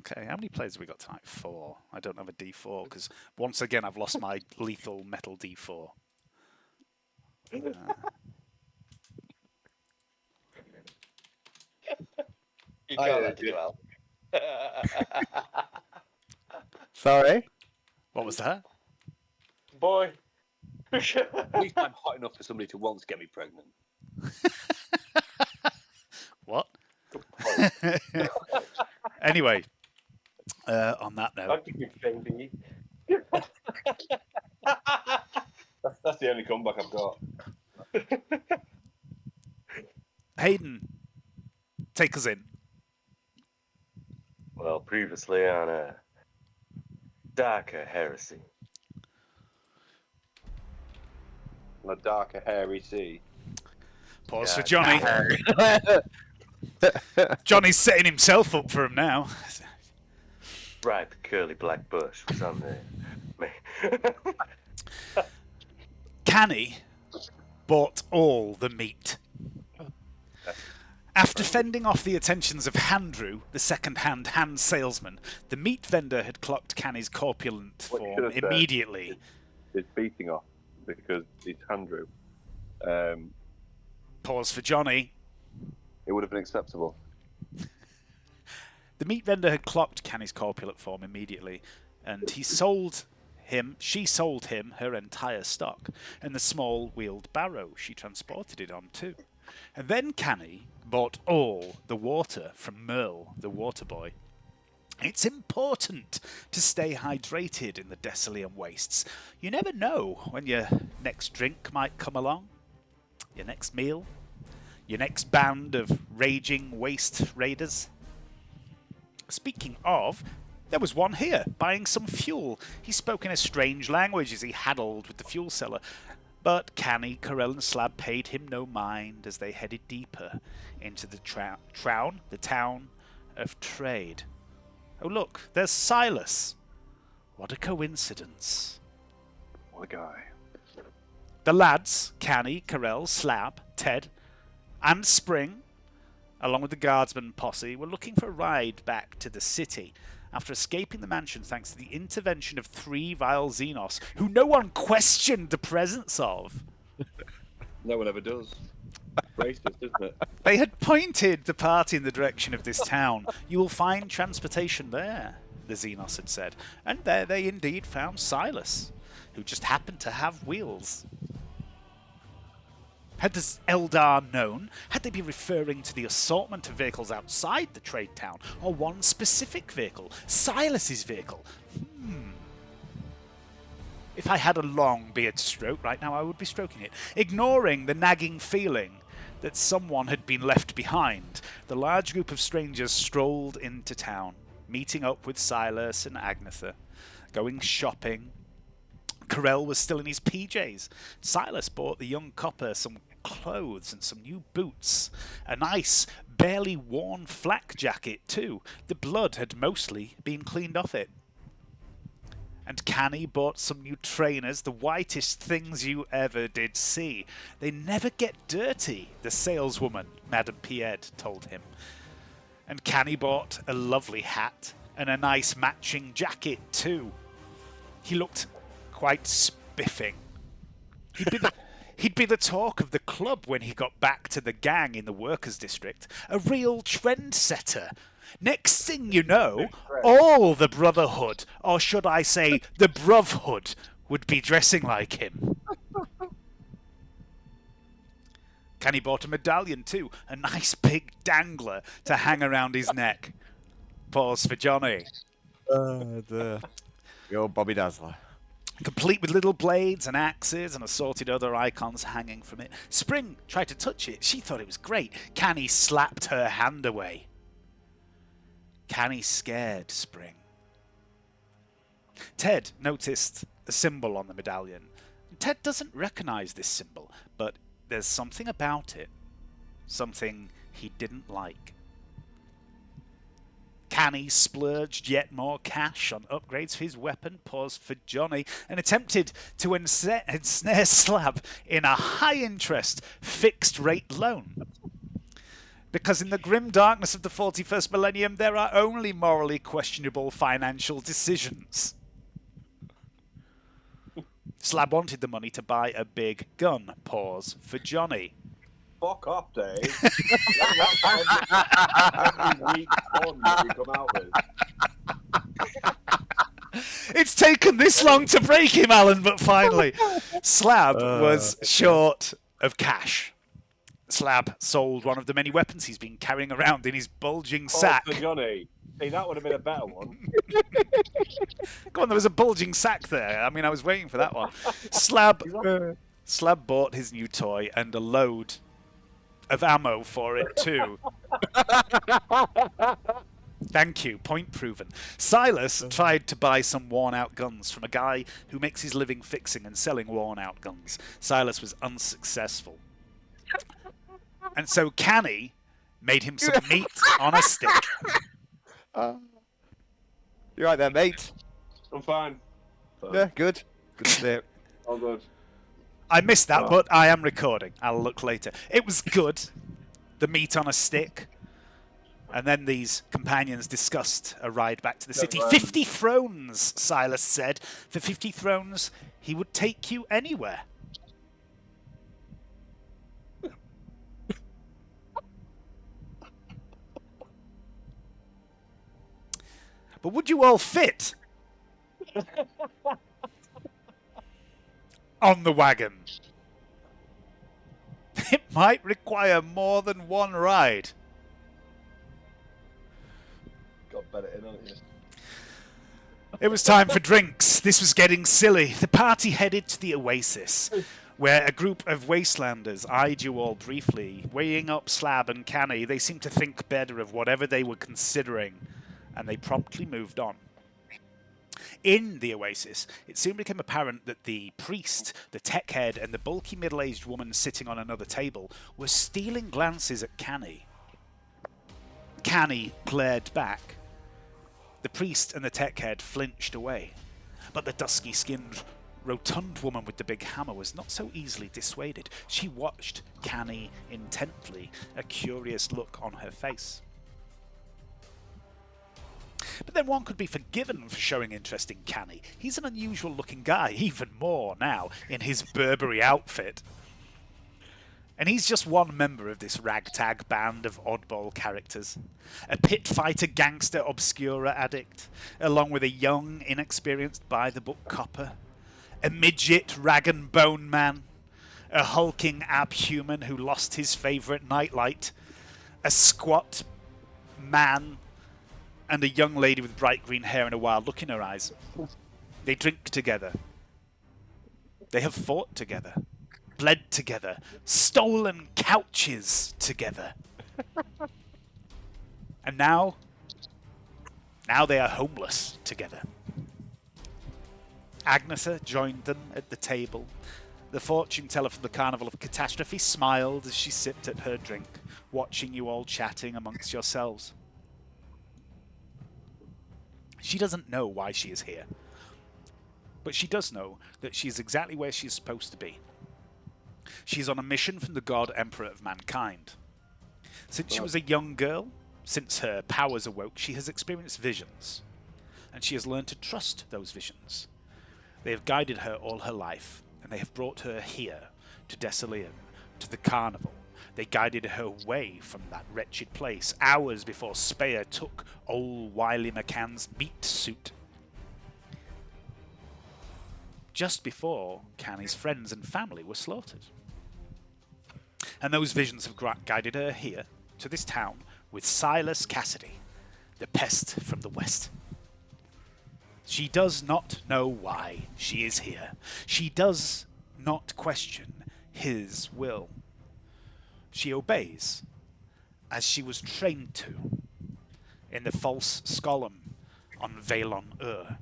Okay, how many players have we got tonight? 4. I don't have a D4 because once again I've lost my lethal metal D4. You can't let it well. Sorry? What was that? Boy. At least I'm hot enough for somebody to once get me pregnant. What? Anyway, on that note, baby. That's the only comeback I've got. Hayden, take us in. Well, previously on a darker heresy. On a darker, hairy sea. Pause for Johnny. Johnny's setting himself up for him now. Ripe, curly black bush was on there. Canny bought all the meat. After fending off the attentions of Handrew, the second-hand hand salesman, the meat vendor had clocked Canny's corpulent form immediately. It's beating off because it's Andrew. Pause for Johnny. It would have been acceptable. The meat vendor had clocked Canny's corpulent form immediately, and she sold him her entire stock, and the small wheeled barrow she transported it on too. And then Canny bought all the water from Merle, the water boy. It's important to stay hydrated in the Desolium wastes. You never know when your next drink might come along, your next meal, your next band of raging waste raiders. Speaking of, there was one here, buying some fuel. He spoke in a strange language as he haddled with the fuel seller. But Canny, Corell and Slab paid him no mind as they headed deeper into the town of trade. Oh look, there's Silas. What a coincidence. What a guy. The lads, Canny, Corell, Slab, Ted, and Spring, along with the guardsman posse, were looking for a ride back to the city after escaping the mansion thanks to the intervention of 3 vile Xenos, who no one questioned the presence of. No one ever does. Racist, isn't it? They had pointed the party in the direction of this town. You will find transportation there, the Xenos had said. And there they indeed found Silas, who just happened to have wheels. Had the Eldar known? Had they been referring to the assortment of vehicles outside the trade town, or one specific vehicle, Silas's vehicle? If I had a long beard to stroke right now, I would be stroking it, ignoring the nagging feeling that someone had been left behind. The large group of strangers strolled into town, meeting up with Silas and Agnetha, going shopping. Corell was still in his PJs. Silas bought the young copper some clothes and some new boots. A nice, barely worn flak jacket, too. The blood had mostly been cleaned off it. And Canny bought some new trainers, the whitest things you ever did see. They never get dirty, the saleswoman, Madame Pied, told him. And Canny bought a lovely hat and a nice matching jacket, too. He looked quite spiffing. He'd be the talk of the club when he got back to the gang in the workers' district. A real trendsetter. Next thing you know, all the Brotherhood, or should I say the Bruvhood, would be dressing like him. Canny bought a medallion too, a nice big dangler to hang around his neck. Pause for Johnny. The old Bobby Dazzler. Complete with little blades and axes and assorted other icons hanging from it. Spring tried to touch it. She thought it was great. Canny slapped her hand away. Canny scared Spring. Ted noticed the symbol on the medallion. Ted doesn't recognize this symbol, but there's something about it. Something he didn't like. Canny splurged yet more cash on upgrades for his weapon, paused for Johnny, and attempted to ensnare Slab in a high-interest, fixed-rate loan. Because in the grim darkness of the 41st millennium, there are only morally questionable financial decisions. Slab wanted the money to buy a big gun. Pause for Johnny. Fuck off, Dave. Every week fun that we come out with. It's taken this long to break him, Alan, but finally. Slab was short of cash. Slab sold one of the many weapons he's been carrying around in his bulging sack. For Johnny. Hey, that would have been a better one. Go on, there was a bulging sack there. I mean, I was waiting for that one. Slab bought his new toy and a load of ammo for it too. Thank you, point proven. Silas tried to buy some worn-out guns from a guy who makes his living fixing and selling worn-out guns. Silas was unsuccessful. And so Canny made him some meat on a stick. You right there, mate? I'm fine. Yeah, good. Good to hear. All good. I missed that, but I am recording. I'll look later. It was good. The meat on a stick. And then these companions discussed a ride back to the city. 50 thrones, Silas said. For 50 thrones, he would take you anywhere. But would you all fit on the wagon? It might require more than one ride. Got better in, haven't you? It was time for drinks. This was getting silly. The party headed to the Oasis, where a group of wastelanders eyed you all briefly, weighing up Slab and Canny. They seemed to think better of whatever they were considering, and they promptly moved on. In the Oasis, it soon became apparent that the priest, the tech head, and the bulky middle-aged woman sitting on another table were stealing glances at Canny. Canny glared back. The priest and the tech head flinched away, but the dusky-skinned, rotund woman with the big hammer was not so easily dissuaded. She watched Canny intently, a curious look on her face. But then one could be forgiven for showing interest in Canny. He's an unusual-looking guy, even more now, in his Burberry outfit. And he's just one member of this ragtag band of oddball characters. A pit fighter gangster obscura addict, along with a young, inexperienced by-the-book copper. A midget rag and bone man. A hulking ab-human who lost his favourite nightlight. A squat man. And a young lady with bright green hair and a wild look in her eyes. They drink together. They have fought together. Bled together, stolen couches together. And now they are homeless together. Agnetha joined them at the table. The fortune teller from the Carnival of Catastrophe smiled as she sipped at her drink, watching you all chatting amongst yourselves. She doesn't know why she is here, but she does know that she is exactly where she is supposed to be. She is on a mission from the God Emperor of Mankind. Since she was a young girl, since her powers awoke, she has experienced visions, and she has learned to trust those visions. They have guided her all her life, and they have brought her here, to Desolation, to the Carnival. They guided her away from that wretched place, hours before Speyer took old Wiley McCann's meat suit. Just before Canny's friends and family were slaughtered. And those visions have guided her here, to this town, with Silas Cassidy, the pest from the west. She does not know why she is here. She does not question his will. She obeys, as she was trained to, in the false Skolum on Valon-Ur.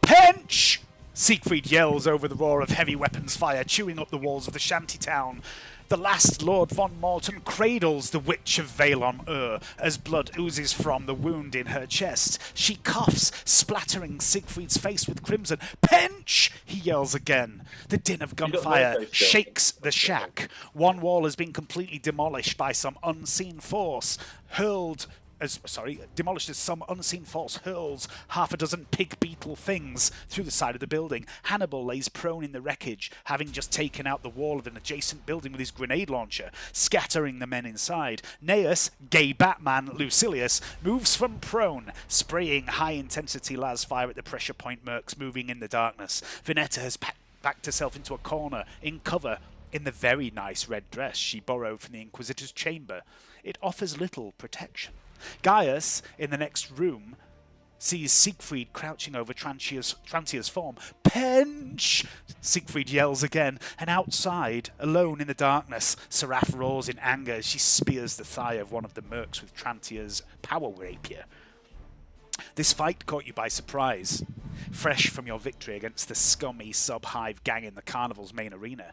Pench! Siegfried yells over the roar of heavy weapons fire, chewing up the walls of the shanty town. The last Lord von Morton cradles the Witch of Vale-on-Ur as blood oozes from the wound in her chest. She coughs, splattering Siegfried's face with crimson. "Pench!" he yells again. The din of gunfire shakes the shack. One wall has been completely demolished by some unseen force, demolished as some unseen force hurls half a dozen pig beetle things through the side of the building. Hannibal lays prone in the wreckage, having just taken out the wall of an adjacent building with his grenade launcher, scattering the men inside. Gaius, gay Batman Lucilius, moves from prone, spraying high-intensity las fire at the pressure point mercs moving in the darkness. Vernetta has backed herself into a corner, in cover, in the very nice red dress she borrowed from the Inquisitor's chamber. It offers little protection. Gaius, in the next room, sees Siegfried crouching over Trantia's form. "Pench!" Siegfried yells again, and outside, alone in the darkness, Seraph roars in anger as she spears the thigh of one of the mercs with Trantia's power rapier. This fight caught you by surprise, fresh from your victory against the scummy sub-hive gang in the carnival's main arena.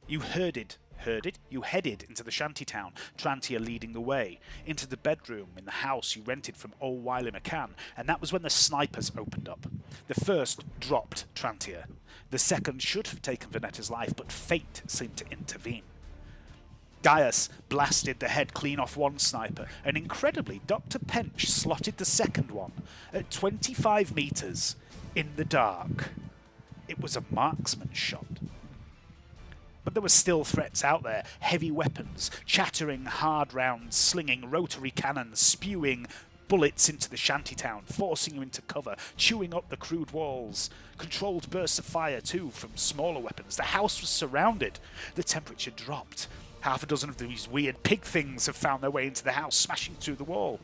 You headed into the shantytown, Trantia leading the way, into the bedroom in the house you rented from old Wiley McCann, and that was when the snipers opened up. The first dropped Trantia. The second should have taken Vernetta's life, but fate seemed to intervene. Gaius blasted the head clean off one sniper, and incredibly, Dr. Pench slotted the second one at 25 meters in the dark. It was a marksman shot. But there were still threats out there. Heavy weapons, chattering hard rounds, slinging rotary cannons, spewing bullets into the shantytown, forcing you into cover, chewing up the crude walls. Controlled bursts of fire, too, from smaller weapons. The house was surrounded. The temperature dropped. Half a dozen of these weird pig things have found their way into the house, smashing through the wall.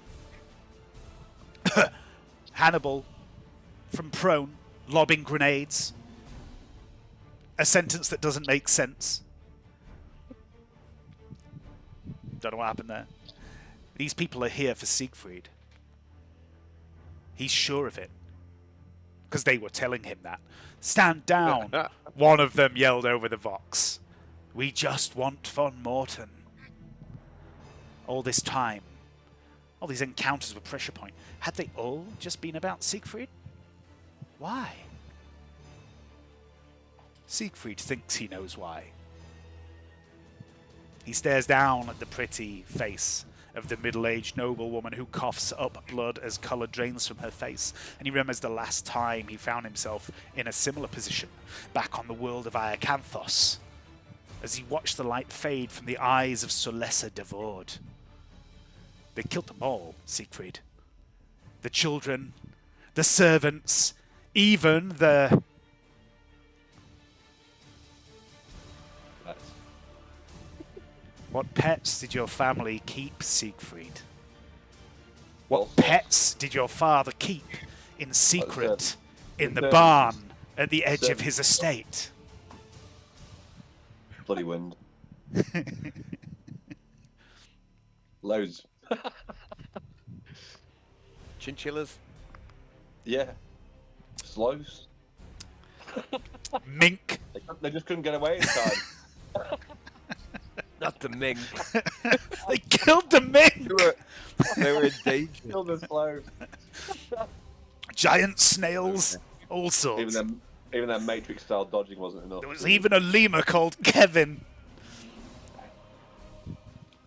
Hannibal, from prone, lobbing grenades. A sentence that doesn't make sense. Don't know what happened there. These people are here for Siegfried. He's sure of it. Because they were telling him that. "Stand down," one of them yelled over the Vox. "We just want von Morton." All this time, all these encounters with Pressure Point, had they all just been about Siegfried? Why? Siegfried thinks he knows why. He stares down at the pretty face of the middle-aged noblewoman who coughs up blood as colour drains from her face, and he remembers the last time he found himself in a similar position, back on the world of Iacanthos, as he watched the light fade from the eyes of Solessa devoured. They killed them all, Siegfried. The children, the servants, even the... What pets did your family keep, Siegfried? What pets did your father keep in secret in the barn at the edge of his estate? Bloody wind. Loads. Chinchillas. Yeah. Slows. Mink. They just couldn't get away in time. Not the mink. They killed the mink! They were in danger. Killed the slow. Giant snails, all sorts. Even their Matrix-style dodging wasn't enough. There was even a lemur called Kevin.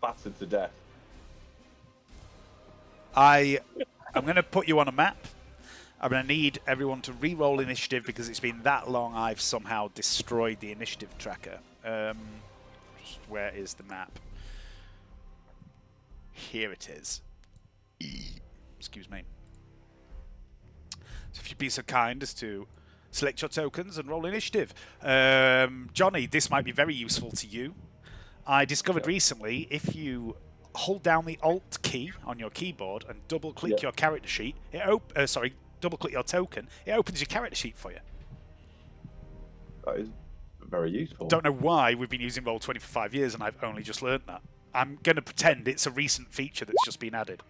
Battered to death. I'm going to put you on a map. I'm going to need everyone to re-roll initiative because it's been that long I've somehow destroyed the initiative tracker. Where is the map? Here it is. Excuse me. So if you'd be so kind as to select your tokens and roll initiative. Johnny, this might be very useful to you. I discovered recently if you hold down the Alt key on your keyboard and double-click your character sheet, double-click your token, it opens your character sheet for you. That is very useful. Don't know why we've been using Roll20 for 5 years and I've only just learned that. I'm going to pretend it's a recent feature that's just been added.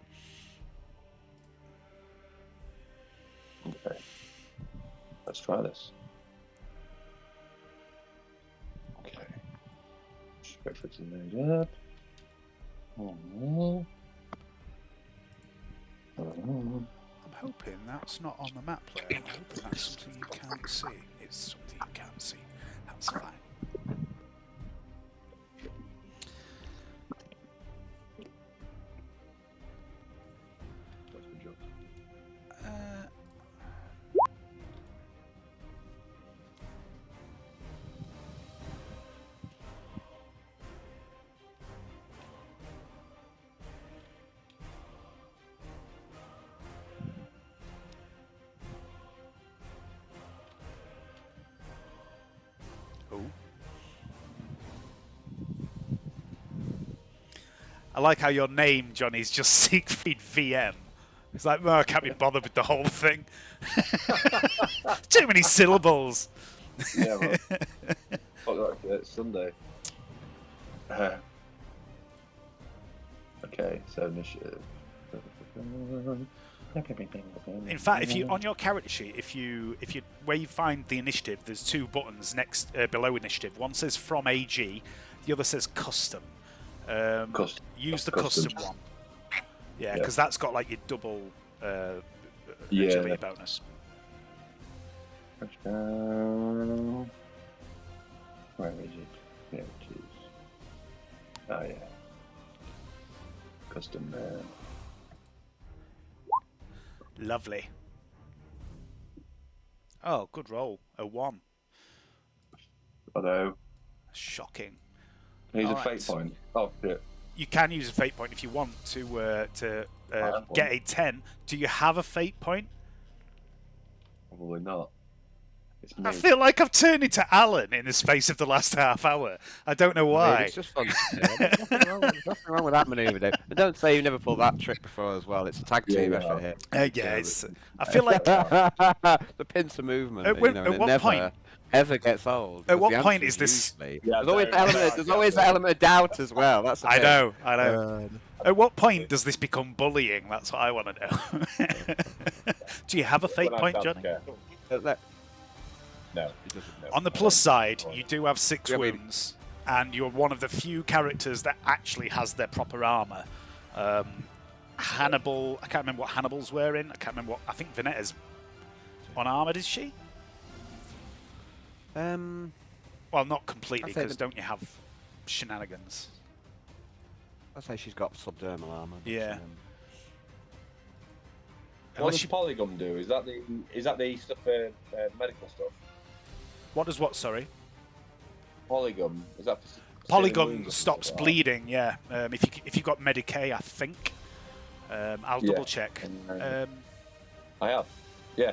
Okay. Let's try this. Okay. Wait for it to load up. Oh. I'm hoping that's not on the map player. I'm hoping that's something you can't see. It's something you can't see. That's fine. That's the job. Oh. I like how your name, Johnny, is just Siegfried VM. It's like, no, I can't be bothered with the whole thing. Too many syllables. Yeah, man. Fuck that, it's Sunday. Okay, so initiative. In fact, if you on your character sheet, if you where you find the initiative, there's two buttons next below initiative. One says from AG, the other says custom. Use the custom one. Yeah, because that's got like your double agility bonus. Where is it? There it is. Oh yeah. Custom man. Lovely. Oh, good roll. A 1. Although Shocking. he's a Alright. fate point. Oh shit. You can use a fate point if you want to get a 10. Do you have a fate point? Probably not. It's me. I feel like I've turned into Alan in the space of the last half hour. I don't know why. It's just fun. There's nothing wrong with that manoeuvre, Dave. But don't say you've never pulled that trick before as well. It's a tag team effort here. Yeah, I feel like the pincer movement. At you know, at and it what never point- ever gets old. At because what the point answers is this- usually- Yeah, there's always that element of doubt as well. That's the I thing. know. At what point does this become bullying? That's what I want to know. Do you have a fate When I point, found Johnny? the No, he doesn't know. On the plus side, you do have 6 Yeah, we- wounds, and you're one of the few characters that actually has their proper armor. Hannibal, I can't remember what Hannibal's wearing. I can't remember what. I think Vernetta's unarmored, is she? Well, not completely, I'd say because the- don't you have shenanigans? I'd say she's got subdermal armor. but, Yeah. What Unless does you, Polygon do? Is that the stuff for medical stuff? what does what? Sorry. Polygon is that? For sealing Polygon wounds or stops something like bleeding. Yeah. If you've got Medicae, I think. I'll Yeah. double check. that? I have. Yeah.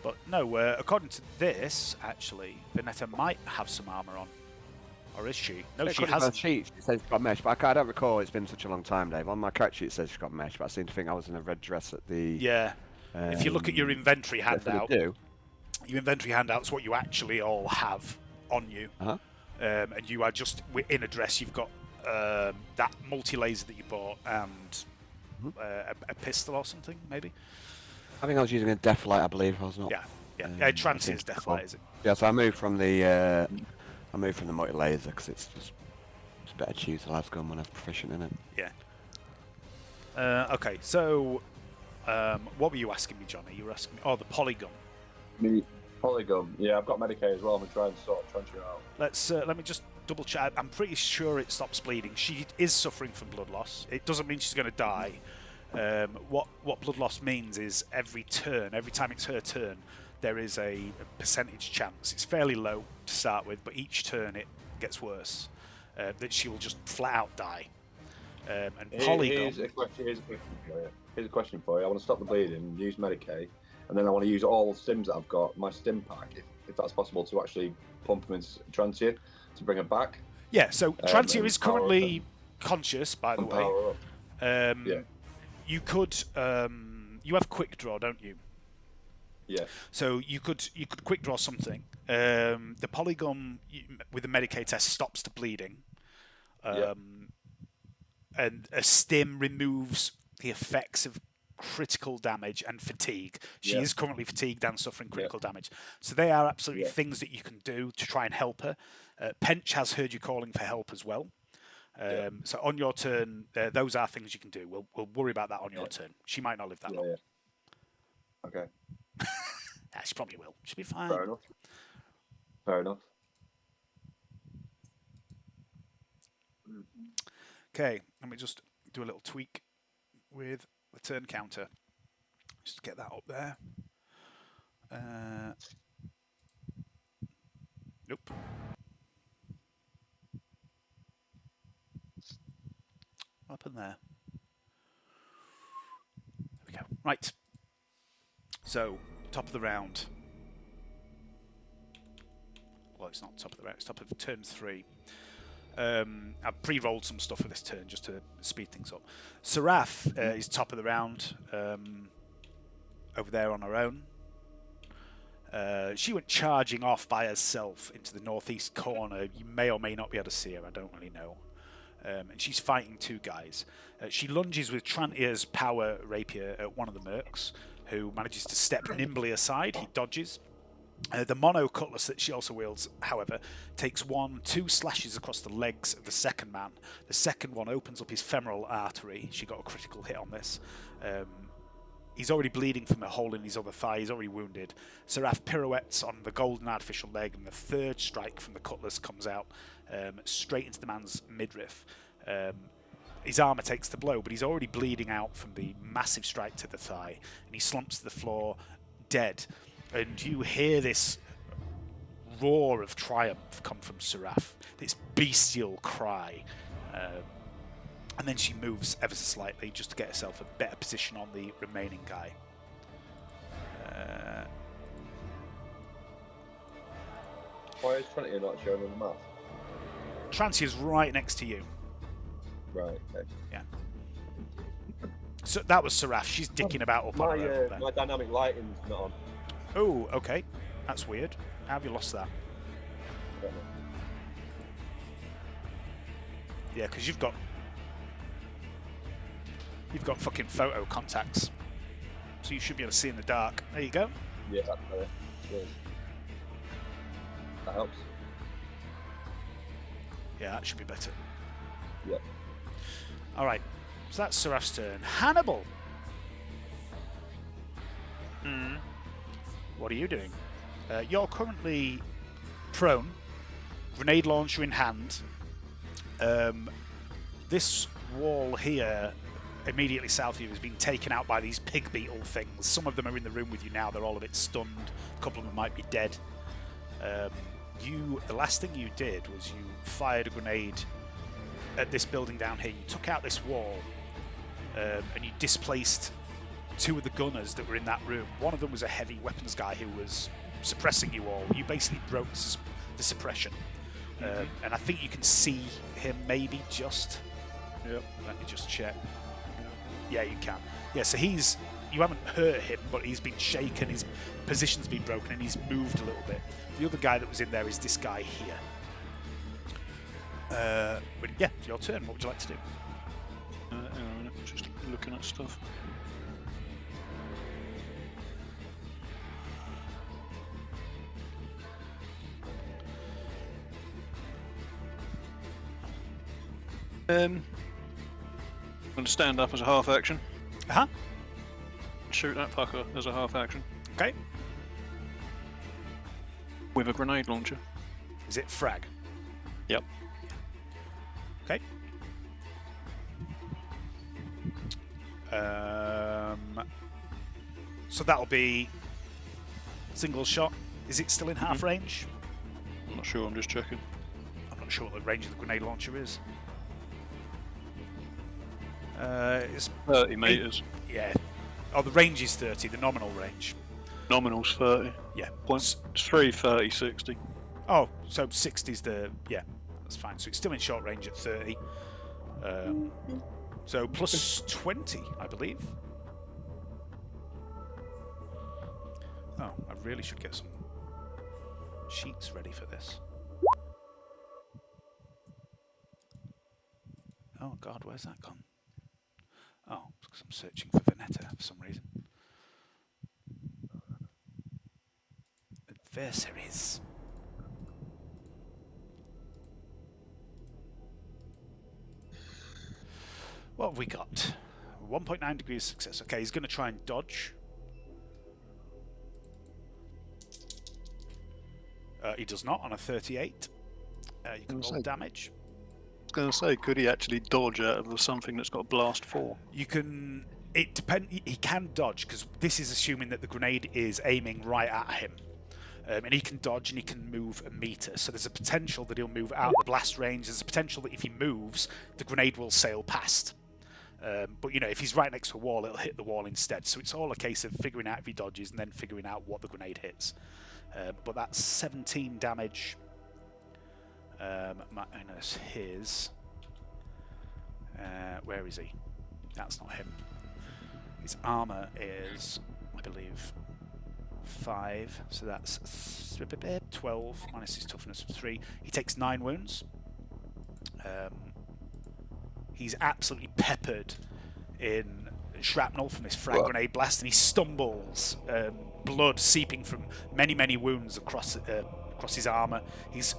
But no, according to this, actually, Vernetta might have some armor on. Or is she? No, she On her hasn't. sheet, it says she's got mesh, but I don't recall. It's been such a long time, Dave. On my character sheet, it says she's got mesh, but I seem to think I was in a red dress at the. Yeah. If you look at your inventory that's what handout, they do. your inventory handout's what you actually all have on you. Uh-huh. And you are just in a dress. You've got that multi-laser that you bought and a pistol or something, maybe. I think I was using a death light. I believe I was not. Yeah. Trance is death light, is it? Yeah, so I moved from the multi laser because it's better to use the las gun when I'm proficient in it. Yeah. Okay, so what were you asking me, Johnny? You were asking me. Oh, the polygon. Polygon. Yeah, I've got Medicaid as well. I'm gonna try and sort of trench her out. Let me just double check. I'm pretty sure it stops bleeding. She is suffering from blood loss. It doesn't mean she's going to die. What blood loss means is every time it's her turn, there is a percentage chance. It's fairly low to start with, but each turn it gets worse. That she will just flat out die. And polygon. Here's a question for you. I want to stop the bleeding, use Medicaid, and then I want to use all the stims that I've got, my stim pack, if that's possible, to actually pump them into Transia to bring her back. Yeah, so Transia and is power currently up conscious, by the and way. power up. Yeah. You could. You have quick draw, don't you? Yeah. So you could quick draw something. The polygon with the Medicaid test stops the bleeding, and a stim removes the effects of critical damage and fatigue. She Yeah. is currently fatigued and suffering critical damage. So they are absolutely Yeah. things that you can do to try and help her. Pench has heard you calling for help as well. So on your turn, those are things you can do. We'll worry about that on your turn. She might not live that long. Yeah. Okay. She probably will. She'll be fine. Fair enough. Fair enough. Okay, let me just do a little tweak with the turn counter. Just get that up there. Nope. What happened there? There we go. Right. So, top of the round. Well, it's not top of the round. It's top of turn 3. I've pre-rolled some stuff for this turn just to speed things up. Seraph is top of the round over there on her own. She went charging off by herself into the northeast corner. You may or may not be able to see her. I don't really know. And she's fighting 2 guys. She lunges with Trantier's power rapier at one of the mercs, who manages to step nimbly aside. He dodges. The mono cutlass that she also wields, however, takes 2 slashes across the legs of the second man. The second one opens up his femoral artery. She got a critical hit on this. He's already bleeding from a hole in his other thigh. He's already wounded. Seraph pirouettes on the golden artificial leg, and the third strike from the cutlass comes out straight into the man's midriff. His armour takes the blow, but he's already bleeding out from the massive strike to the thigh, and he slumps to the floor, dead. And you hear this roar of triumph come from Seraph, this bestial cry. And then she moves ever so slightly just to get herself a better position on the remaining guy. Why is Trinity not showing on the map? Trancy's right next to you. Right, okay. Yeah. So that was Seraph. She's dicking about up on her own. My dynamic lighting's not on. Oh, okay. That's weird. How have you lost that? Yeah, because you've got fucking photo contacts, so you should be able to see in the dark. There you go. Yeah, that's better. Cheers. That helps. Yeah, that should be better. Yep. All right. So that's Seraph's turn. Hannibal. What are you doing? You're currently prone, grenade launcher in hand. This wall here, immediately south of you, has been taken out by these pig beetle things. Some of them are in the room with you now. They're all a bit stunned. A couple of them might be dead. The last thing you did was you fired a grenade at this building down here. You took out this wall, and you displaced 2 of the gunners that were in that room. One of them was a heavy weapons guy who was suppressing you all. You basically broke the suppression. And I think you can see him maybe just... Yep. Let me just check. Yeah, you can. Yeah, so you haven't hurt him, but he's been shaken, his position's been broken, and he's moved a little bit. The other guy that was in there is this guy here. But yeah, it's your turn. What would you like to do? Hang on a minute, just looking at stuff. I'm going to stand up as a half action. Uh-huh. Shoot that fucker as a half action. Okay. With a grenade launcher. Is it frag? Yep. Okay. So that'll be single shot. Is it still in half range? I'm not sure, I'm just checking. I'm not sure what the range of the grenade launcher is. It's 30 metres. Yeah. Oh, the range is 30, the nominal range. Nominal's 30. Yeah. Points 3, 30, 60. Oh, so 60's the... Yeah, that's fine. So it's still in short range at 30. So plus 20, I believe. Oh, I really should get some sheets ready for this. Oh God, where's that gone? Oh, because I'm searching for Vernetta for some reason. Adversaries. What have we got? 1.9 degrees success. Okay, he's going to try and dodge. He does not on a 38. You can roll damage. I was going to say, could he actually dodge out of something that's got blast 4? You can. It depend. He can dodge because this is assuming that the grenade is aiming right at him, and he can dodge and he can move a meter. So there's a potential that he'll move out of the blast range. There's a potential that if he moves, the grenade will sail past. But you know, if he's right next to a wall, it'll hit the wall instead. So it's all a case of figuring out if he dodges and then figuring out what the grenade hits. But that's 17 damage minus his. Where is he? That's not him. His armor is, I believe, 5. So that's 12 minus his toughness of 3. He takes 9 wounds. He's absolutely peppered in shrapnel from this frag grenade blast, and he stumbles, blood seeping from many, many wounds across his armor. He's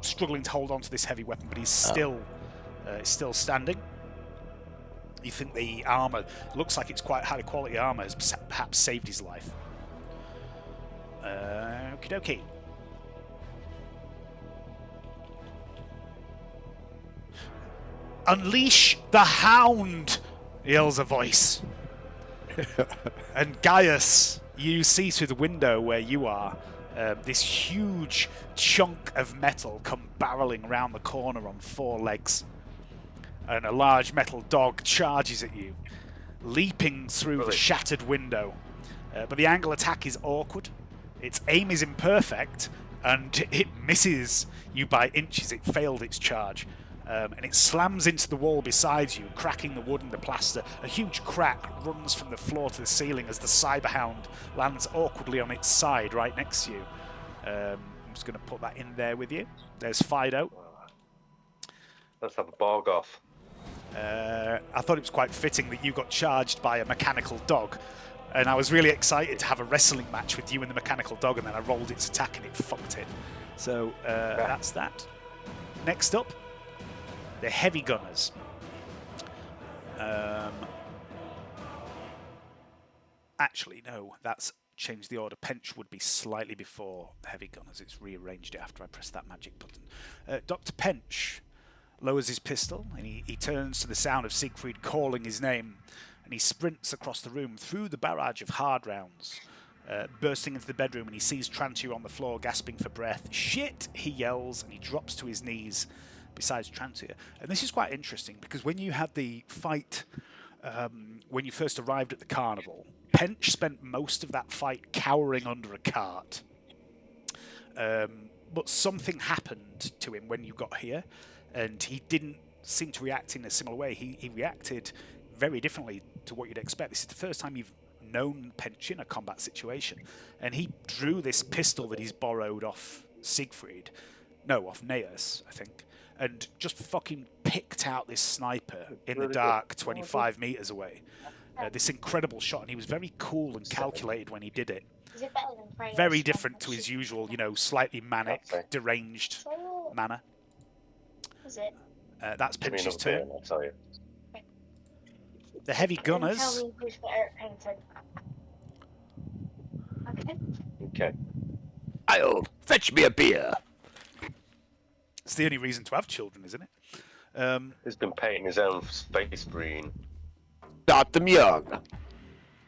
struggling to hold on to this heavy weapon, but he's still standing. You think the armor looks like it's quite high quality armor, has perhaps saved his life. Okie dokie. Unleash the hound! Yells a voice. And Gaius, you see through the window where you are, this huge chunk of metal come barreling around the corner on 4 legs. And a large metal dog charges at you, leaping through the shattered window. But the angle attack is awkward. Its aim is imperfect, and it misses you by inches. It failed its charge. And it slams into the wall beside you, cracking the wood and the plaster. A huge crack runs from the floor to the ceiling as the Cyberhound lands awkwardly on its side right next to you. I'm just going to put that in there with you. There's Fido. Let's have a bog off. I thought it was quite fitting that you got charged by a mechanical dog, and I was really excited to have a wrestling match with you and the mechanical dog, and then I rolled its attack and it fucked it. So that's that. Next up, the heavy gunners. Actually, no, that's changed the order. Pench would be slightly before the heavy gunners. It's rearranged it after I pressed that magic button. Dr. Pench lowers his pistol, and he turns to the sound of Siegfried calling his name, and he sprints across the room through the barrage of hard rounds, bursting into the bedroom, and he sees Trantiu on the floor gasping for breath. Shit, he yells, and he drops to his knees beside Trantiu. And this is quite interesting, because when you had the fight, when you first arrived at the carnival, Pench spent most of that fight cowering under a cart. But something happened to him when you got here, and he didn't seem to react in a similar way. He reacted very differently to what you'd expect. This is the first time you've known Pench in a combat situation, and he drew this pistol that he's borrowed off Siegfried, no, off Gaius, I think, and just fucking picked out this sniper in the dark 25 meters away. This incredible shot, and he was very cool and calculated when he did it. Very different to his usual, you know, slightly manic, deranged manner. Is it? That's Pench's turn. I'll tell you. The heavy gunners. Tell me who's painted. Okay. Okay. I'll fetch me a beer. It's the only reason to have children, isn't it? He's been painting his own face green. Start them young.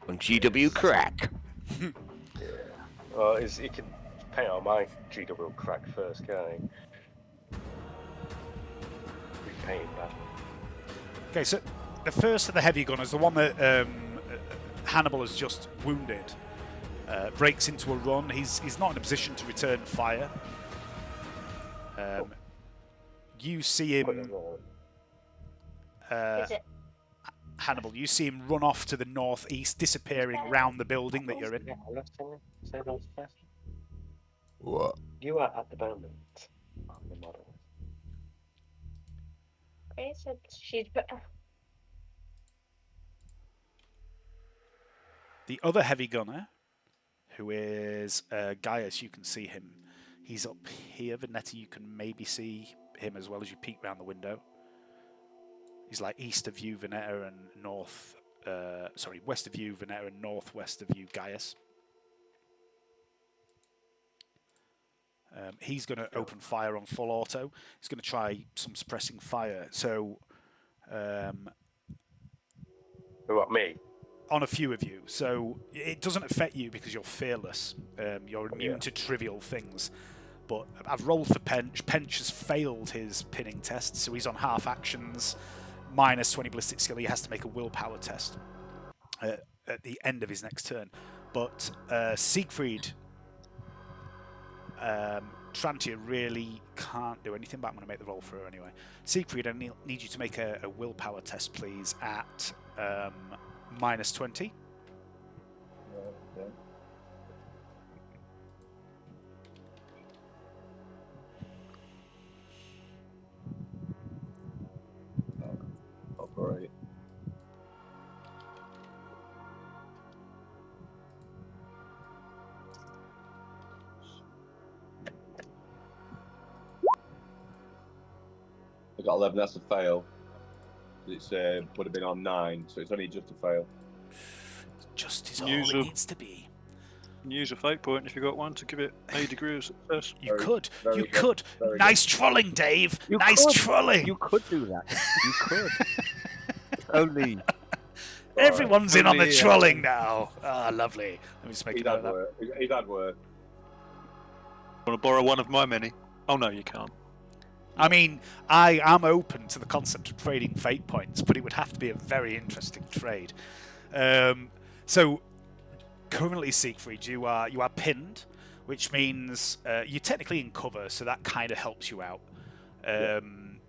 On GW crack. Well, he can paint on my GW crack first, can't he? Repaint that. Okay, so the first of the heavy gunners, the one that Hannibal has just wounded, breaks into a run. He's not in a position to return fire. You see him, Hannibal, you see him run off to the northeast, disappearing round the building that you're in. What? You are at the moment on the model. She's The other heavy gunner, who is Gaius, you can see him. He's up here. Vernetta, you can maybe see him as well as you peek round the window. He's like east of you, Vernetta, and north. West of you, Vernetta, and northwest of you, Gaius. He's going to open fire on full auto. He's going to try some suppressing fire. So, What, me? on a few of you. So it doesn't affect you because you're fearless. You're immune to trivial things. But I've rolled for Pench. Pench has failed his pinning test, so he's on half actions, minus 20 ballistic skill. He has to make a willpower test at the end of his next turn. But Siegfried, Trantia really can't do anything, but I'm going to make the roll for her anyway. Siegfried, I need you to make a willpower test, please, at minus 20. Yeah. Operate. I got 11. That's a fail. It's would have been on 9, so it's only just a fail. Just is all it needs to be. You can use a fate point if you got one to give it a degree of success. You could. Very You good. could. Very Nice trolling, Dave. Nice trolling. You could do that. You could. Only. Everyone's in on the Only, trolling now. Ah, lovely. Let me just make a He's note had of that. work. He's had work. Want to borrow one of my many? Oh no, you can't. I mean, I am open to the concept of trading fate points, but it would have to be a very interesting trade. So, currently, Siegfried, you are pinned, which means you're technically in cover, so that kind of helps you out. You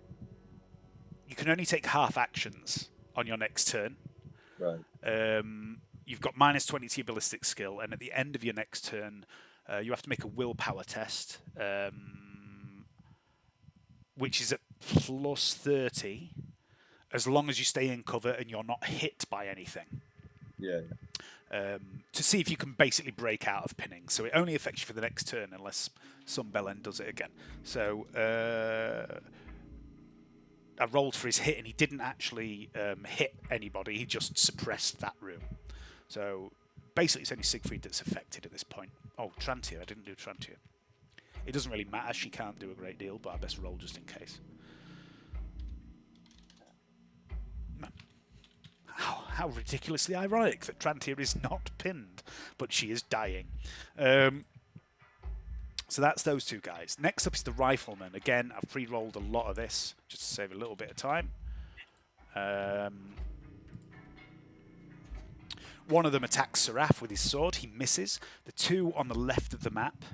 can only take half actions on your next turn. Right. You've got minus 20 to your ballistic skill, and at the end of your next turn, you have to make a willpower test. Which is at plus 30, as long as you stay in cover and you're not hit by anything. Yeah. To see if you can basically break out of pinning. So it only affects you for the next turn unless some bellend does it again. So I rolled for his hit and he didn't actually hit anybody. He just suppressed that room. So basically it's only Siegfried that's affected at this point. Oh, Trantia. I didn't do Trantia. It doesn't really matter. She can't do a great deal, but I best roll just in case. How ridiculously ironic that Trantia is not pinned, but she is dying. So that's those two guys. Next up is the rifleman. Again, I've pre-rolled a lot of this just to save a little bit of time. One of them attacks Seraph with his sword. He misses. The two on the left of the map,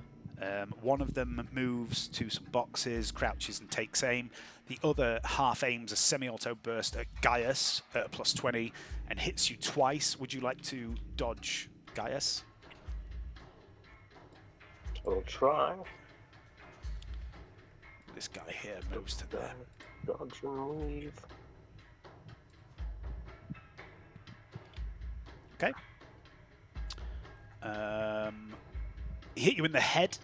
one of them moves to some boxes, crouches and takes aim. The other half aims a semi-auto burst at Gaius at plus 20 and hits you twice. Would you like to dodge Gaius? I'll try. This guy here moves to there. Dodge and weave. Okay. He hit you in the head.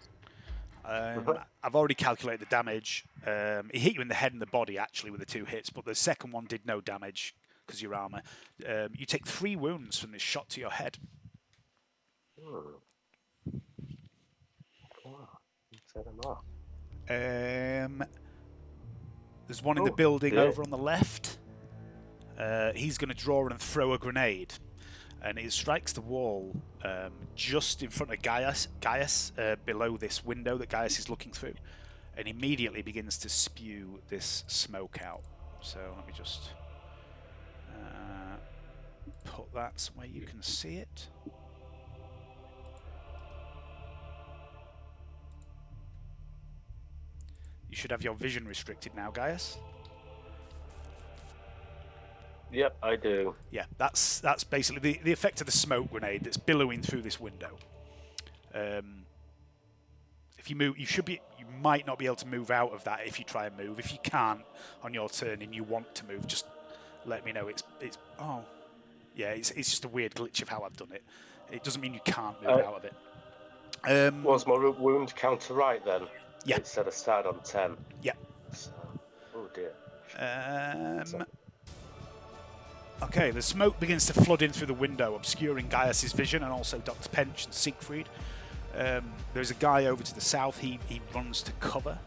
I've already calculated the damage. He hit you in the head and the body, actually, with the two hits, but the second one did no damage because your armor. You take 3 wounds from this shot to your head. Set him off. There's one in the building over on the left. He's going to draw and throw a grenade. And it strikes the wall just in front of Gaius, below this window that Gaius is looking through, and immediately begins to spew this smoke out. So let me just put that somewhere you can see it. You should have your vision restricted now, Gaius. Yep, I do. Yeah, that's basically the effect of the smoke grenade that's billowing through this window. If you move, you might not be able to move out of that if you try and move. If you can't on your turn and you want to move, just let me know. It's just a weird glitch of how I've done it. It doesn't mean you can't move out of it. Was my wound counter right then? Yeah. It said I started on 10. Yeah. So, oh dear. Okay, the smoke begins to flood in through the window, obscuring Gaius' vision and also Dr. Pench and Siegfried. There's a guy over to the south. He runs to cover.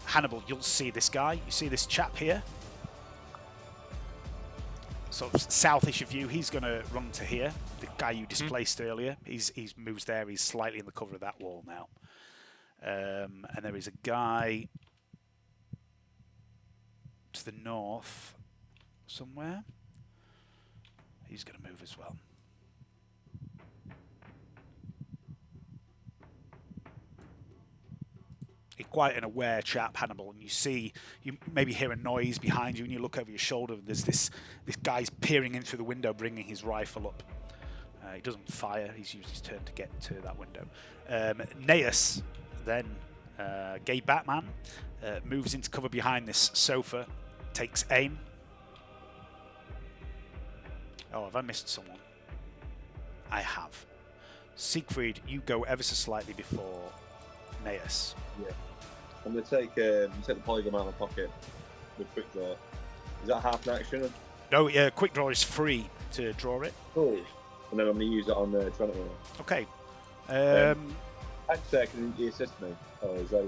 Hannibal, you'll see this guy. You see this chap here? Sort of southish of you. He's going to run to here. The guy you displaced earlier. He's moves there. He's slightly in the cover of that wall now. And there is a guy to the north somewhere. He's going to move as well. You're quite an aware chap, Hannibal, and you maybe hear a noise behind you, and you look over your shoulder, and there's this guy's peering in through the window, bringing his rifle up. He doesn't fire. He's used his turn to get to that window. Gaius, then, Gay Batman, moves into cover behind this sofa, takes aim. Oh, have I missed someone? I have. Siegfried, you go ever so slightly before Gaius. Yeah. I'm going to take the polygon out of my pocket with quick draw. Is that half an action? No, quick draw is free to draw it. Cool. And then I'm going to use it on the Trent. Okay. Can you assist me? Oh, is that...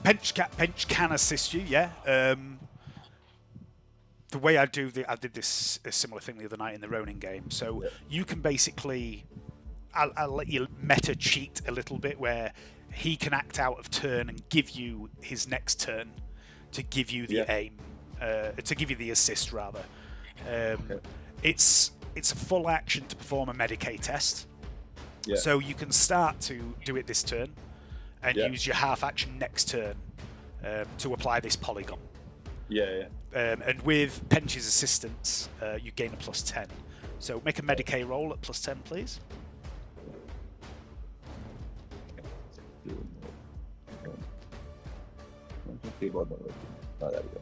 Pench can assist you, yeah. The way I did this a similar thing the other night in the Ronin game. So you can basically, I'll let you meta cheat a little bit where he can act out of turn and give you his next turn to give you the aim, to give you the assist rather. It's a full action to perform a Medicae test. Yeah. So you can start to do it this turn and use your half action next turn to apply this polygon. And with Pench's assistance, you gain a +10. So make a Medicae roll at +10, please. Oh, there we go.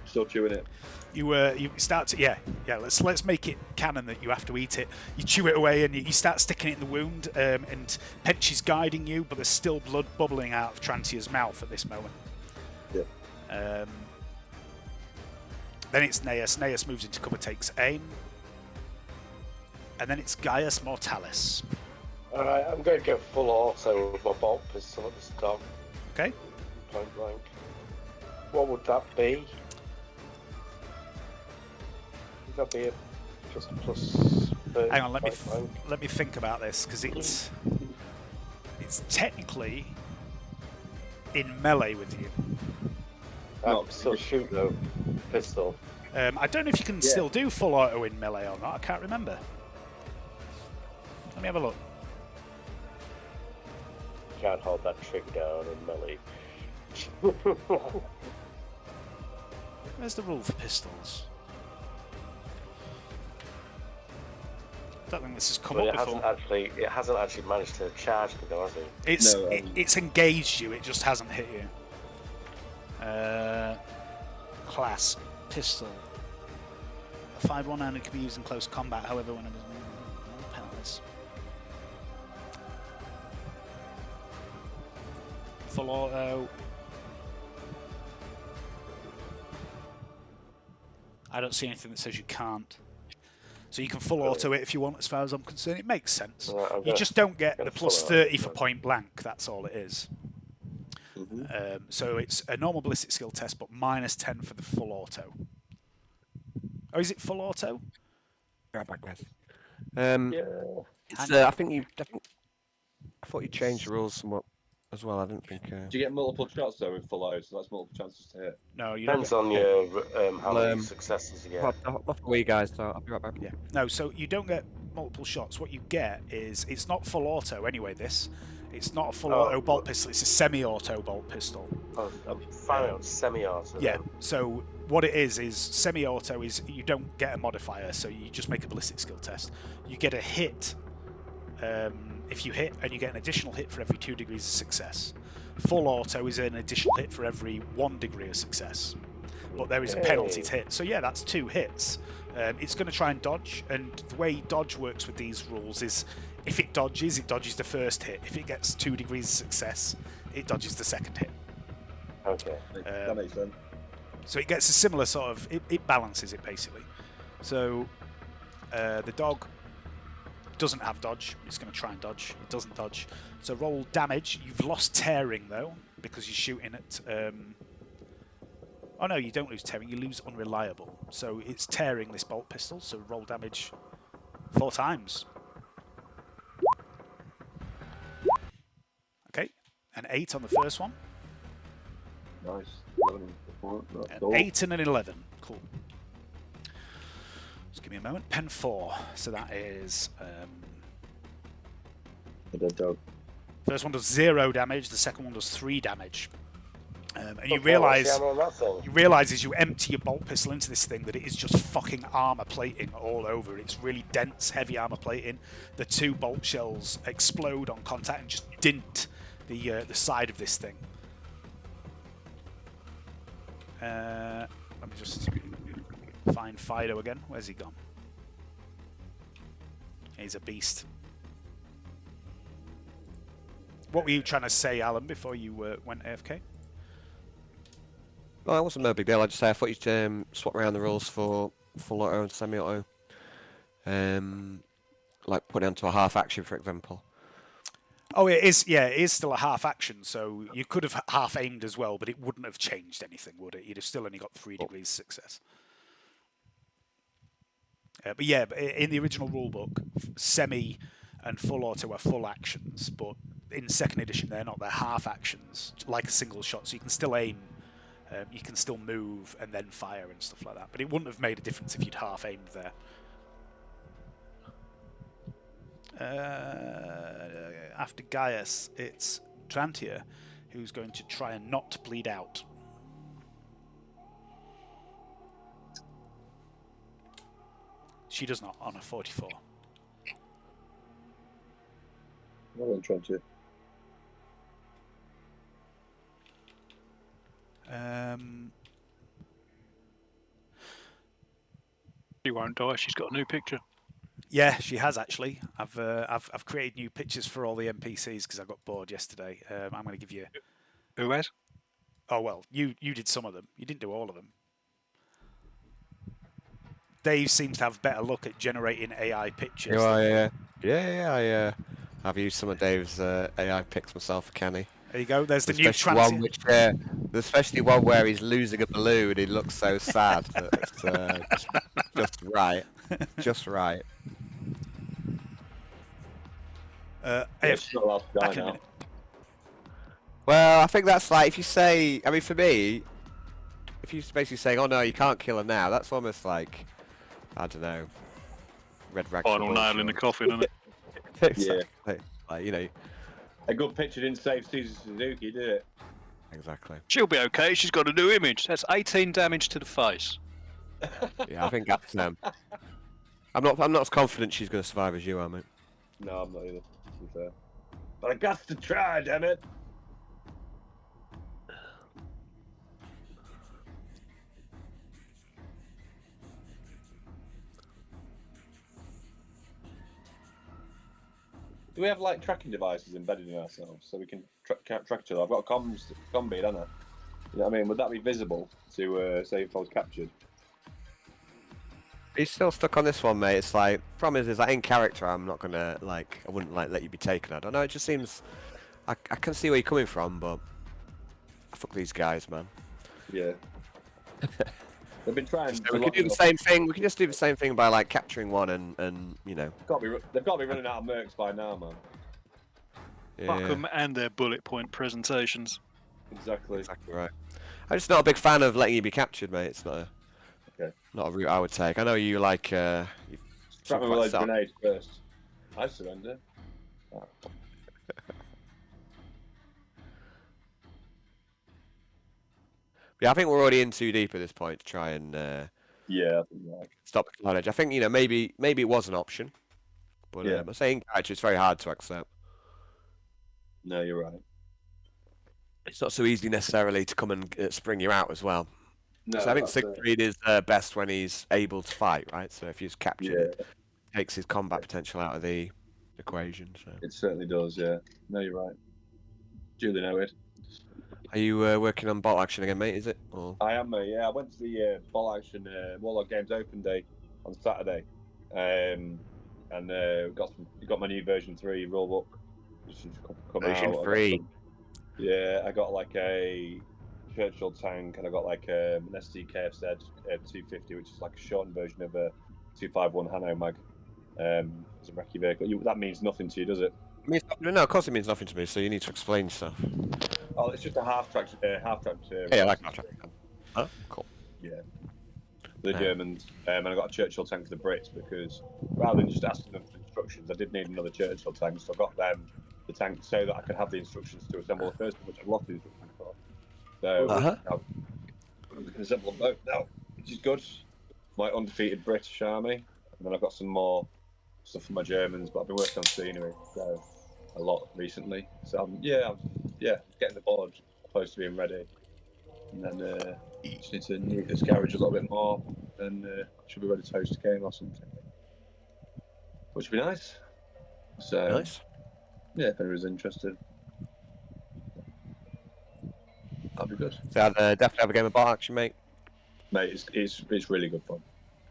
Still chewing it. You start to let's make it canon that you have to eat it. You chew it away and you start sticking it in the wound, and Pench is guiding you, but there's still blood bubbling out of Trantia's mouth at this moment. Yeah. Then it's Gaius. Gaius moves into cover, takes aim, and then it's Gaius Mortalis. All right, I'm going to go full auto with my bolt pistol at the start. Okay. Point blank. What would that be? Would that be just a +30? Hang on, let me think about this, because it's technically in melee with you. Still shoot though, pistol. I don't know if you can still do full auto in melee or not. I can't remember. Let me have a look. Can't hold that trigger down in melee. Where's the rule for pistols? I don't think this has come up before. It hasn't actually managed to charge me though, has it? It's engaged you. It just hasn't hit you. Class pistol. A 5-1 and it can be used in close combat. However, when it is penalties. Full auto. I don't see anything that says you can't. So you can full auto it if you want, as far as I'm concerned. It makes sense. Right, you just don't get the +30 for point blank. That's all it is. So it's a normal ballistic skill test, but -10 for the full auto. Oh, is it full auto? Right back, guys. I thought you changed the rules somewhat as well. I didn't think. Do you get multiple shots though with full auto? So that's multiple chances to hit. No, you depends on your how many successes you get. I'll look away, guys. So I'll be right back. Yeah. No, so you don't get multiple shots. What you get is it's not full auto anyway. It's not a full auto bolt pistol. It's a semi-auto bolt pistol. Oh, I'm fine out semi-auto. Yeah. So what it is semi-auto is you don't get a modifier, so you just make a ballistic skill test. You get a hit if you hit, and you get an additional hit for every 2 degrees of success. Full auto is an additional hit for every 1 degree of success. But there is a penalty to hit. So yeah, that's 2 hits. It's going to try and dodge, and the way dodge works with these rules is if it dodges the first hit. If it gets 2 degrees of success, it dodges the second hit. Okay. That makes sense. So it gets a similar sort of... It balances it, basically. So the dog doesn't have dodge. It's going to try and dodge. It doesn't dodge. So roll damage. You've lost tearing, though, because you're shooting at... Oh, no, you don't lose tearing. You lose unreliable. So it's tearing this bolt pistol. So roll damage 4 times. Okay. An 8 on the first one. Nice. An 8 and an 11. Cool. Just give me a moment. Pen 4. So that is... The dead dog. First one does 0 damage. The second one does 3 damage. And you Okay, what's realise the ammo on that thing? you realise as you empty your bolt pistol into this thing that it is just fucking armor plating all over. It's really dense, heavy armor plating. The 2 bolt shells explode on contact and just dint the side of this thing. Let me just find Fido again. Where's he gone? He's a beast. What were you trying to say, Alan, before you went AFK? Well, it wasn't no big deal. I just say I thought you'd swap around the rules for full auto and semi-auto. Like put it onto a half action, for example. Oh, it is. Yeah, it is still a half action, so you could have half aimed as well, but it wouldn't have changed anything, would it? You'd have still only got 3 degrees success. But yeah, in the original rulebook, semi and full auto are full actions, but in second edition they're not. They're half actions, like a single shot, so you can still aim. You can still move and then fire and stuff like that. But it wouldn't have made a difference if you'd half aimed there. After Gaius, it's Trantia who's going to try and not bleed out. She does not on a 44. Well done, Trantia. She won't die. She's got a new picture. Yeah, she has actually. I've created new pictures for all the NPCs because I got bored yesterday. I'm going to give you. Who has? Oh well, you did some of them. You didn't do all of them. Dave seems to have better luck at generating AI pictures. I've used some of Dave's AI pics myself for Kenny. There you go. There's the new Especially one Transia. which, especially one where he's losing a balloon. He looks so sad. That it's just right, just right. It's not allowed to die Back in a now. minute. Well, I think that's like if you say. I mean, for me, if you're basically saying, "Oh no, you can't kill her now," that's almost like I don't know, red rag. Final nail in the coffin, isn't it? Exactly. Like you know. A good picture didn't save Susan Suzuki, did it? Exactly. She'll be okay. She's got a new image. That's 18 damage to the face. Yeah, I think that's. I'm not as confident she's going to survive as you are, mate. No, I'm not either, to be fair. But I got to try, damn it! Do we have like tracking devices embedded in ourselves so we can track each other? I've got a comm bead, haven't I? You know what I mean? Would that be visible to say if I was captured? He's still stuck on this one, mate. It's like, problem is like in character, I'm not gonna like, I wouldn't like let you be taken. I don't know. It just seems, I can see where you're coming from, but fuck these guys, man. Yeah. They've been trying. So we can do the same thing. We can just do the same thing by like capturing one and you know. They've got to be running out of mercs by now, man. Fuck Yeah, them and their bullet point presentations. Exactly. exactly right. I'm just not a big fan of letting you be captured, mate. It's not a, Okay. not a route I would take. I know you like. Strap me with those grenades first. I surrender. Oh. Yeah, I think we're already in too deep at this point to try and Yeah, I think you're right. stop the cloud edge. I think you know maybe it was an option, but Yeah. I'm saying actually it's very hard to accept. No, you're right. It's not so easy necessarily to come and spring you out as well. No, So I think that's it. Siegfried is best when he's able to fight, right? So if he's captured, it takes his combat potential out of the equation. So It certainly does. Yeah. No, you're right. Duly noted. are you working on bot action again, mate? Is it? Or... I am, mate. Yeah, I went to the Ball Action Warlock Games Open Day on Saturday, and got my new version 3 rulebook, which has come Version out. 3. I got like a Churchill tank, and I got like an SDKFZ 250, which is like a shortened version of a 251 Hano mag as a recce vehicle. That means nothing to you, does it? No, of course it means nothing to me. So you need to explain stuff. Oh, it's just a half-track. Yeah, I like that. Huh? Cool. Yeah. The Germans, and I got a Churchill tank for the Brits because rather than just asking them for instructions, I did need another Churchill tank, so I got them the tank so that I could have the instructions to assemble the first one, which I've lost the instructions for. So I'm going to assemble them both now, which is good. My undefeated British army, and then I've got some more stuff for my Germans, but I've been working on scenery so a lot recently. So I'm getting the board close to being ready, and then. Just need to nuke this garage a little bit more, and should be ready to host a game or something, which would be nice. So Nice. yeah, if anyone's interested, that'd be good. So definitely have a game of bot action, mate. Mate, it's really good fun.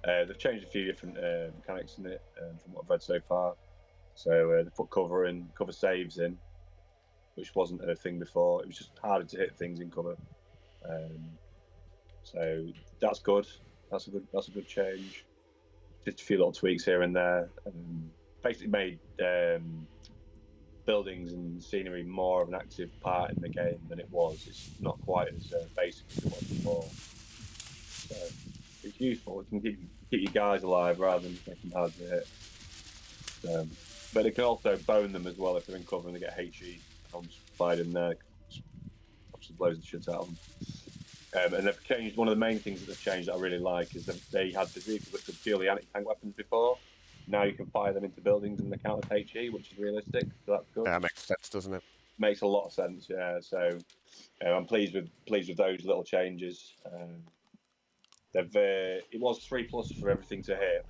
They've changed a few different mechanics in it from what I've read so far. So they put cover saves in, which wasn't a thing before. It was just harder to hit things in cover. So that's good. That's a good change. Just a few little tweaks here and there. Basically made buildings and scenery more of an active part in the game than it was. It's not quite as basic as it was before. So it's useful. It can keep your guys alive rather than make them hard to hit. But it can also bone them as well if they're in cover and they get HE. I'm just fired in there. Obviously blows the shit out of them. And they've changed. One of the main things that they've changed that I really like is that they had the vehicles that could purely anti-tank weapons before. Now you can fire them into buildings and they count as HE, which is realistic. So that's good. Yeah, that makes sense, doesn't it? Makes a lot of sense. Yeah. So I'm pleased with those little changes. It was 3+ for everything to hit.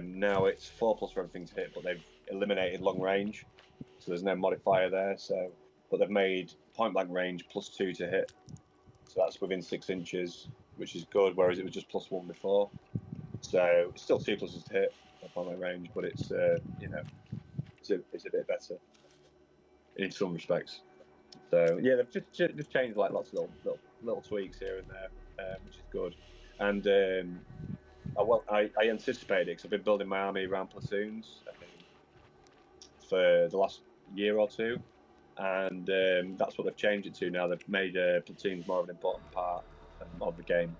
Now it's 4+ for everything to hit, but they've eliminated long range, so there's no modifier there. But they've made point blank range +2 to hit. So that's within 6 inches, which is good, whereas it was just +1 before. So it's still 2 pluses to hit upon my range, but it's it's a bit better in some respects. So yeah, they've just changed like lots of little tweaks here and there, which is good. And I anticipated it because I've been building my army around platoons for the last year or two. And that's what they've changed it to now. They've made platoons more of an important part of the game.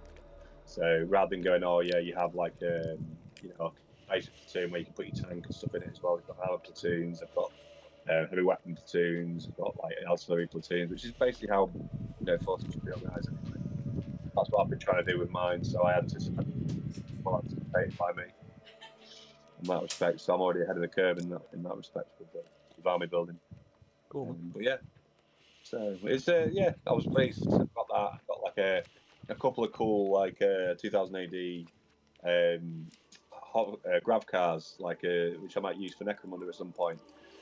So rather than going, oh yeah, you have like basic platoon where you can put your tank and stuff in it as well. They've got armored platoons. They've got heavy weapon platoons. They've got like artillery platoons, which is basically how forces should be organised anyway. That's what I've been trying to do with mine. So I anticipated by me in that respect. So I'm already ahead of the curve in that respect with army building. Cool. But yeah, so it's I was pleased. I've got that. I've got like a couple of cool like 2000 AD grav cars like which I might use for Necromunda at some point.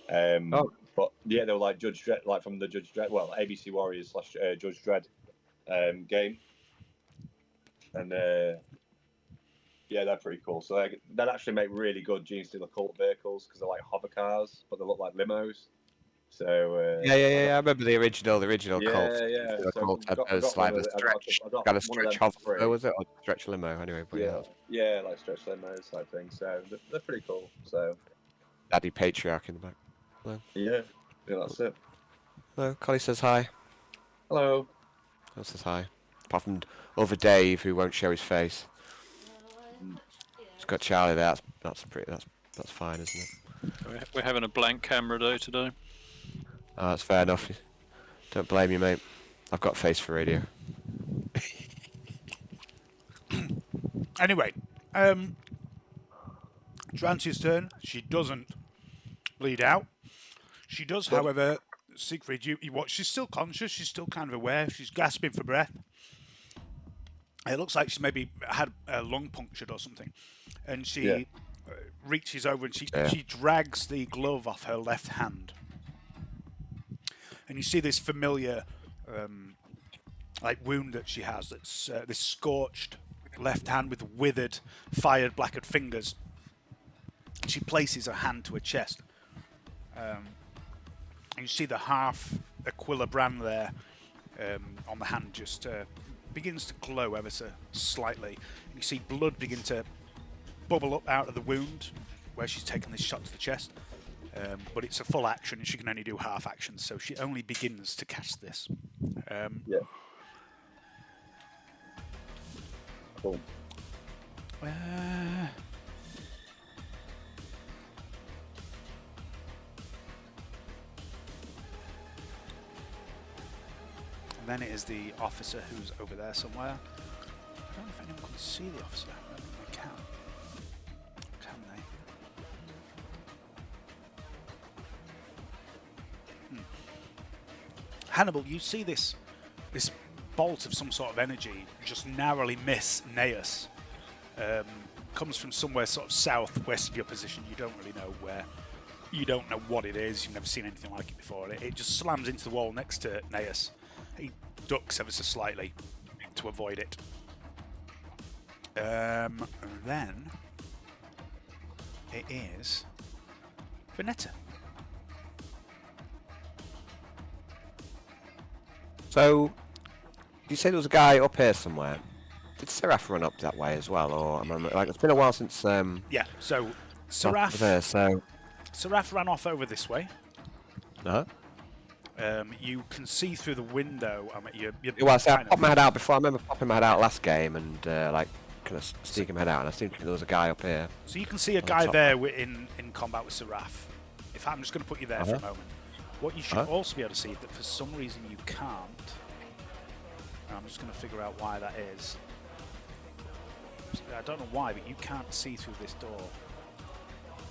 But yeah, they were like Judge Dredd, like from the Judge Dredd, well, ABC Warriors / Judge Dredd game, and yeah, they're pretty cool. So they'd actually make really good Gene Stealer cult vehicles because they're like hover cars, but they look like limos. So Yeah. I remember the original Colt. Yeah. The So Colt had I've those got one like of the the- stretch, I got kind one of of stretch them for hover, free. was it, or stretch limo? Anyway, but Yeah, like stretch limos type thing. So they're pretty cool. So Daddy Patriarch in the back. yeah, that's it. Hello, Collie says hi. Hello. Collie says hi. Apart from over Dave, who won't show his face. It's got Charlie there. That's fine, isn't it? We're having a blank camera day today. Oh, that's fair enough. Don't blame you, mate. I've got a face for radio. Anyway, Trancy's turn. She doesn't bleed out. She does, however, Siegfried, you watch. She's still conscious. She's still kind of aware. She's gasping for breath. It looks like she's maybe had a lung punctured or something, and she reaches over and she drags the glove off her left hand, and you see this familiar like wound that she has. That's this scorched left hand with withered, fired, blackened fingers. She places her hand to her chest. And you see the half Aquila brand there on the hand just begins to glow ever so slightly. You see blood begin to bubble up out of the wound where she's taken this shot to the chest. But it's a full action and she can only do half action, so she only begins to cast this. Cool. And then it is the officer who's over there somewhere. I don't know if anyone can see the officer. I don't think they can. Can they? Hannibal, you see this bolt of some sort of energy just narrowly miss Gaius. Comes from somewhere sort of southwest of your position. You don't really know where. You don't know what it is. You've never seen anything like it before. It just slams into the wall next to Gaius. He ducks ever so slightly to avoid it. And then it is Vernetta. So, you say there was a guy up here somewhere. Did Seraph run up that way as well, or like it's been a while since? Yeah. So Seraph. There, so. Seraph ran off over this way. Uh-huh. You can see through the window. You're Well, so I popped my head out before. I remember popping my head out last game and like kind of sneaking my head out, and I seemed to think there was a guy up here. So you can see a guy there in combat with Seraph. If I'm just going to put you there for a moment. What you should also be able to see that for some reason you can't. And I'm just going to figure out why that is. I don't know why, but you can't see through this door.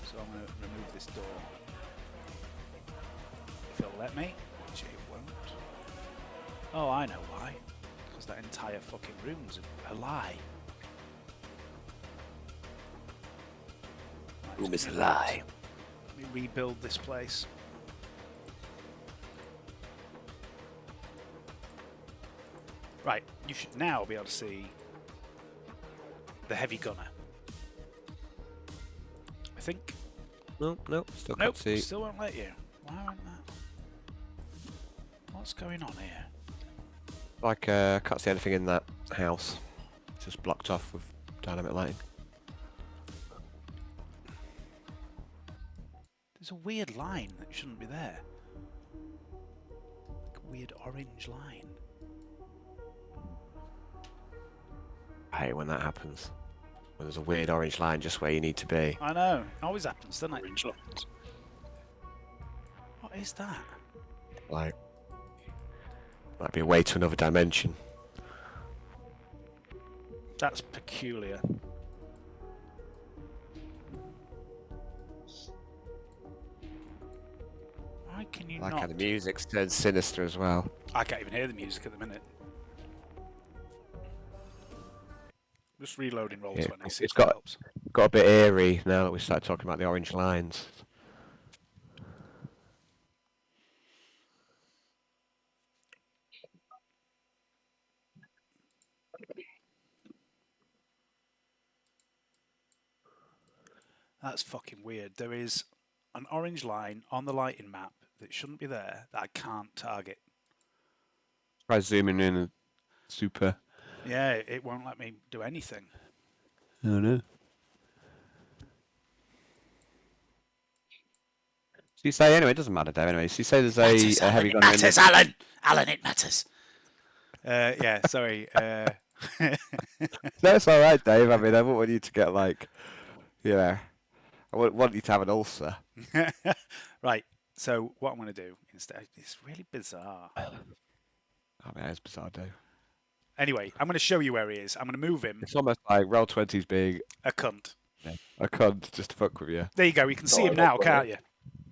So I'm going to remove this door. If it'll let me, which it won't. Oh, I know why. Because that entire fucking room's a lie. Room is a lie. Let me rebuild this place. Right, you should now be able to see the heavy gunner. I think. Nope, still Nope, can't see. still won't let you. Why won't that? What's going on here? Like, can't see anything in that house. It's just blocked off with dynamic lighting. There's a weird line that shouldn't be there. Like a weird orange line. I hate when that happens. When there's a weird orange line just where you need to be. I know, it always happens, doesn't it? Orange lines. What is that? Like, might be a way to another dimension. That's peculiar. Why can you Like not? how the music's turned sinister as well. I can't even hear the music at the minute. Just reloading roll 20. See It's if that got helps. a bit eerie now that we started talking about the orange lines. That's fucking weird. There is an orange line on the lighting map that shouldn't be there that I can't target. Try zooming in and super. Yeah, it won't let me do anything. Oh no. So you say anyway, it doesn't matter, Dave. Anyway, so you say there's a heavy gun. It matters, Alan. Alan, it matters. Yeah, sorry. That's all right, Dave. I mean, I wouldn't want you to get like, you know, I wouldn't want you to have an ulcer. Right. So what I'm going to do instead, it's really bizarre. I mean, it's bizarre, Dave. Anyway, I'm going to show you where he is. I'm going to move him. It's almost like roll 20's being A cunt. a cunt just to fuck with you. There you go. You can see him now, can't you?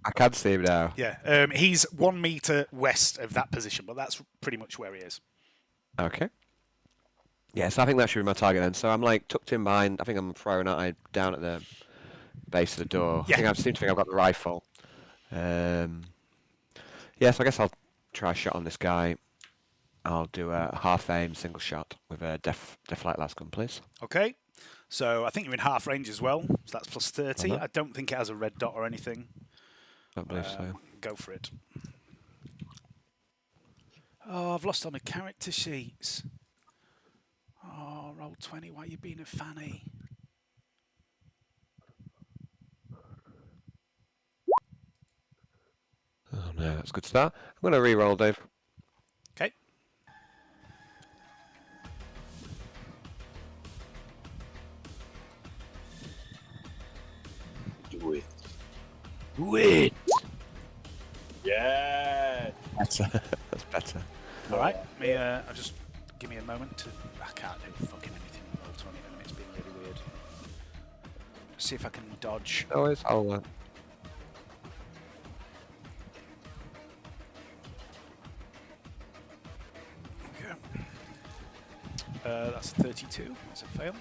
I can see him now. Yeah, he's 1 meter west of that position, but that's pretty much where he is. Okay. Yeah, so I think that should be my target then. So I'm like tucked in behind. I think I'm throwing out down at the base of the door. Yeah. I seem to think I've got the rifle. Yeah, so I guess I'll try a shot on this guy. I'll do a half aim single shot with a def light last gun, please. Okay, so I think you're in half range as well, so that's plus 30. Uh-huh. I don't think it has a red dot or anything. I believe so. Go for it. Oh, I've lost all my character sheets. Oh, roll 20, why are you being a fanny? Oh no, that's a good start. I'm going to re-roll, Dave. Okay. Do it. Wait. Yeah. Better. That's better. All right, just give me a moment to. I can't do fucking anything with roll 20 at the minute. It's been really weird. See if I can dodge. Oh, it's all That's a 32. That's a fail.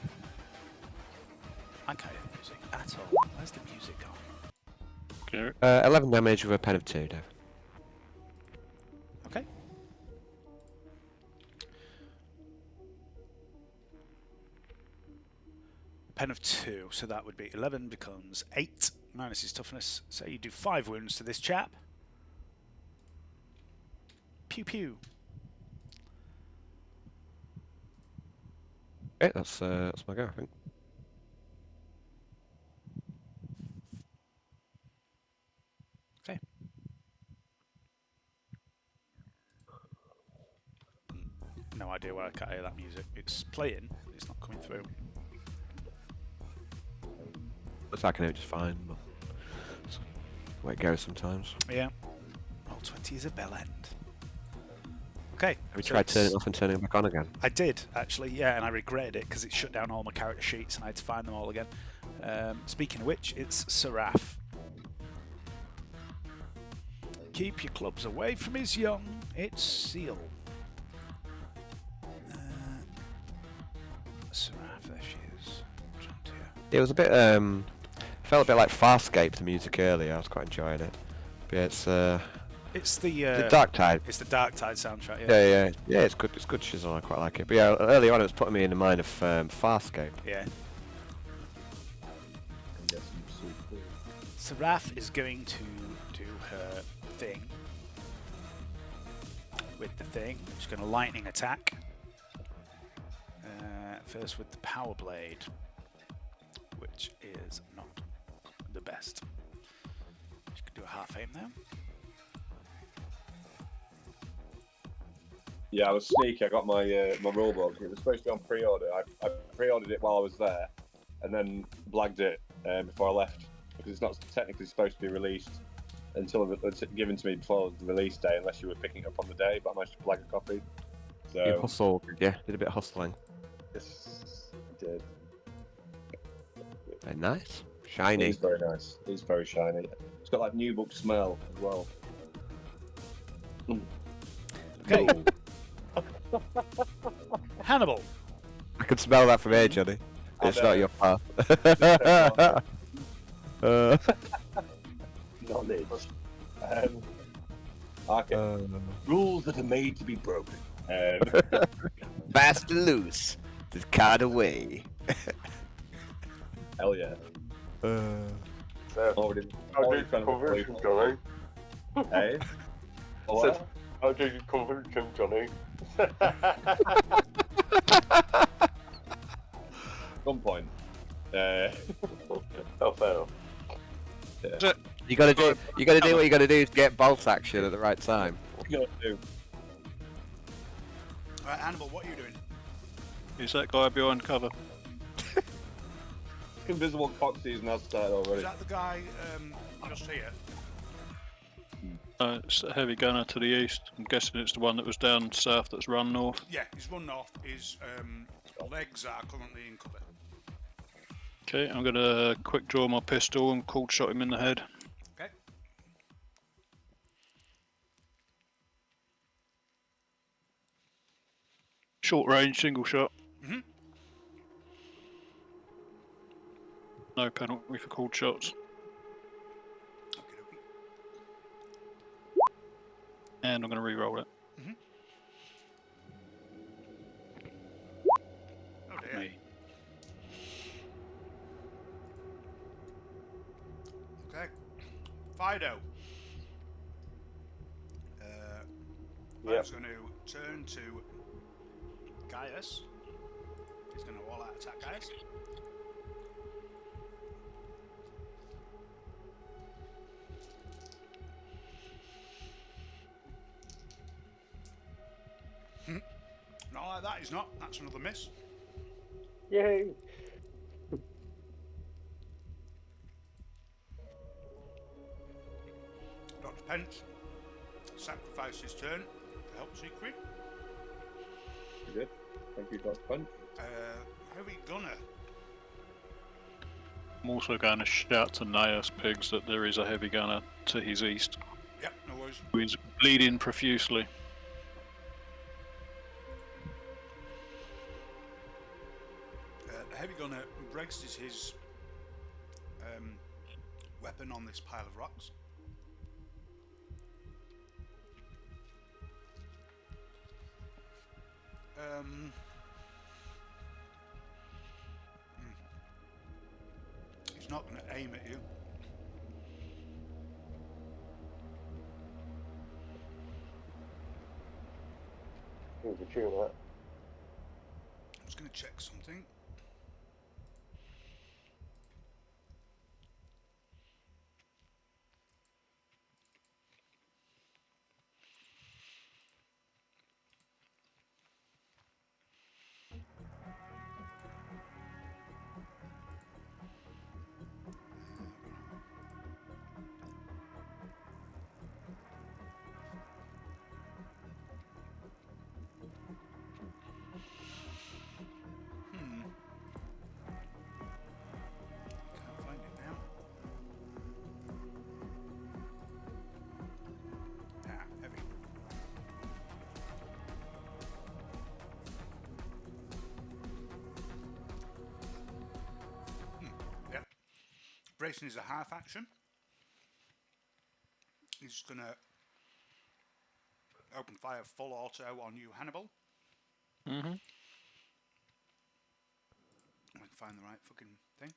I can't hear the music at all. Where's the music gone? Okay. 11 damage with a pen of 2, Dave. Okay. Pen of 2, so that would be 11 becomes 8 minus his toughness. So you do 5 wounds to this chap. Pew pew. Okay, that's my go, I think. Okay. No idea why I can't hear that music. It's playing, it's not coming through. Looks like I can hear it just fine, but that's the way it goes sometimes. Yeah. Roll 20 is a bell end. Okay. Have you so tried turning it's- it off and turning it back on again? I did, actually, yeah, and I regretted it because it shut down all my character sheets and I had to find them all again. Speaking of which, it's Seraph. Keep your clubs away from his young. It's Seal. Seraph, there she is. Frontier. It was a bit, felt a bit like Farscape, the music earlier. I was quite enjoying it. But yeah, it's It's the the Dark Tide. It's the Dark Tide soundtrack. Yeah, it's good. It's good shizzle. I quite like it. But yeah, earlier on, it was putting me in the mind of Farscape. Yeah. Seraph is going to do her thing. With the thing, she's going to lightning attack. First with the power blade, which is not the best. She can do a half aim there. Yeah, I was sneaky. I got my my rulebook. It was supposed to be on pre-order. I pre-ordered it while I was there, and then blagged it before I left because it's not technically supposed to be released until it's given to me before the release day, unless you were picking it up on the day. But I managed to blag a copy. You So hustled, yeah, did a bit of hustling. yes, I did. Very nice, shiny. It's very nice. It's very shiny. It's got like new book smell as well. Okay. Hannibal. I can smell that from here, Johnny. It's not your path. Knowledge. Okay. Rules that are made to be broken. Fast and loose, just card away. Hell yeah. Already How did you trying to conversion, play- Johnny? Hey? Oh, Said, what? how did you conversion, Johnny? Some point. Oh, fair enough. You gotta do what you gotta do to get bolt action at the right time. What you gonna do? Alright, Hannibal, what are you doing? Is that guy behind cover? Invisible cock season has started already. Is that the guy just here? It's a heavy gunner to the east. I'm guessing it's the one that was down south that's run north. Yeah, he's run north. His legs are currently in cover. Okay, I'm gonna quick draw my pistol and cold shot him in the head. Okay. Short range, single shot. Mhm. No penalty for called shots. Okey-dokey. And I'm going to re-roll it. Oh dear. Me. Okay. Fido. Yep. Fido's going to turn to Gaius. He's going to all-out attack Gaius. Not like that, he's not. That's another miss. Yay! Dr. Pence sacrificed his turn to help Siegfried. You good? Thank you, Dr. Punch. Heavy gunner. I'm also going to shout to Naeus Pigs that there is a heavy gunner to his east Yep, no worries. who is bleeding profusely. The heavy gunner braces his weapon on this pile of rocks. He's not going to aim at you. Who's the tune that? I'm just going to check something. Can't find it now. Ah, heavy. Yep. Bracing is a half action. He's going to open fire full auto on you, Hannibal. Mm-hmm. I can find the right fucking thing.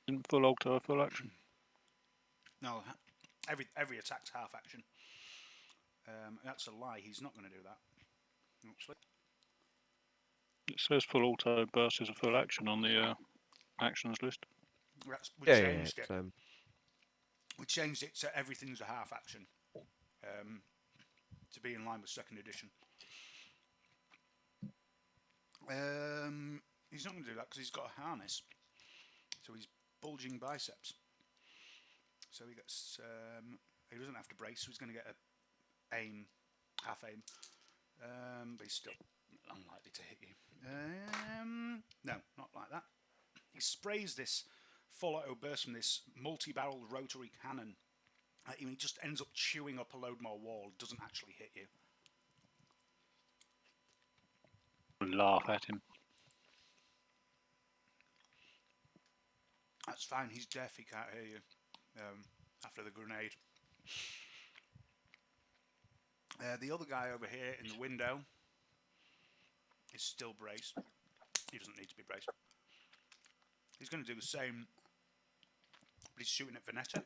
Isn't full auto a full action? No, every attack's half action. That's a lie. He's not going to do that. Actually, It says full auto burst is a full action on the actions list. we Yeah, changed it. yeah. We changed it to everything's a half action. To be in line with second edition. He's not going to do that because he's got a harness. So he's bulging biceps. So he gets. He doesn't have to brace, so he's going to get a aim, half aim. But he's still unlikely to hit you. No, not like that. He sprays this full auto burst from this multi-barreled rotary cannon. He just ends up chewing up a load more wall. Doesn't actually hit you. Laugh at him. That's fine. He's deaf. He can't hear you. After the grenade. The other guy over here in the window is still braced. He doesn't need to be braced. He's going to do the same, but he's shooting at Vernetta.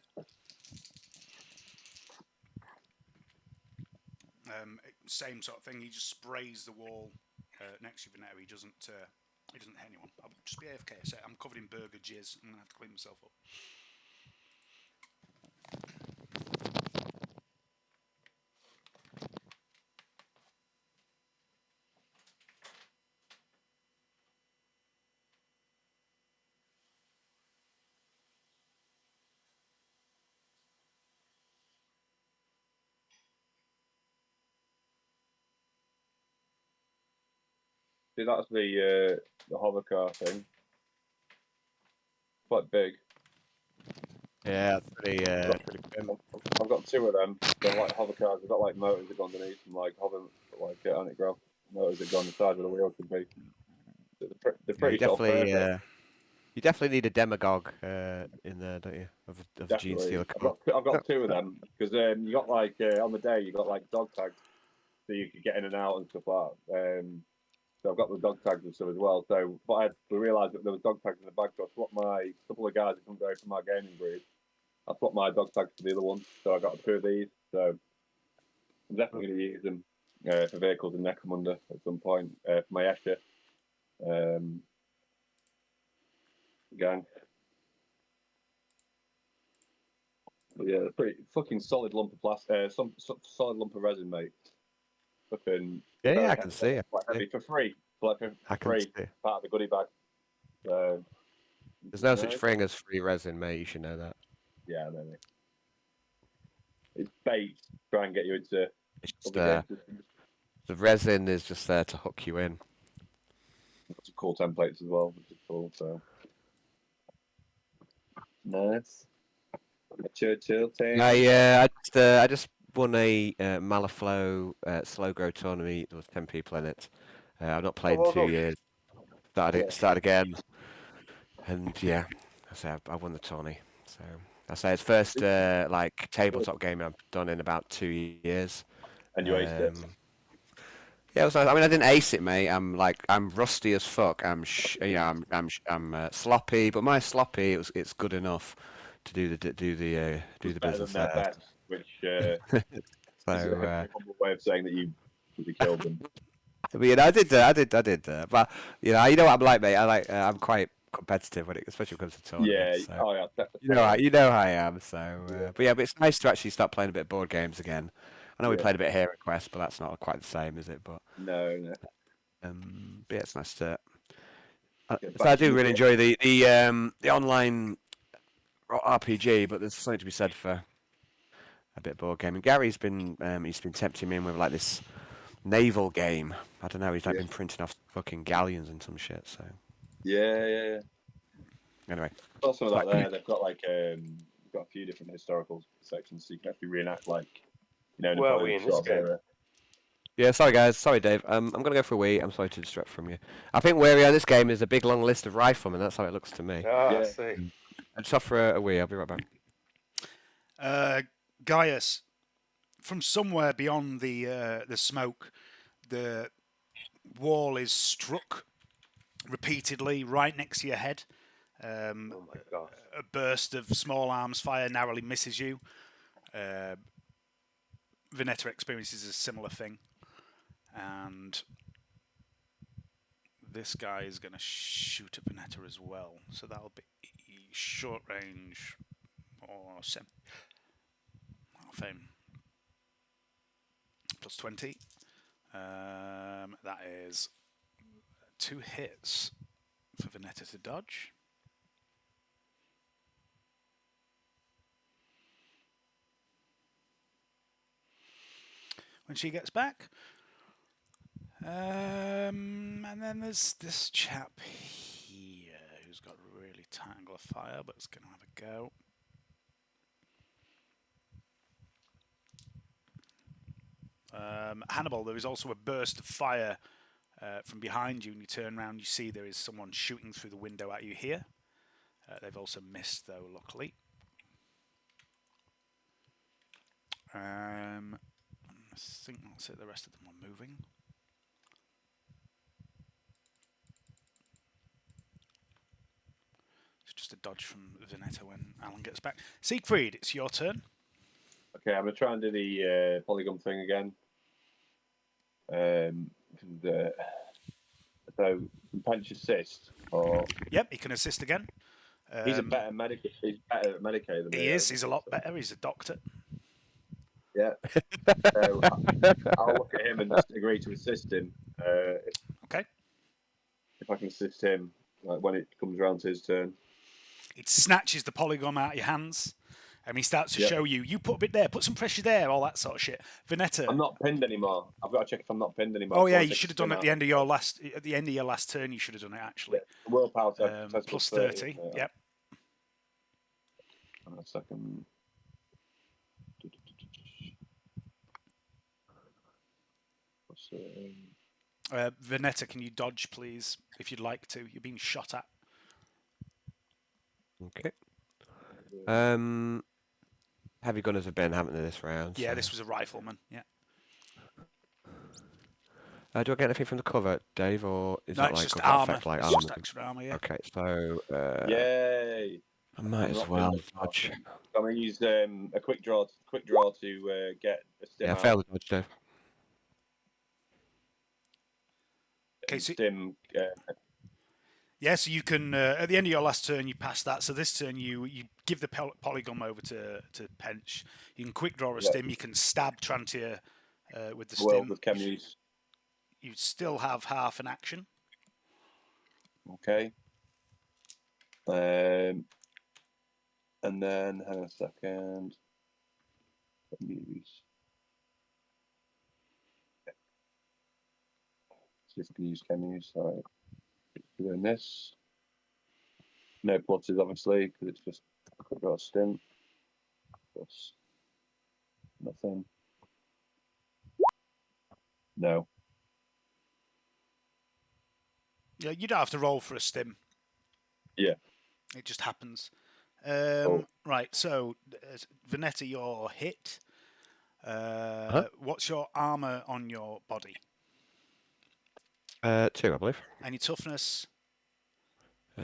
Same sort of thing. He just sprays the wall next to Vernetta. He doesn't hit anyone. I'll just be AFK. I'm covered in burger jizz. I'm going to have to clean myself up. See, that's the hover car thing. Quite big. Yeah, that's pretty grim. I've got 2 of them. They're like hover cars. They've got like motors that go underneath and like hover, like anti-grav motors that go on the side where the wheel can be. They're Yeah, pretty sort of perfect. you definitely need a demagogue in there, don't you? Of a Gene Definitely. Stealer I've car. got 2 of them because you got like on the day you got like dog tags so you could get in and out and stuff like that. So I've got the dog tags and stuff as well. So, but we realised that there was dog tags in the bag, so I swapped my couple of guys that couldn't go for my gaming breed. I swapped my dog tags for the other one, so I got 2 of these. So I'm definitely going to use them for vehicles in Necromunda at some point for my Escher gang. But yeah, pretty fucking solid lump of plastic, solid lump of resin, mate. Fucking Yeah, I can see it. quite heavy for free. Like for I can free, see. part of the goodie bag. So There's no such thing as free resin, mate. You should know that. Yeah, no, mate. It's bait to try and get you into It's just, other game systems. the resin is just there to hook you in. Got some cool templates as well, which is cool. So nice. A chill thing. I just won a Malifaux slow grow tournament. There was 10 people in it. I've not played in well 2 done. years. Started again, and yeah, I won the tourney. So I say it's first like tabletop game I've done in about 2 years. And you aced it. Yeah, it was nice. I mean, I didn't ace it, mate. I'm rusty as fuck. I'm sloppy, but my sloppy it's good enough to do the Better business than their there. best, which is So, a humble way of saying that you killed them. but I did that. But you know what I'm like, mate. I'm quite competitive especially when it comes to Yeah. tournaments. So. Oh yeah. You know how I am. So, Yeah. but it's nice to actually start playing a bit of board games again. I know we Yeah. played a bit of Hero Quest, but that's not quite the same, is it? But No. yeah, it's nice to. Get So back I to do the really game. enjoy the online RPG, but there's something to be said for a bit of board game. And Gary's been he's been tempting me in with like this naval game. I don't know. He's like Yeah. been printing off fucking galleons and some shit. So Yeah. anyway, Got some of that Right. there. They've got like got a few different historical sections, so you can actually reenact like Where are Napoleon we in this sort of game? era. yeah, sorry guys, sorry Dave. I'm gonna go for a wee. I'm sorry to distract from you. I think where we are in this game is a big long list of riflemen. That's how it looks to me. Ah, Yeah. I see. I just offer a wee. I'll be right back. Gaius, from somewhere beyond the smoke, the wall is struck repeatedly right next to your head. Oh my gosh. A burst of small arms fire narrowly misses you. Vernetta experiences a similar thing, and this guy is going to shoot at Vernetta as well. So that'll be short range or semi. Half aim. Plus 20. That is 2 hits for Vernetta to dodge. When she gets back. And then there's this chap here who's got a really tight angle of fire, but it's going to have a go. Hannibal, there is also a burst of fire from behind you, and you turn around, you see there is someone shooting through the window at you here. They've also missed, though, luckily. I think that's it. The rest of them are moving. It's just a dodge from Vernetta when Alan gets back. Siegfried, it's your turn. Okay, I'm gonna try and do the polygon thing again. So punch assist, or Yep, he can assist again. he's a better medic. He's better at Medicaid than me. He is. He's a lot better. He's a doctor. Yeah. So I'll look at him and just agree to assist him. Okay. If I can assist him, like when it comes around to his turn. It snatches the polygon out of your hands. And he starts to Yep. show you, you put a bit there, put some pressure there, all that sort of shit. Vernetta. I'm not pinned anymore. I've got to check if I'm not pinned anymore. Oh yeah, before I you take should have the done it spin at the out. end of your last turn. You should have done it actually. Yeah. Willpower test Plus 30. Yep. Hang on a second. Vernetta, can you dodge, please, if you'd like to? You're being shot at. Okay. Heavy gunners have been, haven't they, this round? Yeah, so- this was a rifleman. Yeah. Do I get anything from the cover, Dave, or is No, that it's like just got armor. effect like It's armor? just extra armor. Yeah. Okay, so Yay! I might I'm as not well doing that. dodge. I'm going to use a quick draw to get a stim Yeah, out. fail the dodge, Dave. Okay, so Stim. yeah, so you can at the end of your last turn you pass that. So this turn you give the polygon over to Pench. You can quick draw a Yeah. stim. You can stab Trantier with the Well, stim. with Camus. You still have half an action. Okay. And then hang on a second. Use. See if I can use Camus. All right. Doing this. No pluses, obviously, because it's just a quick draw stim. Plus nothing. No. Yeah, you don't have to roll for a stim. Yeah. It just happens. Cool. Right, so Vernetta, you're hit. What's your armor on your body? 2, I believe. Any toughness?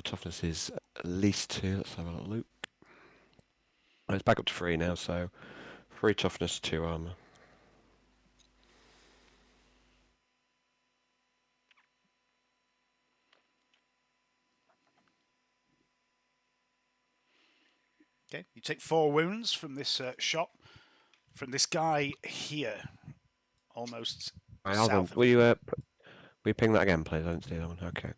Toughness is at least 2. Let's have a little look. Oh, it's back up to 3 now, so 3 toughness, 2 armor. Okay, you take 4 wounds from this shot from this guy here, almost Right, hold on. south of Will you. you ping that again, please? I didn't see that one. Okay.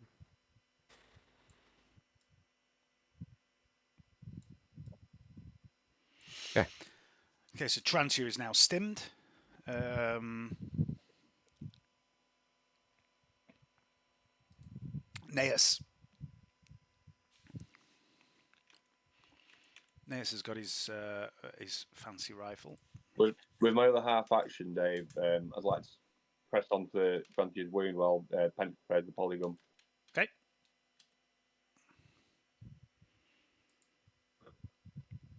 Yeah. Okay, so Trantier is now stimmed. Neas. Neas has got his fancy rifle. With my other half action, Dave, I'd like to press on to Frontier's wound while Pench prepares the polygon. Okay.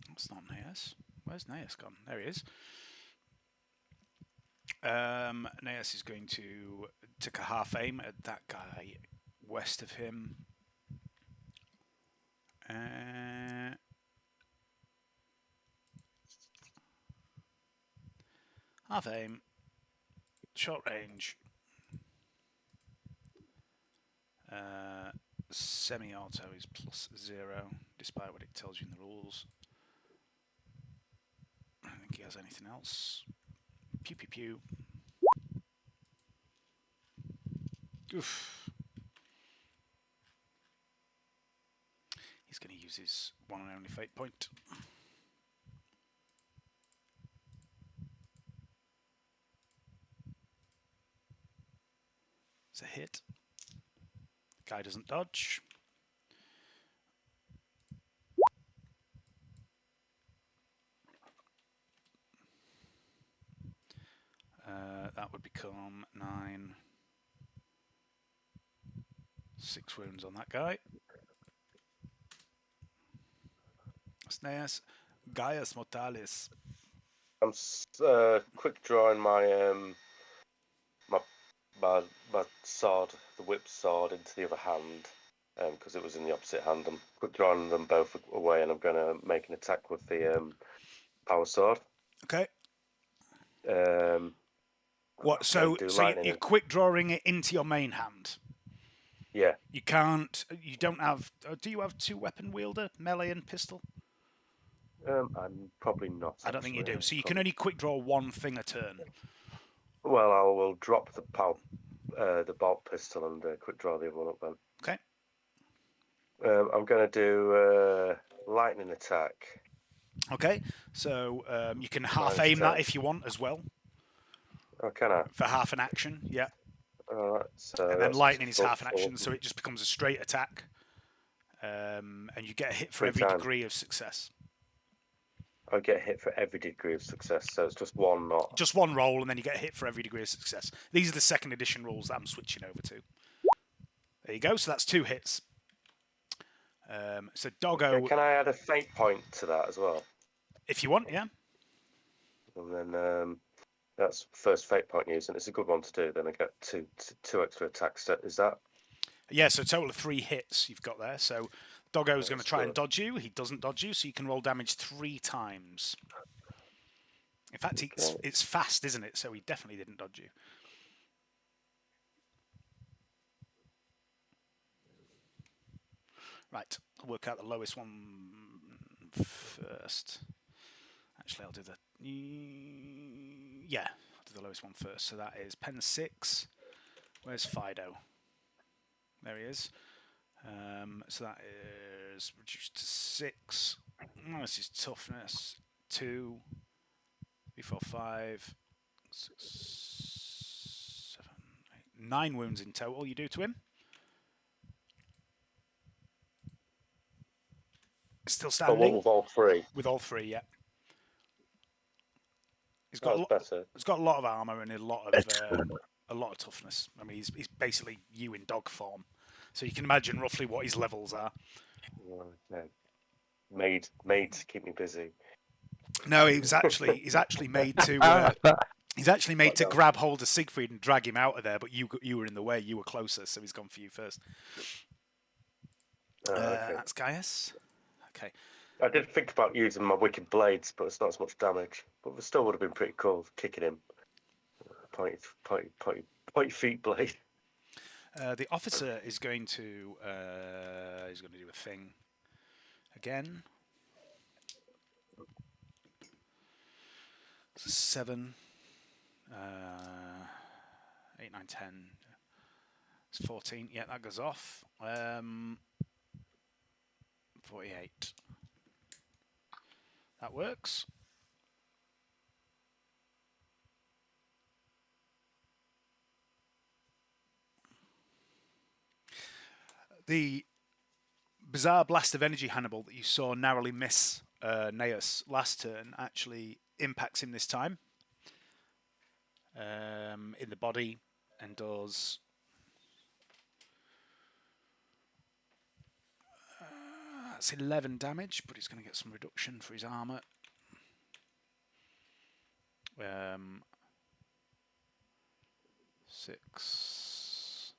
That's not Neas. Where's Neas gone? There he is. Neas is going to take a half aim at that guy west of him. Half aim, short range, semi-auto is +0, despite what it tells you in the rules. I don't think he has anything else. Pew pew pew. Oof. He's going to use his one and only fate point. It's a hit. Guy doesn't dodge. That would become 9. 6 wounds on that guy. Sneas, Gaius Mortalis. I'm quick drawing my my sword, the whip sword, into the other hand, because it was in the opposite hand. I'm quick drawing them both away, and I'm going to make an attack with the power sword. Okay. What? So you're quick drawing it into your main hand. Yeah. You can't. You don't have. Do you have 2 weapon wielder, melee and pistol? I'm probably not. I don't think you do. So you can only quick draw 1 thing a turn. Well, I will drop the bolt pistol and quick draw the other one up then. Okay. I'm going to do lightning attack. Okay. So you can half aim that if you want as well. Oh, can I? For half an action, yeah. All right. So and then lightning is half an action, so it just becomes a straight attack. And you get a hit for 3 every times. degree of success. I get hit for every degree of success, so it's just one, not. Just one roll, and then you get hit for every degree of success. These are the second edition rules that I'm switching over to. There you go. So that's 2 hits. So Doggo, Okay, can I add a fate point to that as well? if you want, yeah. And then that's first fate point used, and it's a good one to do. Then I get two extra attacks. Is that? Yeah, so a total of 3 hits you've got there. So Doggo's going to That's try and good. dodge you. He doesn't dodge you, so you can roll damage 3 times. In fact, Okay. it's fast, isn't it? So he definitely didn't dodge you. Right, I'll work out the lowest one first. Actually, I'll do the... Yeah, I'll do the lowest one first. So that is pen 6. Where's Fido? There he is. So that is reduced to 6. Oh, this is toughness. 2, 3, 4, 5, 6, 7, 8, 9 wounds in total you do to him. Still Oh, standing. one with all 3. With all 3, yeah. He's That's got better. he's got a lot of armor and a lot of toughness. I mean, he's basically you in dog form, so you can imagine roughly what his levels are. Okay. Made to keep me busy. No, he's actually made to grab hold of Siegfried and drag him out of there, but you were in the way. You were closer, so he's gone for you first. Okay. That's Gaius. Okay. I did think about using my wicked blades, but it's not as much damage. But it still would have been pretty cool kicking him. Pointy feet blade. The officer is going to do a thing again. 7, 8, 9, 10. It's 14. Yeah, that goes off. 48. That works. The bizarre blast of energy, Hannibal, that you saw narrowly miss Gaius last turn actually impacts him this time in the body and does that's 11 damage, but he's going to get some reduction for his armor. 6.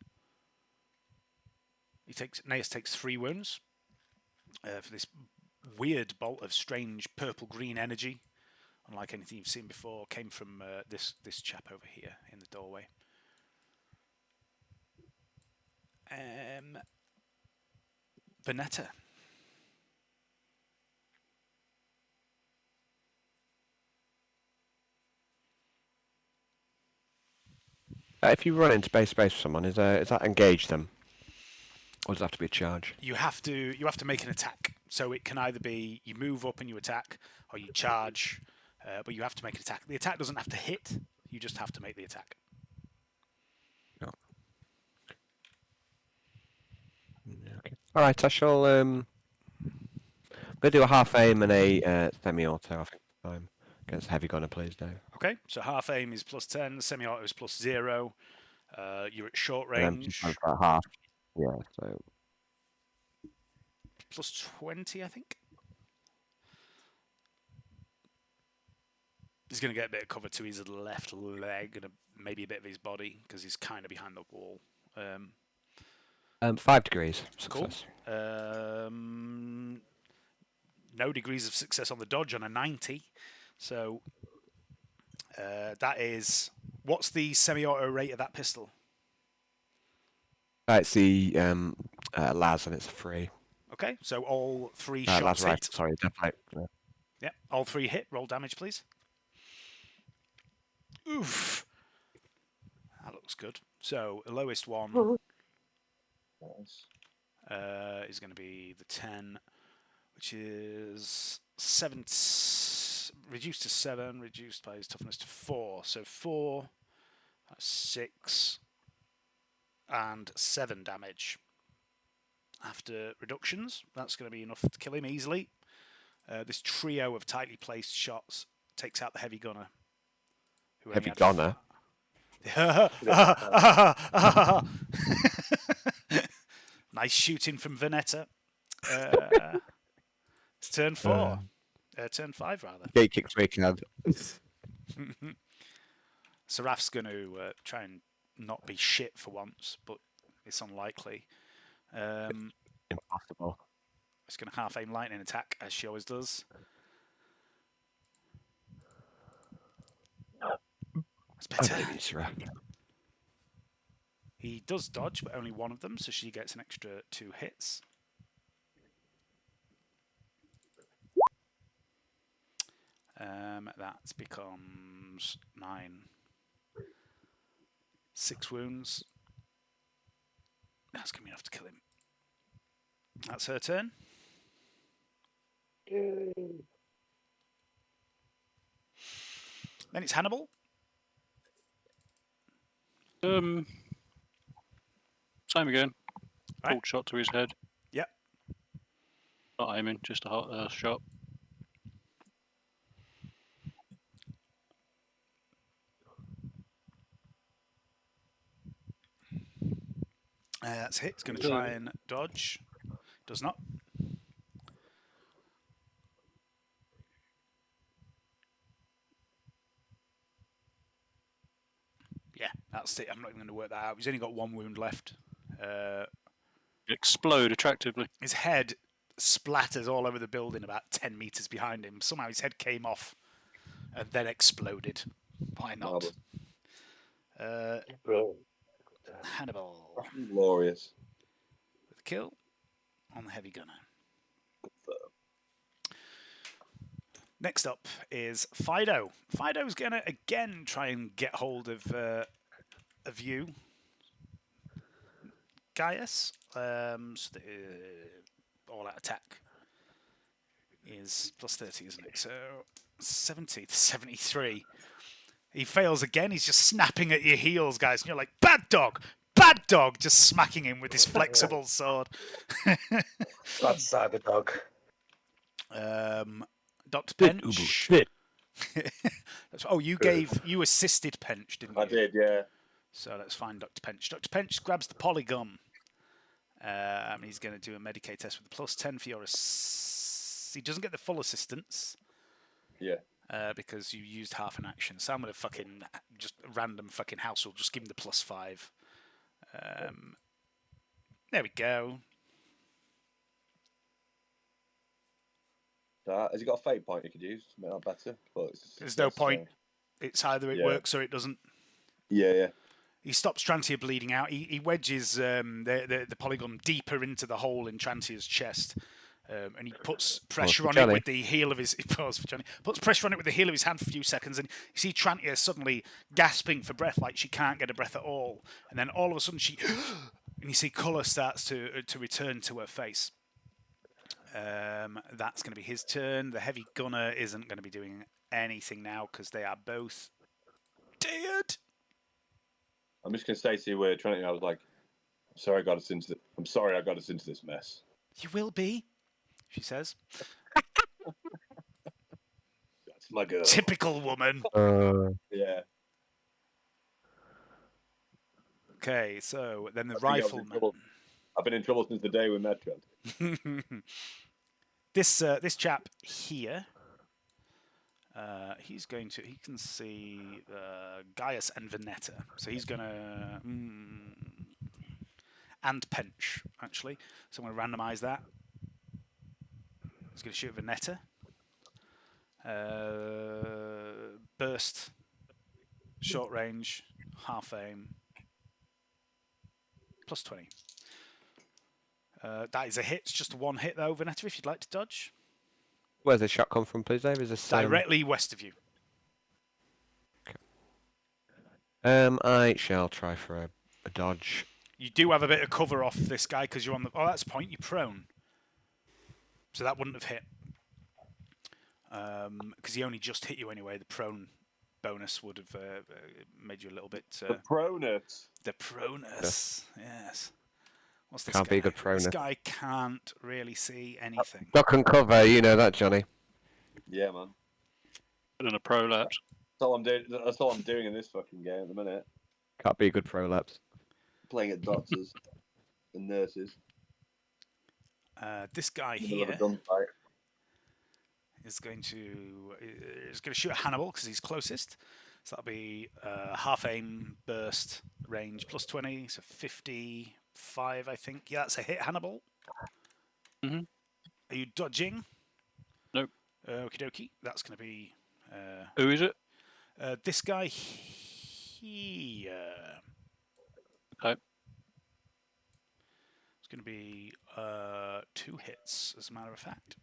Gaius takes 3 wounds for this weird bolt of strange purple-green energy, unlike anything you've seen before. Came from this chap over here in the doorway. Vernetta. If you run into base space with someone, is that engage them, or does it have to be a charge? You have to make an attack. So it can either be you move up and you attack, or you charge, but you have to make an attack. The attack doesn't have to hit. You just have to make the attack. Oh. Okay. All right, I shall. I'm gonna do a half aim and a semi-auto. I think time against heavy gunner, please, Dave. Okay, so half aim is +10, semi-auto is +0. You're at short And range. then half. Yeah. So. +20, I think. He's going to get a bit of cover to his left leg and maybe a bit of his body because he's kind of behind the wall. 5 degrees Cool. success. No degrees of success on the dodge on a 90. So that is... What's the semi-auto rate of that pistol? It's the Laz, and it's free. Okay, so all 3 Laz shots rifle, hit. sorry, definitely. Yeah, all 3 hit. Roll damage, please. Oof. That looks good. So the lowest one is going to be the 10, which is 7, reduced to 7, reduced by his toughness to 4. So 4, that's 6, and 7 damage. After reductions, that's going to be enough to kill him easily. This trio of tightly placed shots takes out the heavy gunner. Who Heavy only had gunner. Nice shooting from Vernetta. It's turn 4. Turn 5, rather. Gate kicks me can. Seraf's going to try and not be shit for once, but it's unlikely. Impossible. It's going to half aim lightning attack, as she always does. That's better. Seraph. He does dodge, but only one of them, so she gets an extra 2 hits. That becomes 9. 6 wounds. That's going to be enough to kill him. That's her turn. Then it's Hannibal. Same again. Right. Pulled shot to his head. Yep. Not aiming, just a hot shot. That's hit. It's going to try and dodge. Does not. Yeah, that's it. I'm not even going to work that out. He's only got 1 wound left. Explode attractively. His head splatters all over the building about 10 meters behind him. Somehow his head came off and then exploded. Why not? Brilliant. Hannibal Glorious. with a kill on the heavy gunner. Next up is Fido. Fido's going to again try and get hold of you, Gaius. So the all-out attack is plus 30, isn't it? So 70 to 73. He fails again. He's just snapping at your heels, guys. And you're like, bad dog, just smacking him with his flexible sword. That's Cyber Dog. Dr. Pench. You assisted Pench, didn't you? I did, yeah. So let's find Dr. Pench. Dr. Pench grabs the polygon. He's going to do a Medicaid test with a plus 10 for your... He doesn't get the full assistance. Yeah. Because you used half an action. So I'm going to fucking... Just a random fucking house rule. Just give him the plus 5. There we go. Has he got a fate point you could use to make that better? But There's no point. It's either it works or it doesn't. Yeah. He stops Trantia bleeding out. He wedges the polygon deeper into the hole in Trantia's chest, and he puts pressure on it with the heel of his. Puts pressure on it with the heel of his hand for a few seconds, and you see Trantia suddenly gasping for breath, like she can't get a breath at all. And then all of a sudden and you see colour starts to return to her face. That's going to be his turn. The heavy gunner isn't going to be doing anything now because they are both dead. I'm just going to say to you, we're trying to. I was like, I'm sorry I got us into this mess. You will be, she says. That's my girl. Typical woman. Yeah. Okay, so then the I think I was in rifleman. trouble. I've been in trouble since the day we met, Trent. This chap here. He can see Gaius and Vernetta. So he's going to... and Pench, actually. So I'm going to randomise that. He's going to shoot Vernetta. Burst. Short range. Half aim. Plus 20. That is a hit. It's just a 1 hit, though, Vernetta, if you'd like to dodge. Where's the shot come from, please, Dave? Is this Directly west of you. Okay. I shall try for a dodge. You do have a bit of cover off this guy because you're on the... Oh, that's a point. You're prone. So that wouldn't have hit. Because he only just hit you anyway. The prone bonus would have made you a little bit... The pronus. The pronus, yes. What's this Can't guy? be a good pronus. This guy can't really see anything. Duck and cover, you know that, Johnny. Yeah, man. And a prolapse. That's all I'm doing. That's all I'm doing in this fucking game at the minute. Can't be a good prolapse. Playing at doctors and nurses. This guy In the middle of a here gunfight. is going to shoot at Hannibal because he's closest. So that'll be half aim burst range plus 20, so 55, I think. Yeah, that's a hit, Hannibal. Mhm. Are you dodging? Nope. Okie dokie. That's going to be Who is it? this guy here. Okay. It's going to be 2 hits, as a matter of fact.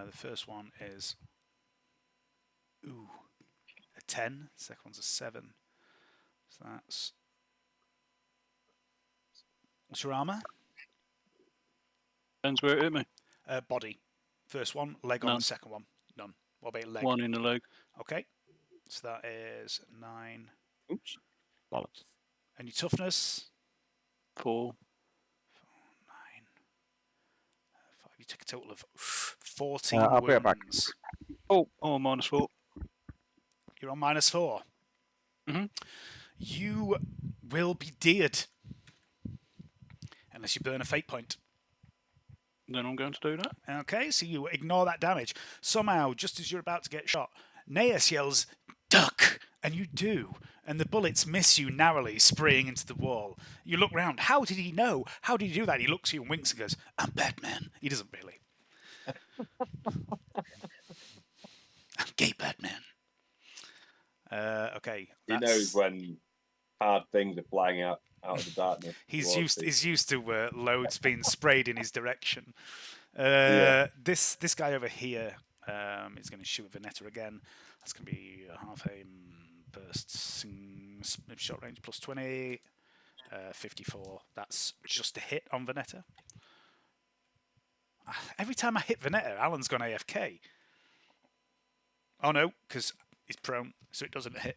The first one is a 10. The second one's a 7. So that's... What's your armour? Depends where it hit me. Body. First one. Leg on None. the second one. None. What about leg? 1 in the leg. Okay. So that is 9. Oops. Bollocks. And your toughness? 4. 9. 5. You take a total of 14 I'll be right back. wounds. Oh, -4. You're on -4. Mhm. You will be deared. Unless you burn a fate point. Then I'm going to do that. Okay, so you ignore that damage. Somehow, just as you're about to get shot, Naeus yells, "Duck!" And you do. And the bullets miss you narrowly, spraying into the wall. You look round. How did he know? How did he do that? He looks at you and winks and goes, "I'm Batman." He doesn't really. I'm gay Batman. Okay. He knows when hard things are flying out of the darkness. He's used to loads being sprayed in his direction. Yeah. This guy over here is going to shoot Vernetta again. That's going to be a half aim burst shot range plus 20, 54. That's just a hit on Vernetta. Every time I hit Vernetta, Alan's gone AFK. Oh no, because he's prone, so it doesn't hit.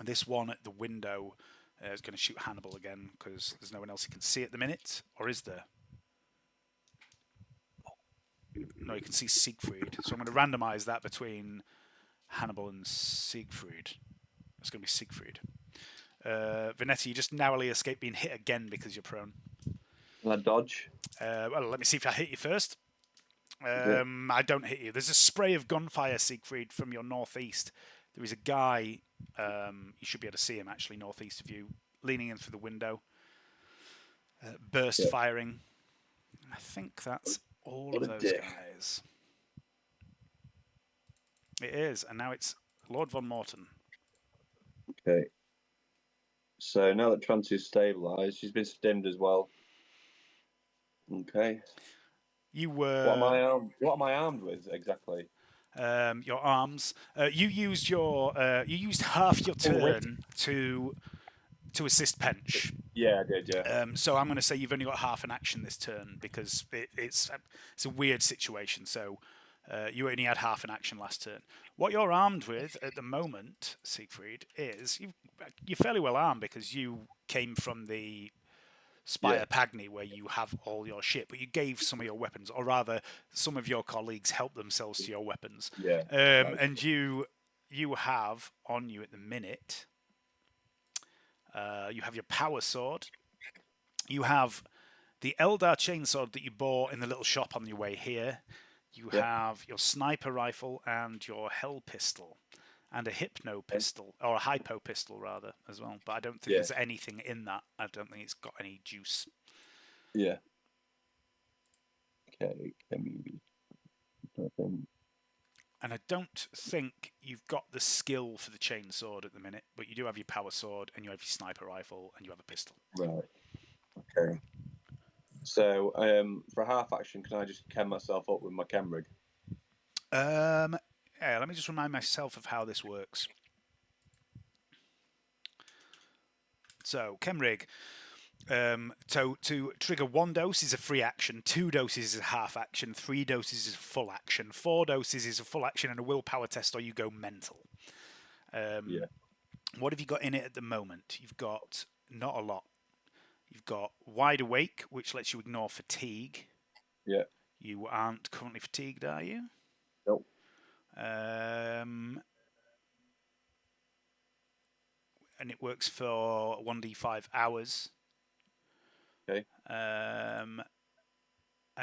This one at the window is going to shoot Hannibal again because there's no one else he can see at the minute. Or is there? No, you can see Siegfried. So I'm going to randomise that between Hannibal and Siegfried. It's going to be Siegfried. Vernetta, you just narrowly escape being hit again because you're prone. Can I dodge? Well, let me see if I hit you first. I don't hit you. There's a spray of gunfire, Siegfried, from your northeast. There is a guy, you should be able to see him actually, northeast of you, leaning in through the window. Burst firing. I think that's all of those guys. It is, and now it's Lord Von Morton. Okay. So now that Trancy's stabilised, she's been stimmed as well. Okay. You were. What am I armed with exactly? Your arms. You used half your turn to assist Pench. Yeah, I did. Yeah. So I'm going to say you've only got half an action this turn because it's a weird situation. So you only had half an action last turn. What you're armed with at the moment, Siegfried, is you're fairly well armed because you came from the Spire Pagny where you have all your shit, but you gave some of your weapons, or rather, some of your colleagues helped themselves to your weapons. Yeah. Right. And you have on you at the minute. You have your power sword. You have the Eldar chainsword that you bought in the little shop on your way here. You have your sniper rifle and your hell pistol. And a hypno pistol, or a hypo pistol rather, as well. But I don't think there's anything in that. I don't think it's got any juice. Yeah. Okay. Nothing. And I don't think you've got the skill for the chainsword at the minute, but you do have your power sword, and you have your sniper rifle, and you have a pistol. Right. Okay. So, for half action, can I just chem myself up with my chem rig? Yeah, let me just remind myself of how this works. So, Chemrig. To trigger 1 dose is a free action, 2 doses is a half action, 3 doses is a full action, 4 doses is a full action and a willpower test, or you go mental. What have you got in it at the moment? You've got not a lot. You've got Wide Awake, which lets you ignore fatigue. Yeah. You aren't currently fatigued, are you? Nope. And it works for 1d5 hours. Okay. And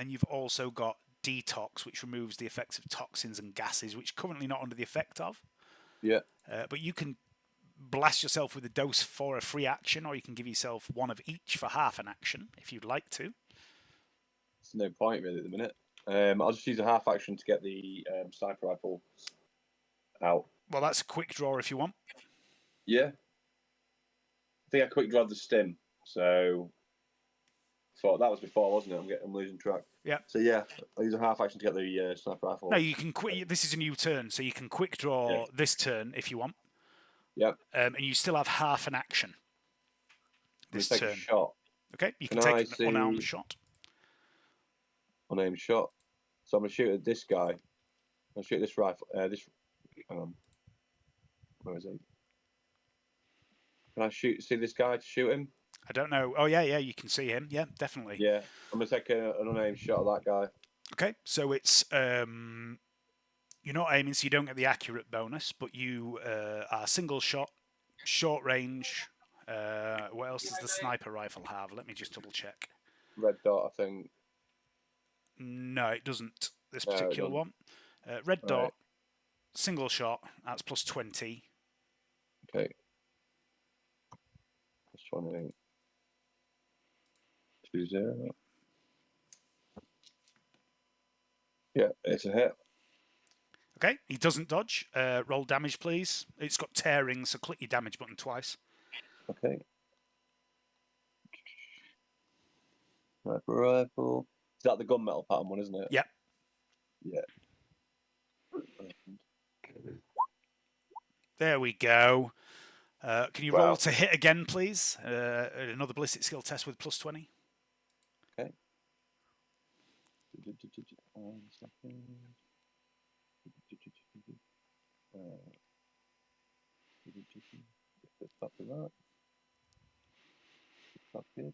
you've also got Detox, which removes the effects of toxins and gases, which you're currently not under the effect of. Yeah. But you can blast yourself with a dose for a free action, or you can give yourself one of each for half an action, if you'd like to. There's no point really at the minute. I'll just use a half action to get the sniper rifle out. Well, that's a quick draw if you want. Yeah. I think I quick draw the stim. So that was before, wasn't it? I'm losing track. Yeah. So yeah, I'll use a half action to get the sniper rifle. No, you can quick. This is a new turn, so you can quick draw this turn if you want. Yep. And you still have half an action this take turn. A shot. Okay, you Can can I take an unarmed shot. Unaimed shot. So I'm gonna shoot at this guy. I'll shoot this rifle. Hang on. Where is he? Can I see this guy to shoot him? I don't know. Oh yeah, you can see him. Yeah, definitely. Yeah, I'm gonna take an unaimed shot at that guy. Okay, so it's you're not aiming, so you don't get the accurate bonus, but you are single shot, short range. What else does the sniper rifle have? Let me just double check. Red dot, I think. No, it doesn't. This particular one. Red dot, single shot. That's plus 20. Okay. Plus 20. 2-0. Yeah, it's a hit. Okay, he doesn't dodge. Roll damage, please. It's got tearing, so click your damage button twice. Okay. Sniper rifle. Is that the gunmetal pattern one, isn't it? Yep. Yeah. There we go. Can you roll to hit again, please? Another ballistic skill test with plus 20. Okay. Copy that. Package.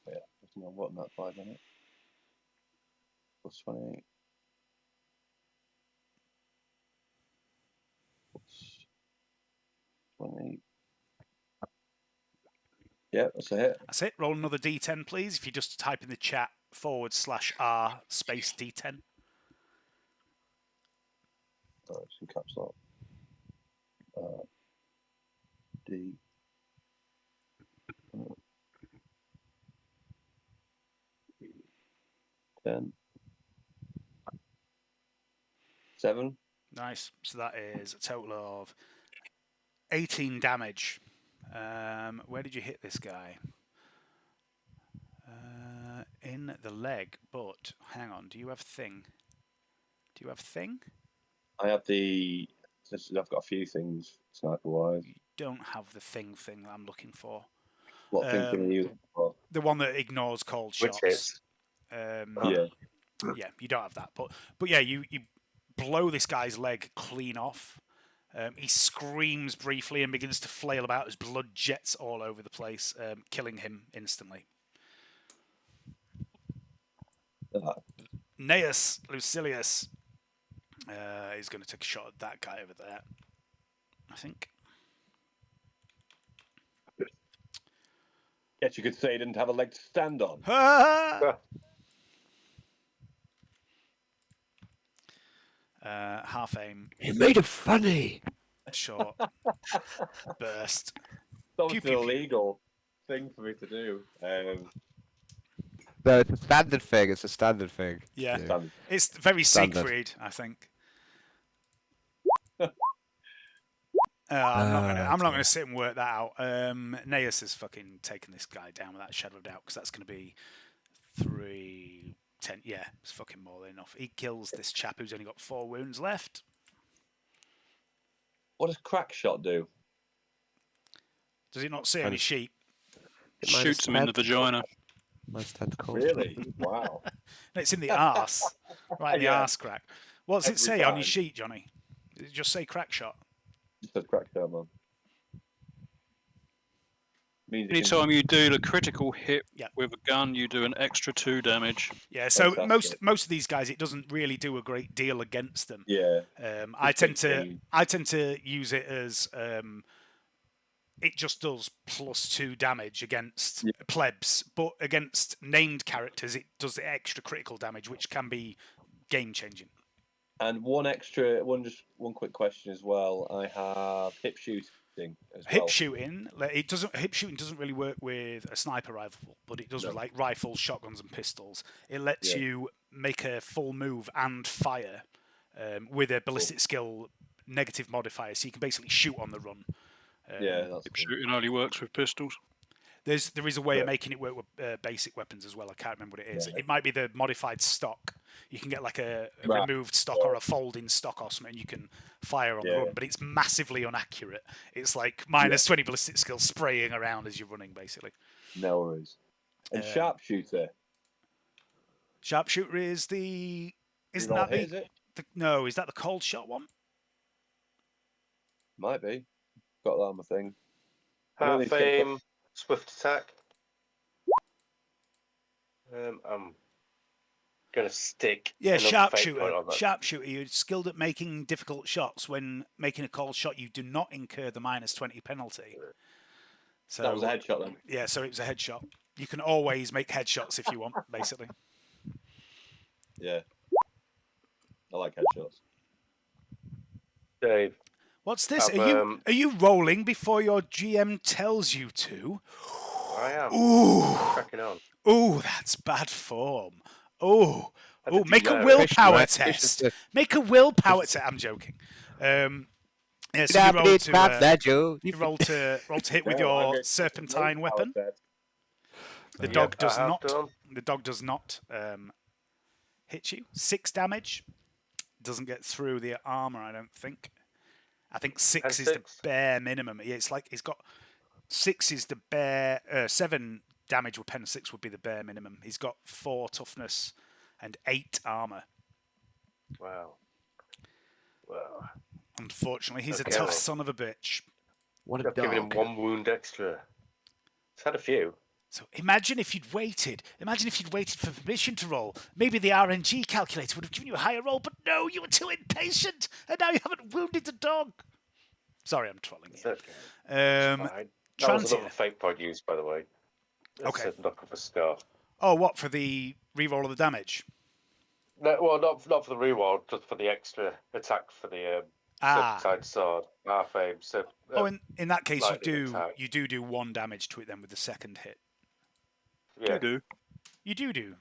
Yeah, there's no what in that 5 minutes. Plus 20. Plus 20. Yeah, that's a hit. That's it. Roll another D10, please. If you just type in the chat /R space D10. Oh, it's in caps lock. D. 10. 7. Nice. So that is a total of 18 damage. Where did you hit this guy? In the leg, but hang on. Do you have thing? Do you have thing? I have the. I've got a few things sniper wise. You don't have the thing that I'm looking for. What thing are you looking for? The one that ignores cold shots. Which is? Yeah. Yeah, you don't have that. But yeah, you blow this guy's leg clean off. He screams briefly and begins to flail about as blood jets all over the place, killing him instantly. Gnaeus Lucilius is going to take a shot at that guy over there, I think. Guess you could say he didn't have a leg to stand on. Half aim. You made it funny. Short. Burst. That was Pew, an pew, pew. illegal thing for me to do. No, it's a standard thing. It's a standard thing. Yeah. Standard. It's very Standard. Siegfried, I think. I'm not gonna sit and work that out. Gnaeus has fucking taken this guy down without a shadow of doubt, because that's gonna be 3, 10. Yeah, it's fucking more than enough. He kills this chap who's only got 4 wounds left. What does crack shot do? Does it not say on his sheet? Shoots him in the vagina. Nice tentacle. Really? Wow. No, it's in the arse. Right in the Yeah. arse crack. What does it Every say on time. your sheet, Johnny? Does it just say crack shot? Just says crack shot, man. Means it can- Anytime you do the critical hit Yeah. with a gun, you do an extra 2 damage. Yeah, so Fantastic. most of these guys, it doesn't really do a great deal against them. Yeah. I tend big to use it as it just does +2 damage against Yeah. plebs, but against named characters, it does the extra critical damage, which can be game changing. And one quick question as well. I have hip shooting as Hip well. shooting, hip shooting doesn't really work with a sniper rifle, but it does No. with like rifles, shotguns, and pistols. It lets Yeah. you make a full move and fire with a ballistic skill negative modifier, so you can basically shoot on the run. Yeah, that's cool. Shooting only works with pistols. There is a way Yeah. of making it work with basic weapons as well. I can't remember what it is. Yeah. It might be the modified stock. You can get like a Right. removed stock or a folding stock or something, and you can fire on the Yeah. run, but it's massively inaccurate. It's like -20 ballistic skill spraying around as you're running, basically. No worries. And sharpshooter. Sharpshooter is the... Isn't Roll that hit, is it? No, is that the cold shot one? Might be. Got that on my thing. Half aim, swift attack. I'm gonna stick. Yeah, another fate sharpshooter. point on that. Sharpshooter, you're skilled at making difficult shots. When making a cold shot, you do not incur the -20 penalty. So That was a headshot then. Yeah, so it was a headshot. You can always make headshots if you want, basically. Yeah. I like headshots. Dave, What's this? Have, Are you rolling before your GM tells you to? I am. Ooh, Cracking on. ooh, that's bad form. Oh, How oh, did you make a know? willpower Efficient, test. efficient. Make a willpower test. I'm joking. Yeah, so you roll to hit with No, I'm your going to serpentine willpower weapon. test. The Yep, dog I does have not. done. The dog does not hit you. 6 damage. Doesn't get through the armor, I don't think. I think 6 is the 6. bare minimum. Yeah, it's like it's got 6 is the bare 7 damage with pen 6 would be the bare minimum. He's got 4 toughness and 8 armor. Wow. Wow. Unfortunately, he's Okay, a tough well. son of a bitch. What a I've given him dog. 1 wound extra. He's had a few. So imagine if you'd waited. Imagine if you'd waited for permission to roll. Maybe the RNG calculator would have given you a higher roll, but no, you were too impatient, and now you haven't wounded the dog. Sorry, I'm trolling It's you. okay. Um, Fine. That was Trantia. another fate point used, by the way. It's Okay. a knock off a scar. Oh, what, for the reroll of the damage? No, well, not for the reroll, just for the extra attack for the serpentine sword. Half aim. So, Oh, in that case, lightning attack. you do 1 damage to it then with the second hit. yeah. You do.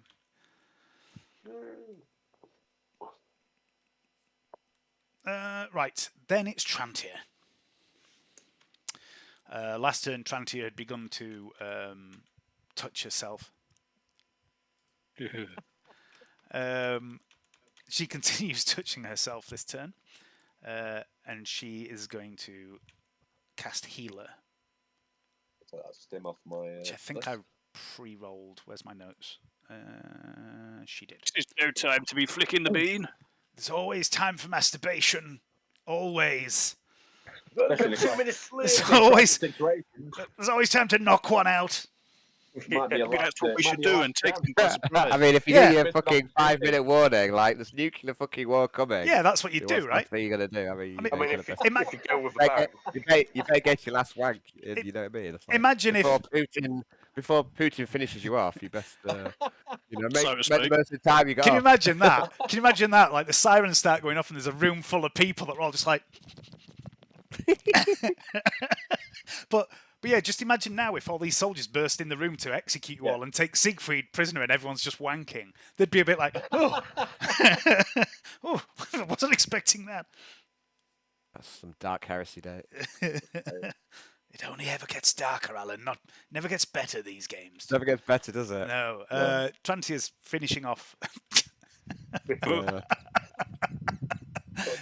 Right, then it's Trantia. Last turn, Trantia had begun to touch herself. She continues touching herself this turn, and she is going to cast Healer, So that's stem off my. which I think list. I pre-rolled. Where's my notes? She did. It's no time to be flicking the bean. There's always time for masturbation. Always. Especially in a 2 minutes There's later. always, situations. there's always time to knock one out. Might be a Maybe lot, that's what we might should be a do lot and take down. them by surprise. I mean, if you Yeah. get your fucking 5-minute warning, like there's nuclear fucking war coming. Yeah, that's what you do, what's the right? last thing you're gonna do? I mean, I mean, you're if gonna you, Ima- if you go with a better bang, you better get your last wank. You know what I mean? It's like, Imagine if before Putin finishes you off, you best make, So to make the speak. most of the time you got. Can you off. imagine that? Can you imagine that? Like the sirens start going off and there's a room full of people that are all just like. but yeah, just imagine now if all these soldiers burst in the room to execute you all and take Siegfried prisoner and everyone's just wanking. They'd be a bit like, oh, oh, wasn't expecting that. That's some dark heresy day. It only ever gets darker, Alan. Never gets better these games. Never gets better, does it? No. Trantia's finishing off. Yeah.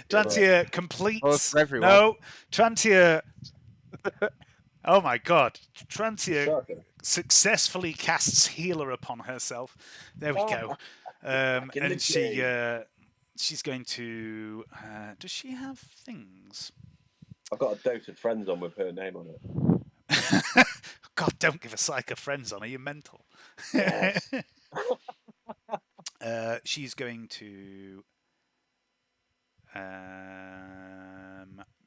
Trantia Oh, completes. for everyone. No, Trantia. Oh my God! Trantia Shocking. successfully casts Healer upon herself. There we go. in the And she's going to. Does she have things? I've got a dose of friends on with her name on it. God, don't give a psycho friends on. Are you mental? Yes. She's going to.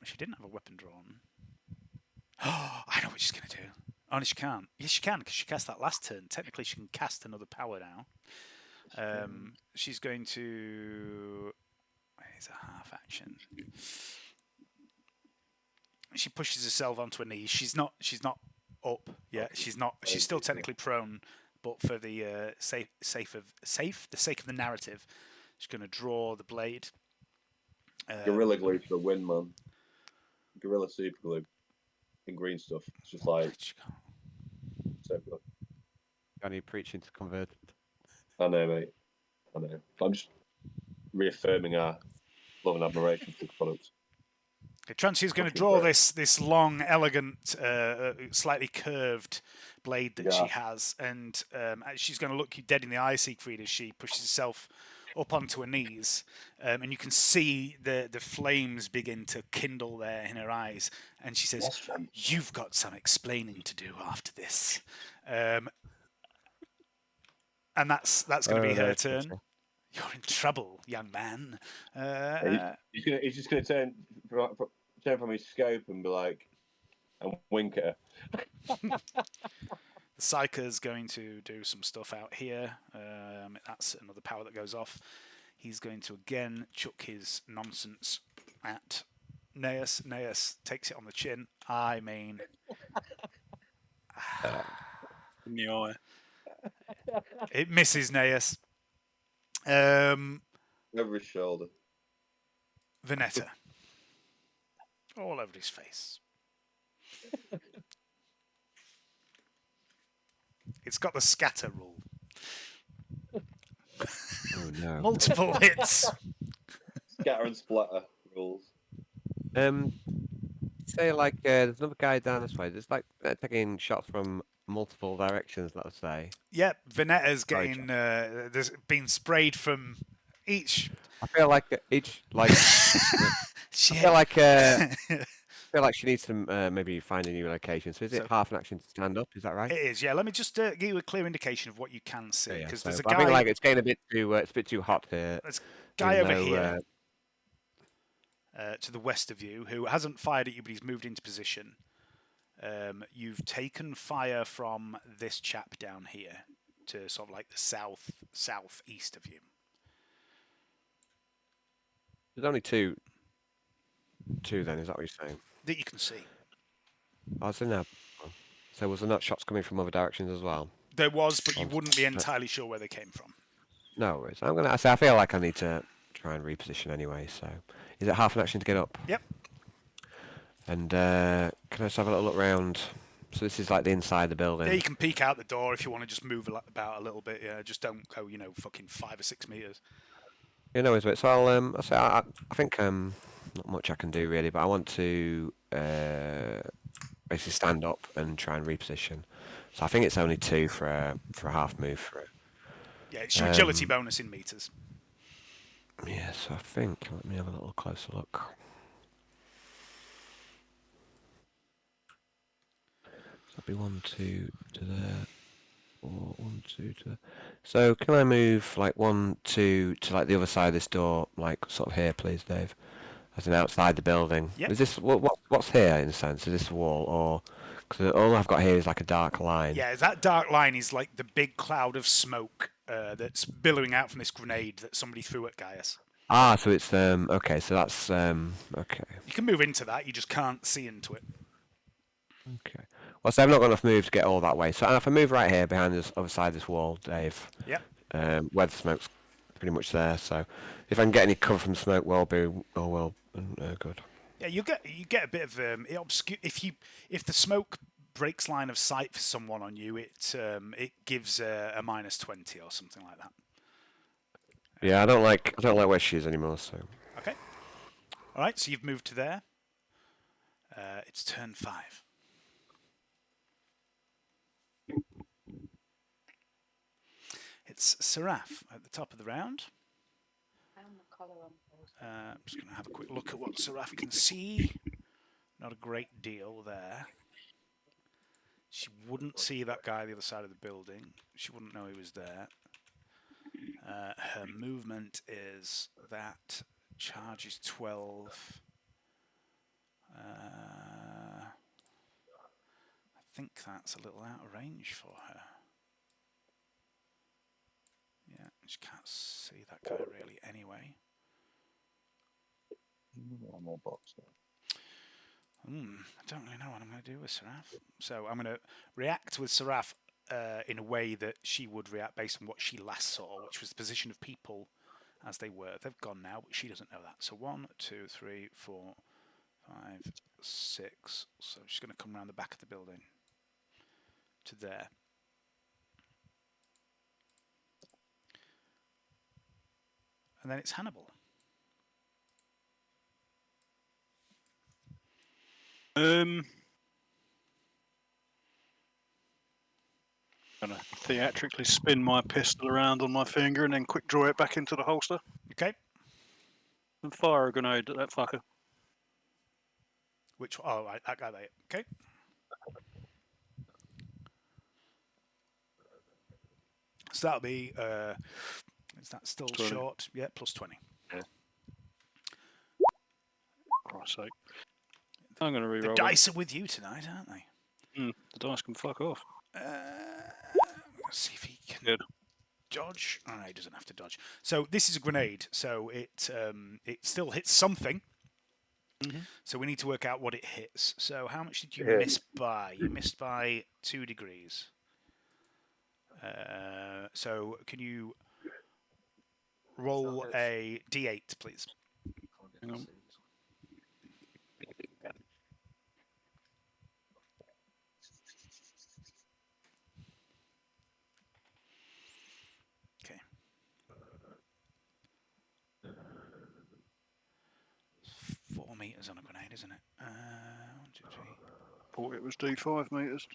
She didn't have a weapon drawn. Oh, I know what she's going to do. Oh, no, she can't. Yes, she can, because she cast that last turn. Technically, she can cast another power now. She's going to. It's a half action. She pushes herself onto her knees. She's not up yet. She's not. She's still technically prone, but for the the sake of the narrative, she's going to draw the blade. Gorilla glue for the win, man. Gorilla super glue in green stuff. It's just like so good. Got any preaching to convert? I know, mate. I know. I'm just reaffirming our love and admiration for the product. Trancy's going to draw this long, elegant, slightly curved blade that she has, and she's going to look you dead in the eye, Siegfried, as she pushes herself up onto her knees, and you can see the flames begin to kindle there in her eyes, and she says, "You've got some explaining to do after this," and that's going to be her turn. You're in trouble, young man. He's just going to turn from his scope and be like, and wink at her. The Psyker's going to do some stuff out here. That's another power that goes off. He's going to again chuck his nonsense at Gaius. Gaius takes it on the chin. I mean, In the eye. it misses Gaius. Over his shoulder. Vernetta. All over his face. It's got the scatter rule. Oh no. Multiple hits. Scatter and splatter rules. Say like there's another guy down this way. There's like taking shots from multiple directions. Let's say. Yep, Vernetta's getting. There's been sprayed from each. I feel like each like. I feel like she needs to maybe find a new location. So is it half an action to stand up? Is that right? It is. Yeah. Let me just give you a clear indication of what you can see, because there's a guy. I think like it's getting a bit too. It's a bit too hot here. There's a guy over here to the west of you who hasn't fired at you, but he's moved into position. You've taken fire from this chap down here to sort of like the southeast of you. There's only two. Then is that what you're saying? That you can see. I was in there. So was there not shots coming from other directions as well? There was, but you wouldn't be entirely sure where they came from. No worries. I feel like I need to try and reposition anyway. So, is it half an action to get up? Yep. And can I just have a little look round? So this is like the inside of the building. Yeah, you can peek out the door if you want to just move about a little bit. Yeah, just don't go, fucking 5 or 6 meters. Yeah, no worries. So I'll say I think not much I can do really, but I want to basically stand up and try and reposition. So I think it's only 2 for a half move for it. Yeah, it's your agility bonus in meters. Yeah, so I think let me have a little closer look. So that'd be 1, 2 to there, or 1, 2 to there. So can I move like 1, 2 to like the other side of this door, like sort of here, please, Dave? As in outside the building. Yep. Is this what's here in a sense? Is this a wall or? Because all I've got here is like a dark line. Yeah, that dark line is like the big cloud of smoke that's billowing out from this grenade that somebody threw at Gaius. Ah, so it's okay. So that's okay. You can move into that. You just can't see into it. Okay. Well, so I've not got enough move to get all that way. So if I move right here behind this other side of this wall, Dave. Yep. Where the smoke's pretty much there. So if I can get any cover from smoke, good. Yeah, you get a bit of if the smoke breaks line of sight for someone on you, it gives a -20 or something like that. Yeah, I don't like where she is anymore. So. Okay. All right. So you've moved to there. It's turn 5. It's Seraph at the top of the round. I'm just going to have a quick look at what Seraph can see. Not a great deal there. She wouldn't see that guy on the other side of the building. She wouldn't know he was there. Her movement is that. Charge is 12. I think that's a little out of range for her. Yeah, she can't see that guy really anyway. One more box. I don't really know what I'm going to do with Seraph. So I'm going to react with Seraph in a way that she would react based on what she last saw, which was the position of people as they were. They've gone now, but she doesn't know that. So 1, 2, 3, 4, 5, 6. So she's going to come around the back of the building to there. And then it's Hannibal. Gonna theatrically spin my pistol around on my finger and then quick draw it back into the holster Okay. and fire a grenade at that fucker. Which? Oh, right, that guy there. Okay. So that'll be. Is that still 20. short? Yeah, plus 20. Christ's sake. I'm gonna The re-roll. dice are with you tonight, aren't they? The dice can fuck off. Let's see if he can dodge. Oh, no, he doesn't have to dodge. So this is a grenade, so it still hits something. So we need to work out what it hits. So how much did you miss by? You missed by 2 degrees. So can you roll a d8, please? Hang on. Okay. 4 meters on a grenade, isn't it? 1, 2, 3. Thought it was D5 meters.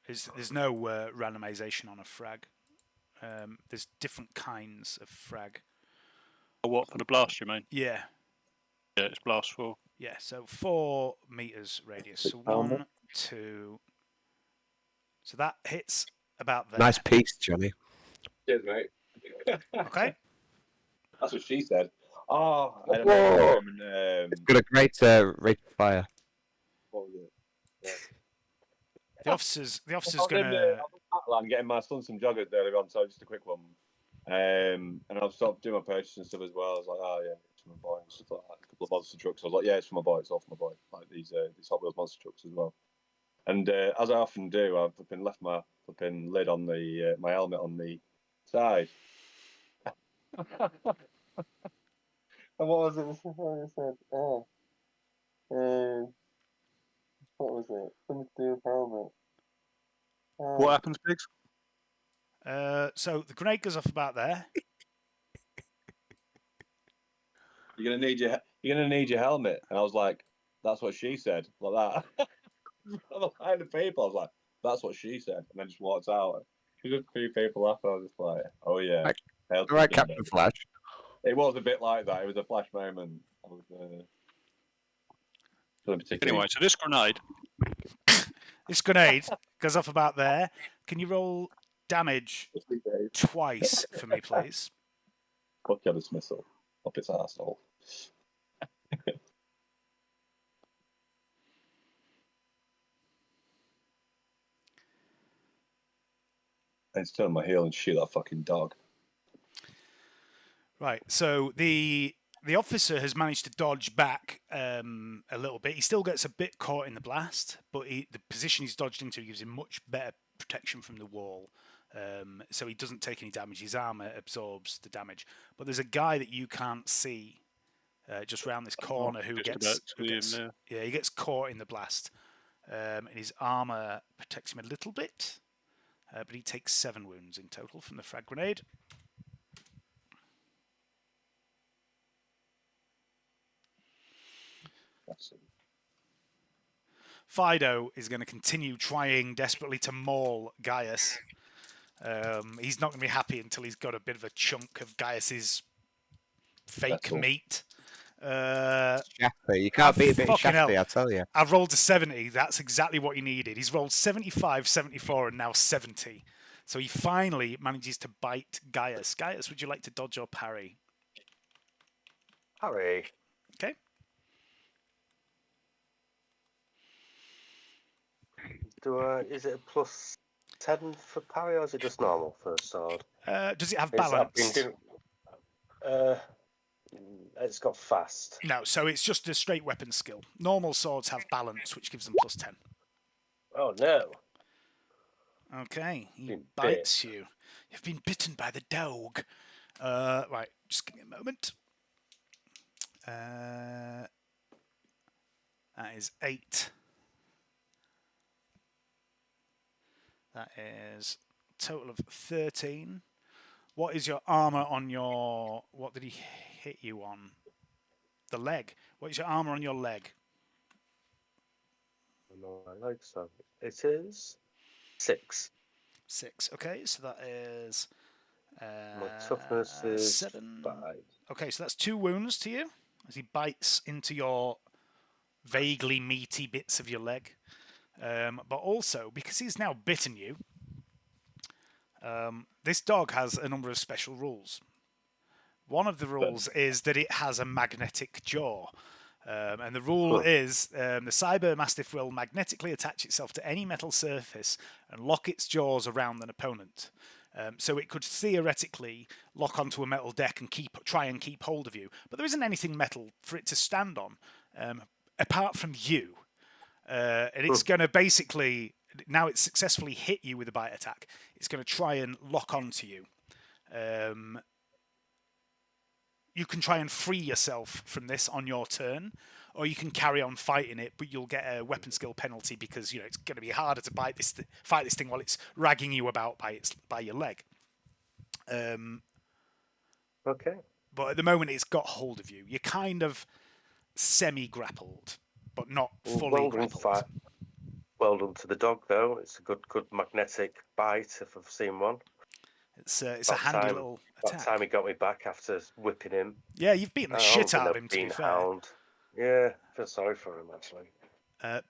There's no randomization on a frag. There's different kinds of frag. Oh, what, for the blast, you mean? Yeah. Yeah, it's blast 4. Yeah, so 4 meters radius. So 1, 2. So that hits about there. Nice piece, Johnny. Cheers, mate. Okay. That's what she said. Oh, I had a Whoa. moment, It's got a great rate of fire. what was it? The officer's I was gonna. getting my son some joggers earlier on, so just a quick one. And I was sort of doing my purchase and stuff as well. I was like, oh yeah, it's for my boy and stuff like that. A couple of monster trucks. I was like, yeah, it's for my boy. It's all for my boy. Like these Hot Wheels monster trucks as well. And as I often do, I've been left my flipping lid on the my helmet on the side. And what was it? I said, what was it? Something to do with helmet. What happens, Pigs? So the grenade goes off about there. You're gonna need your helmet. And I was like, that's what she said, like that. I'm behind the people. I was like, that's what she said, and then just walked out. Just a few people after. I was just like, oh yeah. Right. Hail to All right, the king, Captain mate. Flash. It was a bit like that. It was a flash moment. I was Anyway, so this grenade. This grenade goes off about there. Can you roll damage twice for me, please? Fuck your dismissal up its arsehole. I just turn my heel and shoot that fucking dog. Right. So the officer has managed to dodge back a little bit. He still gets a bit caught in the blast, but the position he's dodged into gives him much better protection from the wall. So he doesn't take any damage. His armor absorbs the damage. But there's a guy that you can't see just round this corner who gets he gets caught in the blast. And his armor protects him a little bit, but he takes 7 wounds in total from the frag grenade. Fido is going to continue trying desperately to maul Gaius. He's not going to be happy until he's got a bit of a chunk of Gaius's fake meat. Shafty. You can't beat a bit of fucking hell. Shafty, I tell you. I've rolled a 70. That's exactly what he needed. He's rolled 75, 74, and now 70. So he finally manages to bite Gaius. Gaius, would you like to dodge or parry? Harry. Okay. Is it a plus 10 for parry, or is it just normal for a sword? Does it have I've been balance? doing- it's got fast. No, so it's just a straight weapon skill. Normal swords have balance, which gives them plus 10. Oh no. Okay, he Been bites you. You've been bitten by the dog. Right, just give me a moment. That is 8. That is a total of 13. What is your armor on your... What did he hit you on? The leg. What is your armor on your leg? No, I like so. It is 6. 6. Okay, so that is... My toughness is 7. 5. Okay, so that's 2 wounds to you as he bites into your vaguely meaty bits of your leg. But also, because he's now bitten you, this dog has a number of special rules. One of the rules is that it has a magnetic jaw. And the rule is the Cyber Mastiff will magnetically attach itself to any metal surface and lock its jaws around an opponent. So it could theoretically lock onto a metal deck and try and keep hold of you. But there isn't anything metal for it to stand on, apart from you. And it's going to basically, now it's successfully hit you with a bite attack, it's going to try and lock onto you. You can try and free yourself from this on your turn, or you can carry on fighting it, but you'll get a weapon skill penalty because it's going to be harder to fight this thing while it's ragging you about by your leg. Okay. But at the moment, it's got hold of you. You're kind of semi-grappled, but not fully grappled. Well done to the dog, though. It's a good magnetic bite if I've seen one. It's a handy little attack. That time he got me back after whipping him. Yeah, you've beaten the shit out of him, to be fair. Hound. Yeah, I feel sorry for him, actually.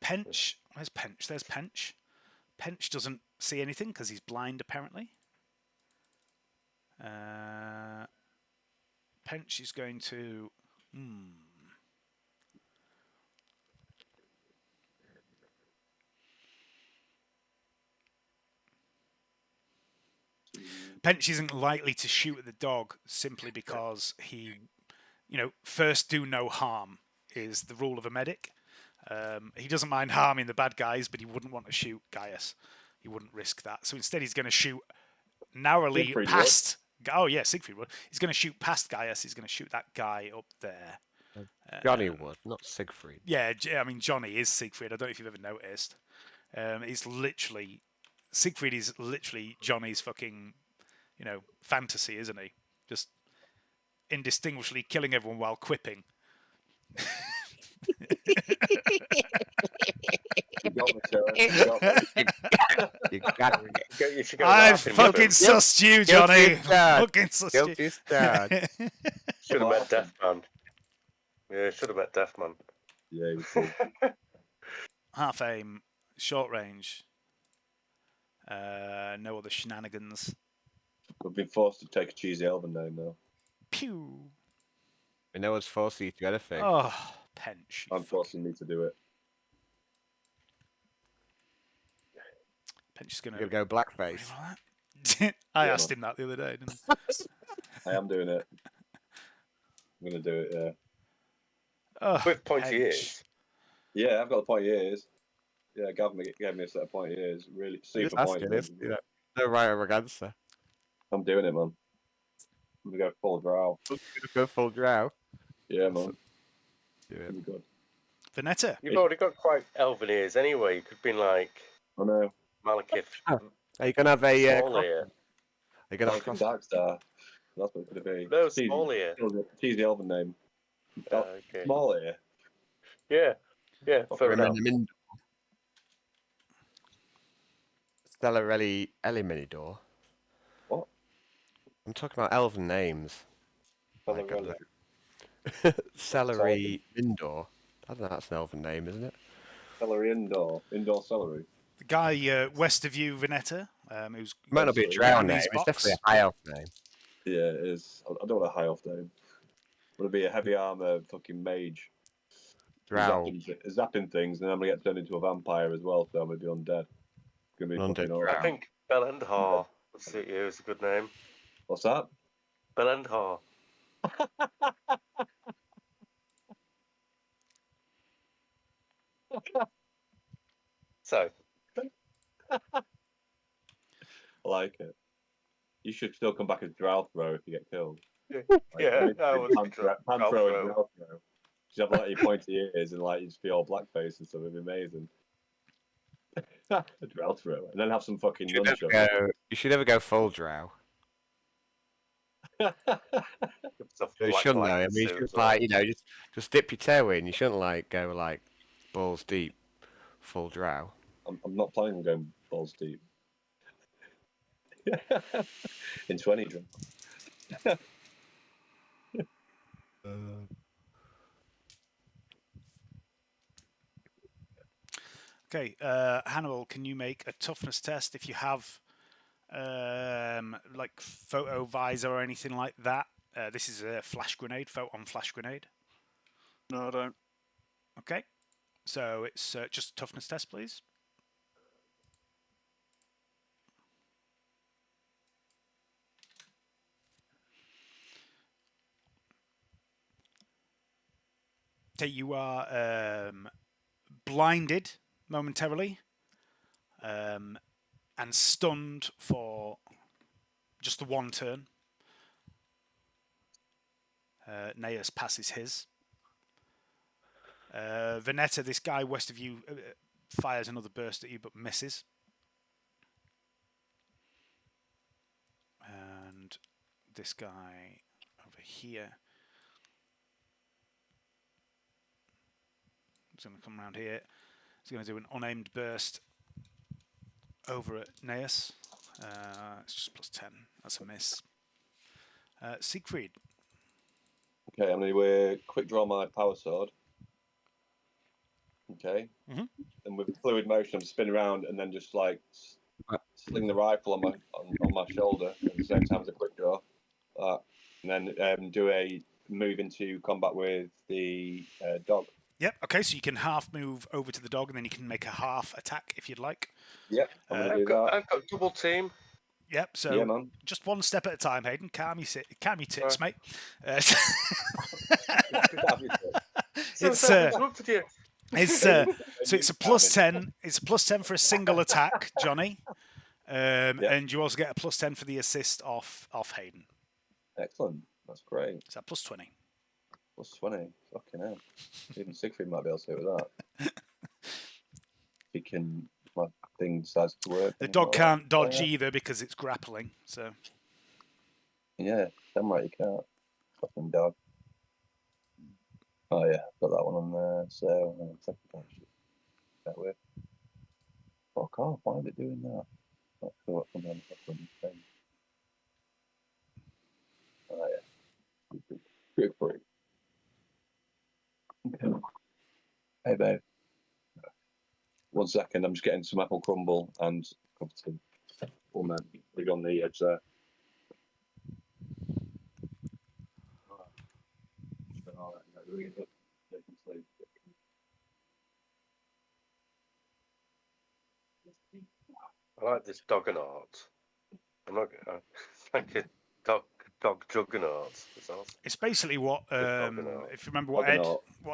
Pench. Where's Pench? There's Pench. Pench doesn't see anything because he's blind, apparently. Pench is going to... Pench isn't likely to shoot at the dog simply because he, first do no harm is the rule of a medic. He doesn't mind harming the bad guys, but he wouldn't want to shoot Gaius. He wouldn't risk that. So instead he's going to shoot narrowly Siegfried past... Oh, yeah, Siegfried would. He's going to shoot past Gaius. He's going to shoot that guy up there. Johnny would, not Siegfried. Yeah, I mean, Johnny is Siegfried. I don't know if you've ever noticed. It's literally... Siegfried is literally Johnny's fucking... fantasy, isn't he? Just indistinguishably killing everyone while quipping. I've fucking sussed you, Johnny. Fucking sussed you. Should have met Deathman. Yeah, should have met Deathman. Yeah, Half aim, short range. No other shenanigans. We've been forced to take a cheesy elven name now. Pew. We know it's forced you to do anything. Oh, Pench. I'm forcing me to do it. Pench is going You're going to go blackface. I asked him that the other day, didn't I? I am doing it. I'm going to do it, yeah. Oh, With pointy ears. Yeah, I've got the pointy ears. Yeah, Gavin gave me a set of pointy ears. Really super pointy. No right or answer. I'm doing it, man. I'm going to go full drow. Go full drow. Yeah, man. Do it. Good. Vernetta. You've already got quite elven ears anyway. You could have been like I know. Malekith. Are you going to have a... Small ear. Are you going to have a Darkstar. That's what it's going to be. No, small ear. Cheesy elven name. Okay. Small ear. Yeah. Yeah, fair enough. Stellarelli Eliminidor. What? I'm talking about elven names. Stellarelli. Celery indoor. I don't know, that's an elven name, isn't it? Celery indoor celery. The guy west of you, Vernetta, who's Might not be a Celery. drow down name. his It's box. definitely a high elf name. Yeah, it is. I don't want a high elf name. Would it be a heavy armor fucking mage? Drow. Zapping things, and then I'm gonna get turned into a vampire as well, so I'm gonna be undead. It's gonna be Undead fucking drow. awesome. I think Belendhar would suit you. It's a good name. What's that? Belendhar. So, I like it. You should still come back as drow throw if you get killed. yeah, I was Pan throw and drow throw. You have like your pointy ears and like you just be all blackface and stuff. It'd be amazing. A drow throw, and then have some fucking You should never go full drow. You shouldn't though. I mean, you should like, just dip your toe in. You shouldn't like go like balls deep, full drow. I'm not planning on going balls deep. In 20 drum. Okay, Hannibal, can you make a toughness test if you have like photo visor or anything like that? This is a flash grenade, photon flash grenade. No, I don't. Okay, so it's just a toughness test, please. Okay, you are blinded momentarily and stunned for just the one turn. Gaius passes his. Vernetta, this guy west of you, fires another burst at you but misses. And this guy over here is going to come around here. He's going to do an unaimed burst over at Gaius. It's just plus 10. That's a miss. Siegfried. Okay, I'm gonna quick draw my power sword. Okay. Mhm. And with fluid motion, I'm spin around and then just like sling the rifle on my shoulder at the same time as a quick draw. And then do a move into combat with the dog. Yep. Okay, so you can half move over to the dog, and then you can make a half attack if you'd like. Yep. I've got double team. Yep. So yeah, man. just one step at a time, Hayden. Calm your tits, mate. So it's a plus 10. It's a plus 10 for a single attack, Johnny. And you also get a plus 10 for the assist off Hayden. Excellent. That's great. Is that plus 20? Plus 20. Fucking hell. Even Siegfried might be able to hit with that. He can. My thing decides to work. The dog can't dodge either because it's grappling. So. Yeah, damn right you can't. Fucking dog. Oh yeah, got that one on there. So second punch. That way. Fuck off! Why are they doing that? Not sure what comes on the fucking thing. Oh yeah. Good for it. Okay. Hey babe. 1 second, I'm just getting some apple crumble and cup of tea. Oh man, leave on the edge there. I like this Doggernaut. I'm not like a dog juggernaut. It's basically what if you remember what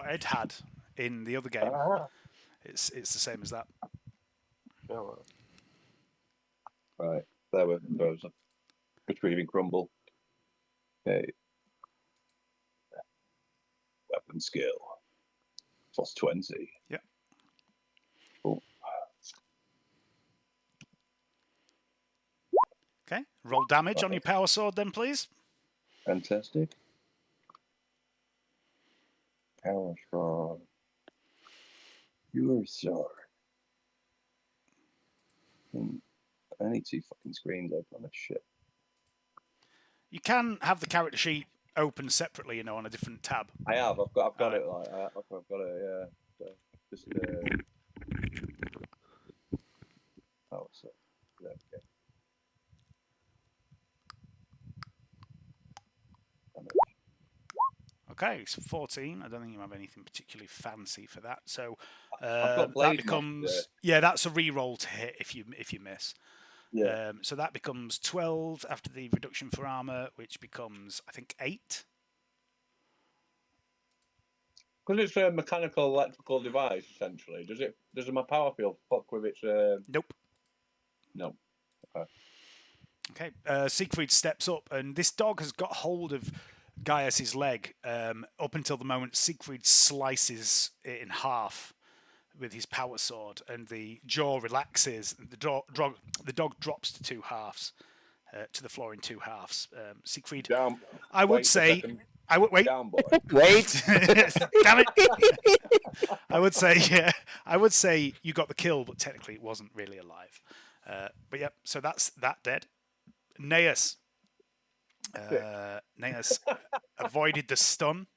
Ed had in the other game. It's the same as that. Oh, Right, there we go. Retrieving crumble. Okay. Weapon skill. Plus 20. Yep. Cool. Okay. Roll damage on your power sword then, please. Fantastic. Power sword. Your sword. I need 2 fucking screens open on this shit. You can have the character sheet open separately, you know, on a different tab? I have. I've got Alright. it. Like I've got it. Yeah. So just oh, so yeah, okay. Okay, so 14. I don't think you have anything particularly fancy for that. So I've got that blade becomes that's a re-roll to hit if you miss. Yeah. So that becomes 12 after the reduction for armor, which becomes I think 8. Because it's a mechanical electrical device, essentially. Does my power field fuck with its? Nope. No. Okay. Siegfried steps up, and this dog has got hold of Gaius's leg up until the moment Siegfried slices it in half with his power sword, and the jaw relaxes. And the dog drops to two halves, to the floor in two halves. Siegfried, Down. I would Wait a say, second. I would wait. Down, boy. Wait. Damn it! I would say you got the kill, but technically it wasn't really alive. But yeah, so that's that dead. Neus. Neus avoided the stun,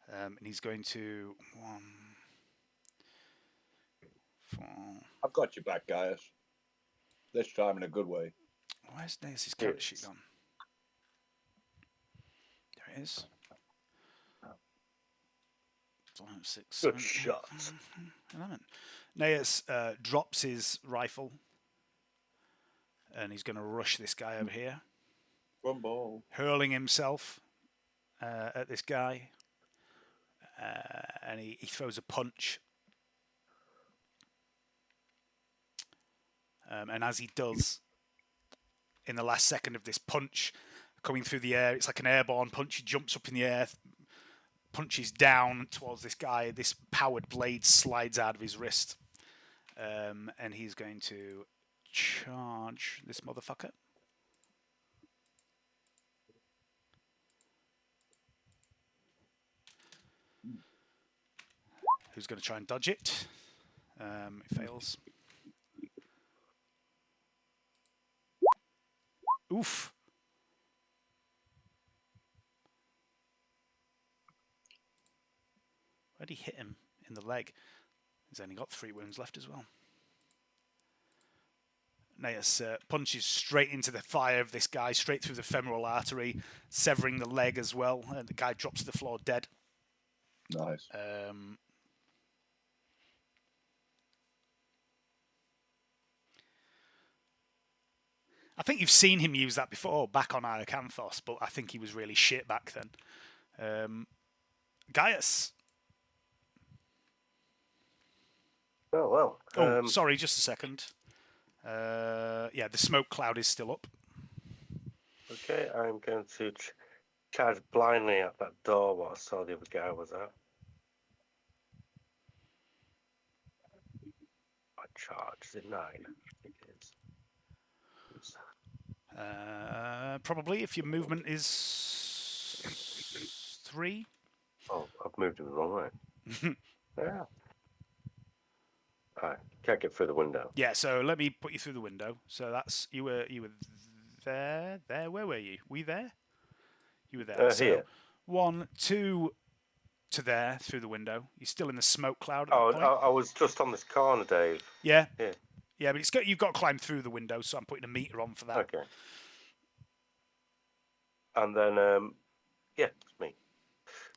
and he's going to 1, 4. I've got your back, Gaius. This time in a good way. Where's Neus's character sheet gone? There it is. 5, 6, 7, Good shot. 11. Neus drops his rifle, and he's going to rush this guy over here, Rumble. hurling himself at this guy, and he throws a punch. And as he does, in the last second of this punch, coming through the air, it's like an airborne punch. He jumps up in the air, punches down towards this guy. This powered blade slides out of his wrist, and he's going to charge this motherfucker. Who's going to try and dodge it? It fails. Oof. Already hit him in the leg. He's only got 3 wounds left as well. Neus punches straight into the thigh of this guy, straight through the femoral artery, severing the leg as well. The guy drops to the floor dead. Nice. I think you've seen him use that before back on Acanthos, but I think he was really shit back then. Gaius. Oh well. Oh, sorry, just a second. Yeah, the smoke cloud is still up. Okay, I'm going to charge blindly at that door what I saw the other guy was at. I charge. Is it 9? I think it is. Probably if your movement is 3. Oh, I've moved in the wrong way. Yeah. I can't get through the window. Yeah, so let me put you through the window. So that's you were there. Where were you? Were you there? You were there. So Here. 1, 2 to there through the window. You're still in the smoke cloud at Oh, that point. I was just on this corner, Dave. Yeah. Here. Yeah, but you've got to climb through the window, so I'm putting a meter on for that. Okay. And then, yeah, it's me.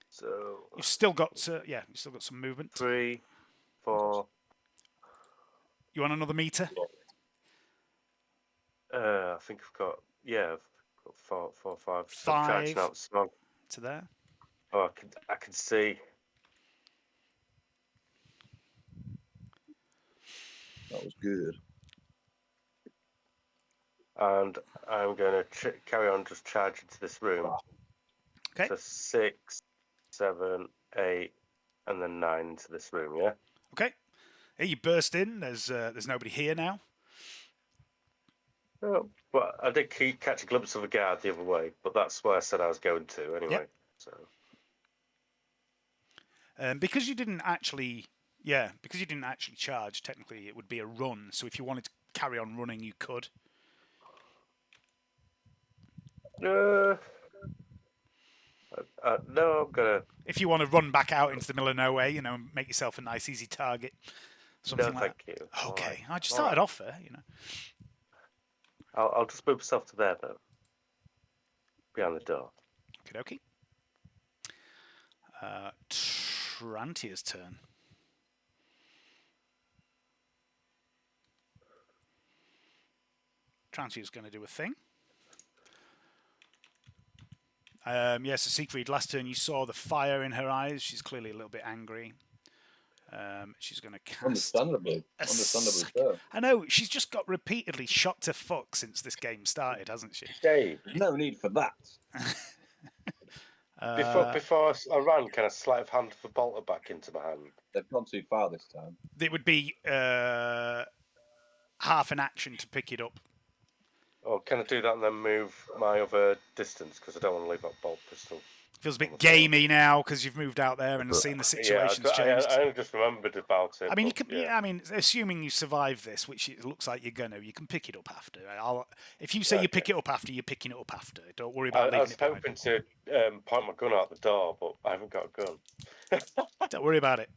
So You've still got some movement. 3, 4. You want another meter? I think I've got I've got 4, 4, 5. 5 charging out smog. to there. Oh, I can see. That was good. And I'm going to carry on just charging to this room. Okay. So 6, 7, 8, and then 9 into this room. Yeah. Okay. Hey, you burst in. There's nobody here now. Oh, well, I did catch a glimpse of a guard the other way, but that's where I said I was going to anyway. Yep. So. Because you didn't actually charge. Technically, it would be a run. So if you wanted to carry on running, you could. No, I'm gonna. If you want to run back out into the middle of nowhere, and make yourself a nice, easy target. No, Something like thank you. that. Okay, I just All started right. off there. I'll just move myself to there though, behind the door. Okie dokie. Trantia's turn. Trantia's going to do a thing. So Siegfried, last turn you saw the fire in her eyes. She's clearly a little bit angry. She's going to cast. Understandably so. I know, she's just got repeatedly shot to fuck since this game started, hasn't she? Dave, No need for that. before I ran, can I sleight of hand the bolter back into my hand? They've gone too far this time. It would be half an action to pick it up. Or can I do that and then move my other distance because I don't want to leave that bolt pistol? Feels a bit gamey now because you've moved out there and seen the situation's changed. I only just remembered about it. I mean, but, you could. yeah. I mean, assuming you survive this, which it looks like you're gonna, you can pick it up after. If you say you pick it up after, you're picking it up after. Don't worry about I leaving was it behind. hoping to point my gun out the door, but I haven't got a gun. Don't worry about it.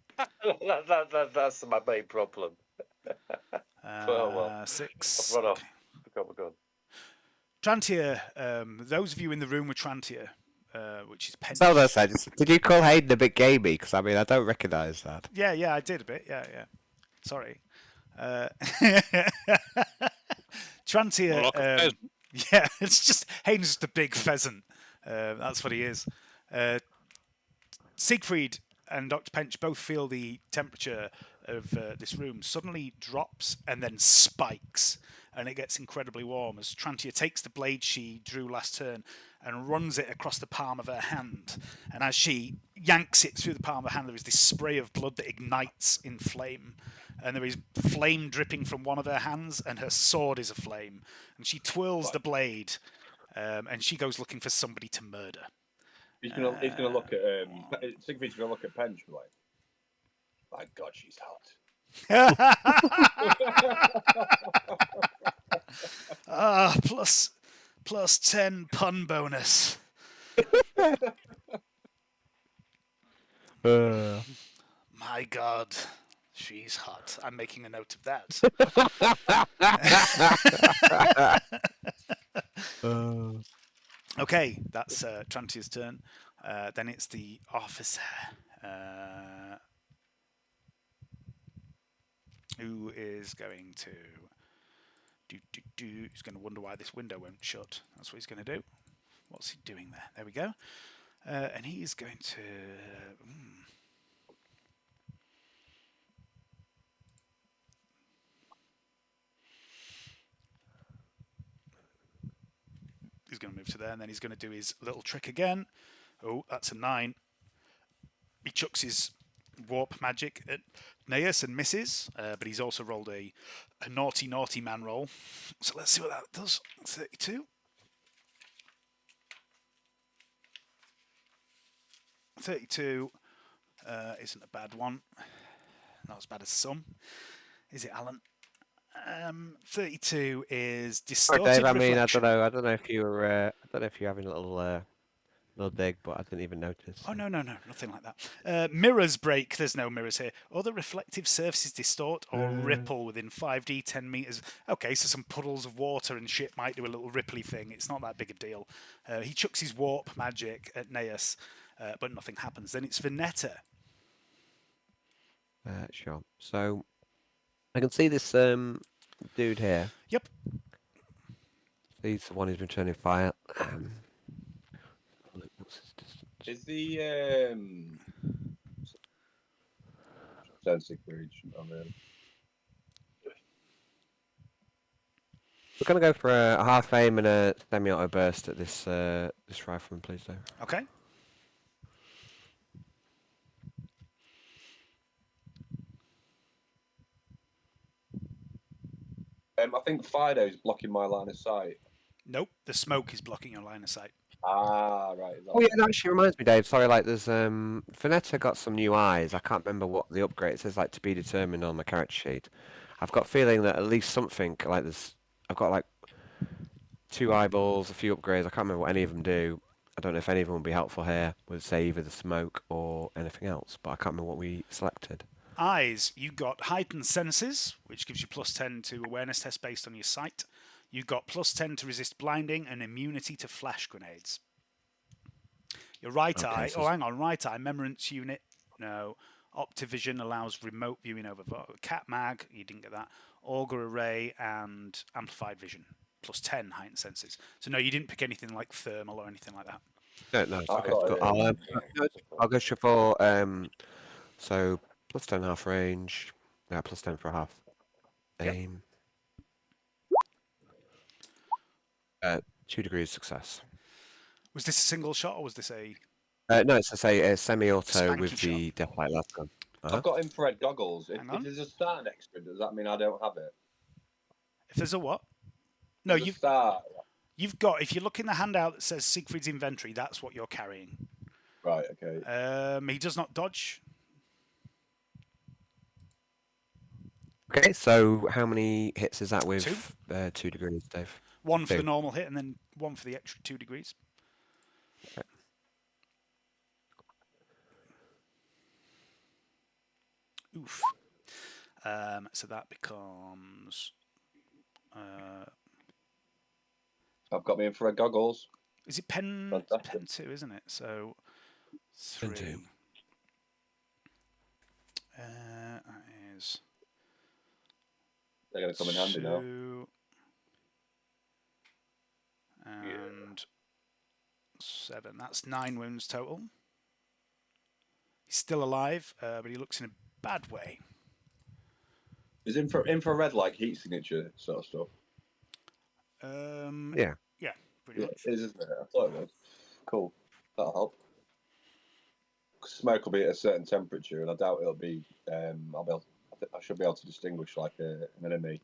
That's my main problem. Well. 6. I've run off. I've got my gun. Trantia. Those of you in the room with Trantia, which is Pench. So that's it. Did you call Hayden a bit gamey? Because I mean, I don't recognise that. Yeah, I did a bit. Yeah. Sorry. Trantia. Yeah, it's just Hayden's just a big pheasant. That's what he is. Siegfried and Dr. Pench both feel the temperature of this room suddenly drops and then spikes, and it gets incredibly warm as Trantia takes the blade she drew last turn and runs it across the palm of her hand. And as she yanks it through the palm of her hand, there is this spray of blood that ignites in flame. And there is flame dripping from one of her hands, and her sword is aflame. And she twirls the blade, and she goes looking for somebody to murder. He's gonna look at Siegfried's gonna look at Pench like, my God, she's hot. Plus 10 pun bonus. My God, she's hot. I'm making a note of that. Okay, that's Trantia's turn. Then it's the officer. Who is going to He's going to wonder why this window won't shut. That's what he's going to do. What's he doing there? There we go. And he is going to. He's going to move to there, and then he's going to do his little trick again. Oh, that's a 9. He chucks his warp magic at Gaius and misses, but he's also rolled a naughty man roll. So let's see what that does. 32. 32 isn't a bad one. Not as bad as some. Is it, Alan? 32 is distorted. Sorry, Dave. I mean, reflection. I don't know if you were. I don't know if you're having a little dig, but I didn't even notice. Oh, no, nothing like that. Mirrors break. There's no mirrors here. Other reflective surfaces distort or ripple within 5d 10 meters. Okay, so some puddles of water and shit might do a little ripply thing. It's not that big a deal. He chucks his warp magic at Gaius, but nothing happens. Then it's Vernetta. Sure. So I can see this dude here. Yep. He's the one who's returning fire. What's his distance? Is the Siegfried? We're gonna go for a half aim and a semi-auto burst at this rifleman, please, Dave. Okay. I think Fido's blocking my line of sight. Nope, the smoke is blocking your line of sight. Ah, right. Oh yeah, that actually reminds me, Dave. Sorry, like there's Vernetta got some new eyes. I can't remember what the upgrade it says, like to be determined on my character sheet. I've got a feeling that at least something like this. I've got like 2 eyeballs, a few upgrades. I can't remember what any of them do. I don't know if any of them would be helpful here with, say, either the smoke or anything else, but I can't remember what we selected. Eyes, you got heightened senses, which gives you +10 to awareness test based on your sight. You got +10 to resist blinding and immunity to flash grenades. Your right eye, so hang on, right eye, memorance unit, no. Optivision allows remote viewing over cat mag, you didn't get that. Auger array and amplified vision, +10 heightened senses. So no, you didn't pick anything like thermal or anything like that. No, I okay, got cool. it. I'll go for so +10 half range, yeah, +10 for a half. Yep. Aim. 2 degrees success. Was this a single shot or was this a... No, it's a semi-auto Spanky with the Deathlight last gun. I've got infrared goggles. If Hang on. there's a star next to it, does that mean I don't have it? If there's a what? No, There's a star. you've got, if you look in the handout that says Siegfried's inventory, that's what you're carrying. Right, okay. He does not dodge. Okay, so how many hits is that with 2? 2 degrees, Dave? One for 2. the normal hit and then one for the extra 2 degrees. Okay. Oof. So that becomes... I've got my infrared goggles. is it pen Fantastic. 2, isn't it? So 3. Pen 2. That is... They're going to come in handy now. 2 and 7. That's 9 wounds total. He's still alive, but he looks in a bad way. Is infrared like heat signature sort of stuff? Yeah. Yeah, pretty much. It is, isn't it? I thought it was. Cool. That'll help. Smoke will be at a certain temperature, and I doubt it'll be. I should be able to distinguish like an enemy,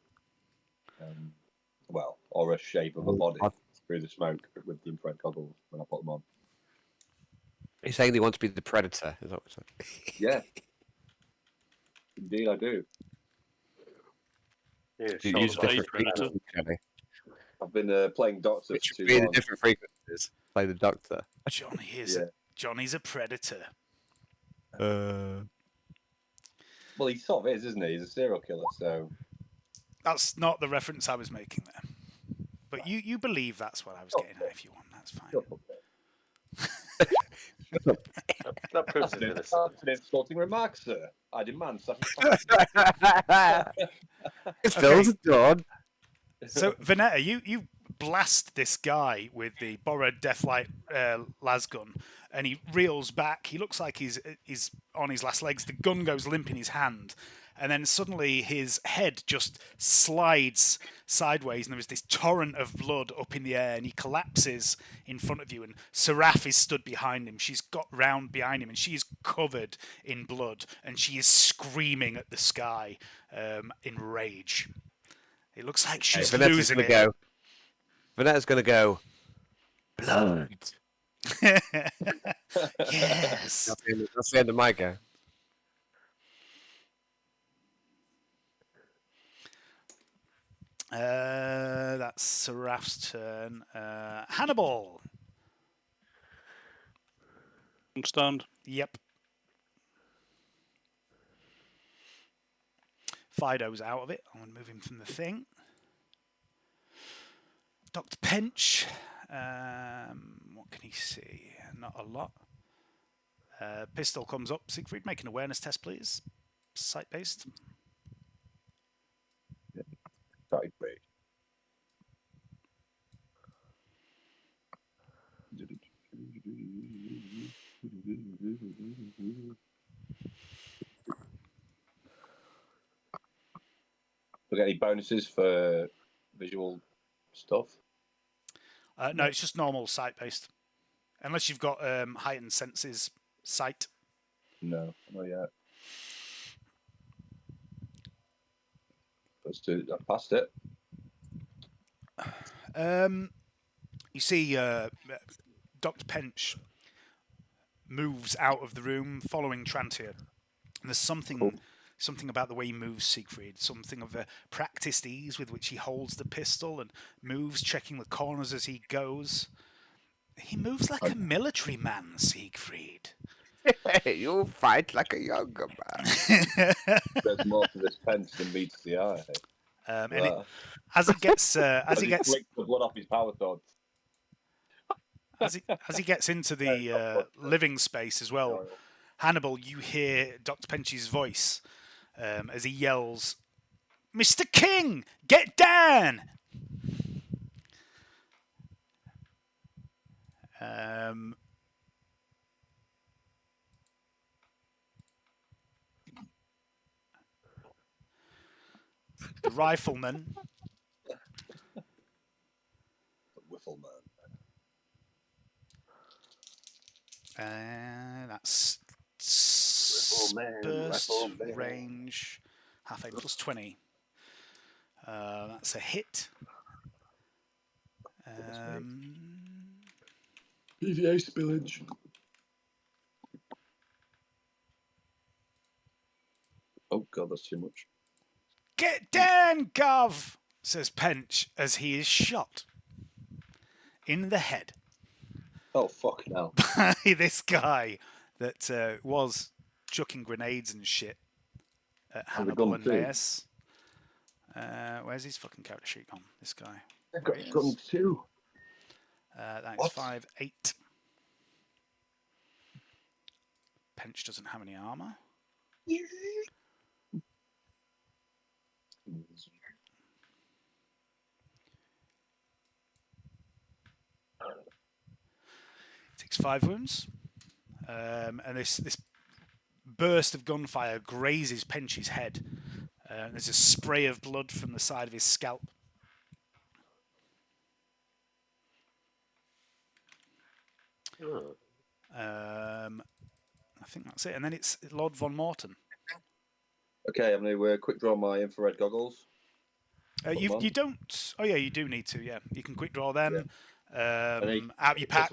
or a shape of a body through the smoke with the infrared goggles when I put them on. He's saying they want to be the predator, is that what you're saying? Yeah. Indeed, I do. Yeah, You shot use the different Predator. frequencies, Johnny. I've been playing Doctor Which for too would be the long. different frequencies. Play the Doctor. Johnny's a predator. Well, he sort of is, isn't he? He's a serial killer, so. That's not the reference I was making there. But you believe that's what I was getting at if you want, that's fine. That proves it. That's an insulting remark, sir. I demand satisfaction. It's still done. So, Vernetta, you blast this guy with the borrowed Deathlight las gun, and he reels back. He looks like he's on his last legs. The gun goes limp in his hand, and then suddenly his head just slides sideways, and there is this torrent of blood up in the air, and he collapses in front of you, and Seraph is stood behind him. She's got round behind him, and she's covered in blood, and she is screaming at the sky in rage. It looks like she's losing it. Vanetta's going to go, blood. Yes. That's the end of my go. That's Seraph's turn. Hannibal. Stunned. Yep. Fido's out of it. I'm going to move him from the thing. Dr. Pinch. What can he see? Not a lot. Pistol comes up. Siegfried, make an awareness test, please. Sight-based. Sorry, great. We get any bonuses for visual stuff? No, it's just normal sight-based. Unless you've got heightened senses sight. No, not yet. Let's do it. I passed it. You see Dr. Pench moves out of the room following Trantier. And there's something about the way he moves, Siegfried, something of a practiced ease with which he holds the pistol and moves, checking the corners as he goes. He moves like a military man, Siegfried. You fight like a younger man. There's more to this fence than meets the eye. And as he gets flicks the blood off his power sword. as he gets into the living space as well, Hannibal, you hear Dr. Pench's voice as he yells, "Mr. King, get down!" The rifleman, The Wiffle Man. that's burst Rifleman. range, half aim plus 20. That's a hit. PVA spillage. Oh god, that's too much. Get down, Gov, says Pench as he is shot in the head Oh fuck now. by this guy that was chucking grenades and shit at Has a Hannibal gun and too. Gaius. Where's his fucking character sheet gone? This guy. I've There got he gun is. too. That is What? 5'8". Pench doesn't have any armor. Takes 5 wounds. And this burst of gunfire grazes Pench's head. There's a spray of blood from the side of his scalp. I think that's it. And then it's Lord Von Morton. Okay, I'm gonna quick draw my infrared goggles. You don't. Oh yeah, you do need to. Yeah, you can quick draw them out your pack.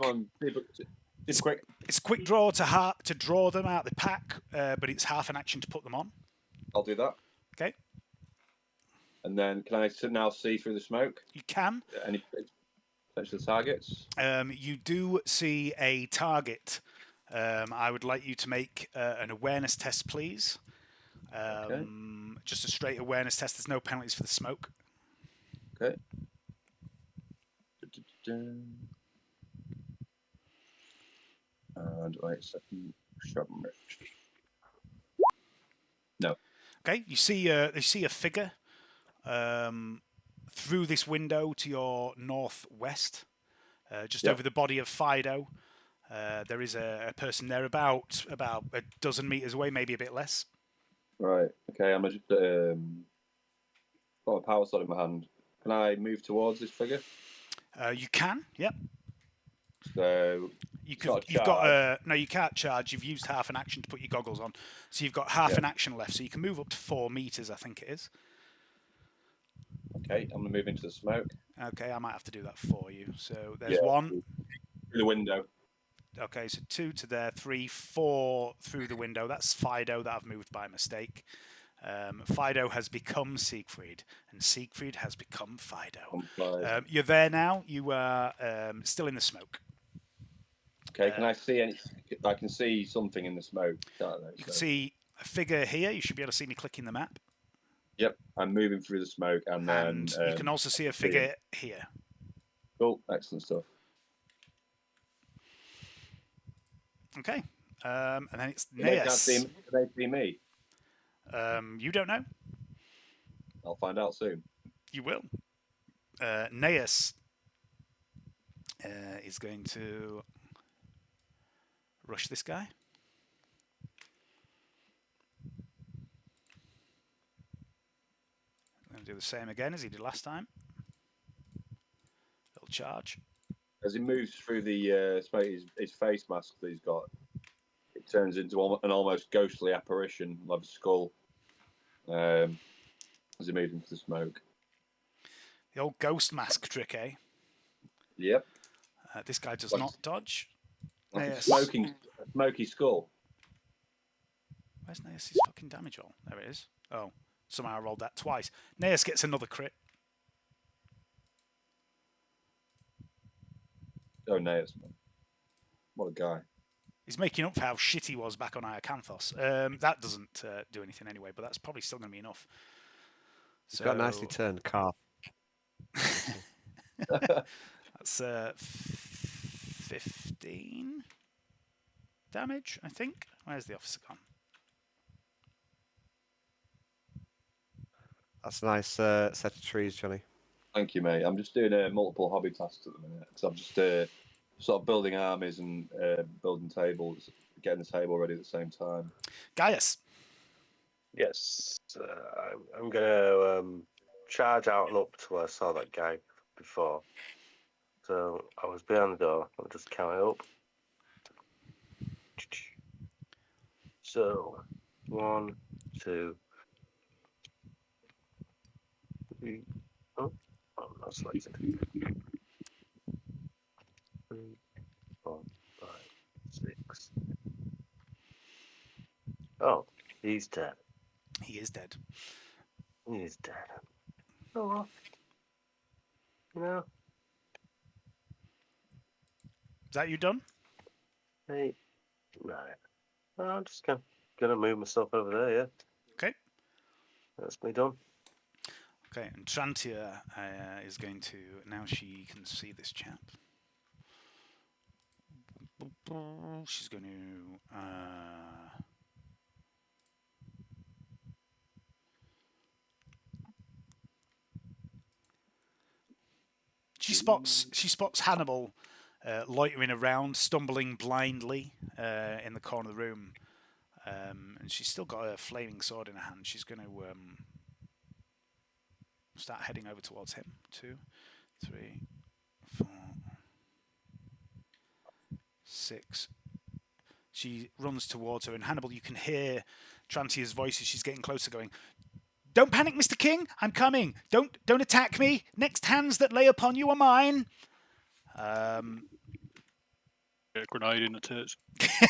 It's quick. It's a quick draw to draw them out the pack, but it's half an action to put them on. I'll do that. Okay, And then can I now see through the smoke? you can. Any potential targets? You do see a target. I would like you to make an awareness test, please. Okay. Just a straight awareness test. There's no penalties for the smoke. Okay. And wait a second. No. Okay, you see a figure through this window to your northwest, just Yep. over the body of Fido. There is a person there about a dozen meters away, maybe a bit less. Right. Okay. I'm just got a power sword in my hand. Can I move towards this figure? You can, yep. So You It's not could. a You've got no. You can't charge. You've used half an action to put your goggles on, so you've got half Yeah. an action left. So you can move up to 4 meters, I think it is. okay, I'm gonna move into the smoke Okay, I might have to do that for you. So there's Yeah. one. through the window. Okay, so 2 to there, 3, 4 through the window. That's Fido that I've moved by mistake. Fido has become Siegfried, and Siegfried has become Fido. You're there now. You are still in the smoke. Okay, can I see any? I can see something in the smoke. Can't I? You can see a figure here. You should be able to see me clicking the map. Yep, I'm moving through the smoke, and then And you can also see a figure here. cool, excellent stuff. Okay. And then it's Can they Neas. see me? You don't know. I'll find out soon. You will. Neas is going to rush this guy. I'm going to do the same again as he did last time. Little charge. As he moves through the smoke, his face mask that he's got, it turns into an almost ghostly apparition of a skull. As he moves into the smoke. The old ghost mask trick, eh? Yep. This guy does Like- not dodge. Like a Neas. smoky skull. Where's Neas' fucking damage roll? There it is. Oh, somehow I rolled that twice. Neas gets another crit. Oh, Naos, man. What a guy. He's making up for how shit he was back on Iacanthos. That doesn't do anything anyway, but that's probably still going to be enough. He's got a nicely turned calf. That's 15 damage, I think. Where's the officer gone? That's a nice set of trees, Johnny. Thank you, mate. I'm just doing multiple hobby tasks at the minute because I'm just sort of building armies and building tables, getting the table ready at the same time. Gaius. Yes, I'm gonna charge out and up to where I saw that guy before. So I was behind the door. I'll just count it up. So 1, 2, 3. Oh, I'm not selected. 3, 4, 5, 6. Oh, he's dead. He is dead. He's dead. Oh well. You know. Is that you done? Hey. Right. Well, I'm just gonna move myself over there. Yeah. Okay. That's me done. Okay, and Trantia is going to, now she can see this chap. She's going to... She spots Hannibal loitering around, stumbling blindly in the corner of the room, and she's still got a flaming sword in her hand. She's going to start heading over towards him. 2, 3, 4, 6. She runs towards her, and Hannibal, you can hear Trantia's voice as she's getting closer, going, "Don't panic, Mr. King. I'm coming. Don't attack me. Next hands that lay upon you are mine." Yeah, grenade in the tits.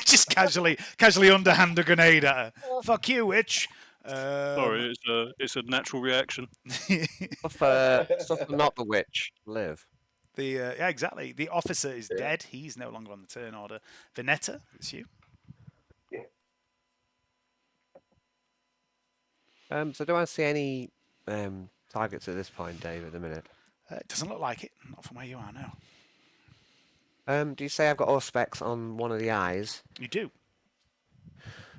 Just casually underhand a grenade at her. Fuck you, witch. Sorry, it's a natural reaction. Stuff not the witch live. Yeah, exactly. The officer is dead. He's no longer on the turn order. Vernetta, it's you. So do I see any targets at this point, Dave, at the minute? It doesn't look like it. Not from where you are now. Do you say I've got auspex on one of the eyes? You do.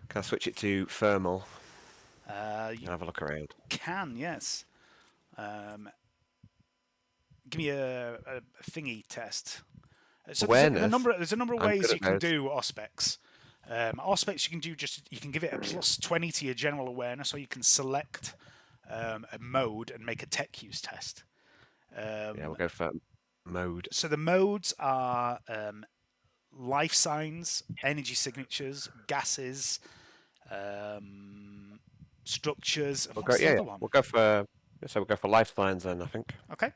Can I switch it to thermal? You And have a look around. can, yes. Give me a thingy test. So Awareness? There's a number of I'm ways good you at can those. do auspex. Auspex you can do you can give it a plus 20 to your general awareness, or you can select a mode and make a tech use test. Yeah, we'll go for mode. So the modes are life signs, energy signatures, gases, structures. And We'll what's go, the yeah, other one? we'll go for lifelines then, I think. Okay.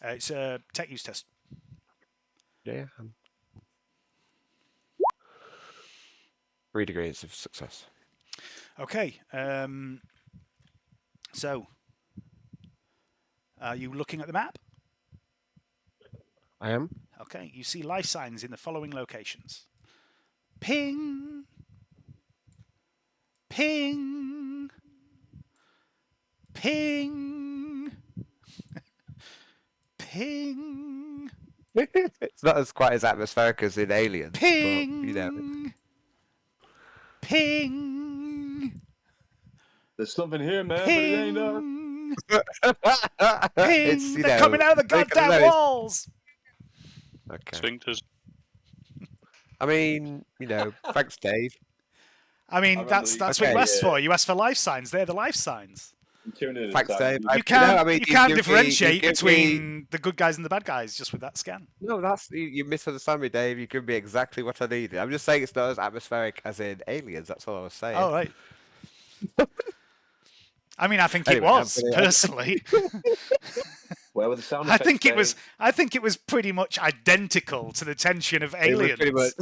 It's a tech use test. Yeah. 3 degrees of success. Okay. So, are you looking at the map? I am. Okay. You see life signs in the following locations. Ping. Ping. Ping. Ping. It's not as quite as atmospheric as in Aliens, Ping. but you know. Ping. There's something here, man, but it ain't us. Ping. It's, you They're know, coming out of the goddamn walls. Okay. Sphincters. I mean, you know, thanks, Dave. I mean, remember that's these- what you Okay, asked for. You asked for life signs. They're the life signs. I'm tuning in. Thanks, Dave. You can't, you you can't give me- differentiate you give between the good guys and the bad guys just with that scan. No, you misunderstand me, Dave. You give me exactly what I needed. I'm just saying it's not as atmospheric as in Aliens. That's all I was saying. Oh, right. I mean, I think Anyway, it was I'm gonna- personally. Where were the sound I effects? think it was. Dave? I think it was pretty much identical to the tension of It was Aliens. pretty much.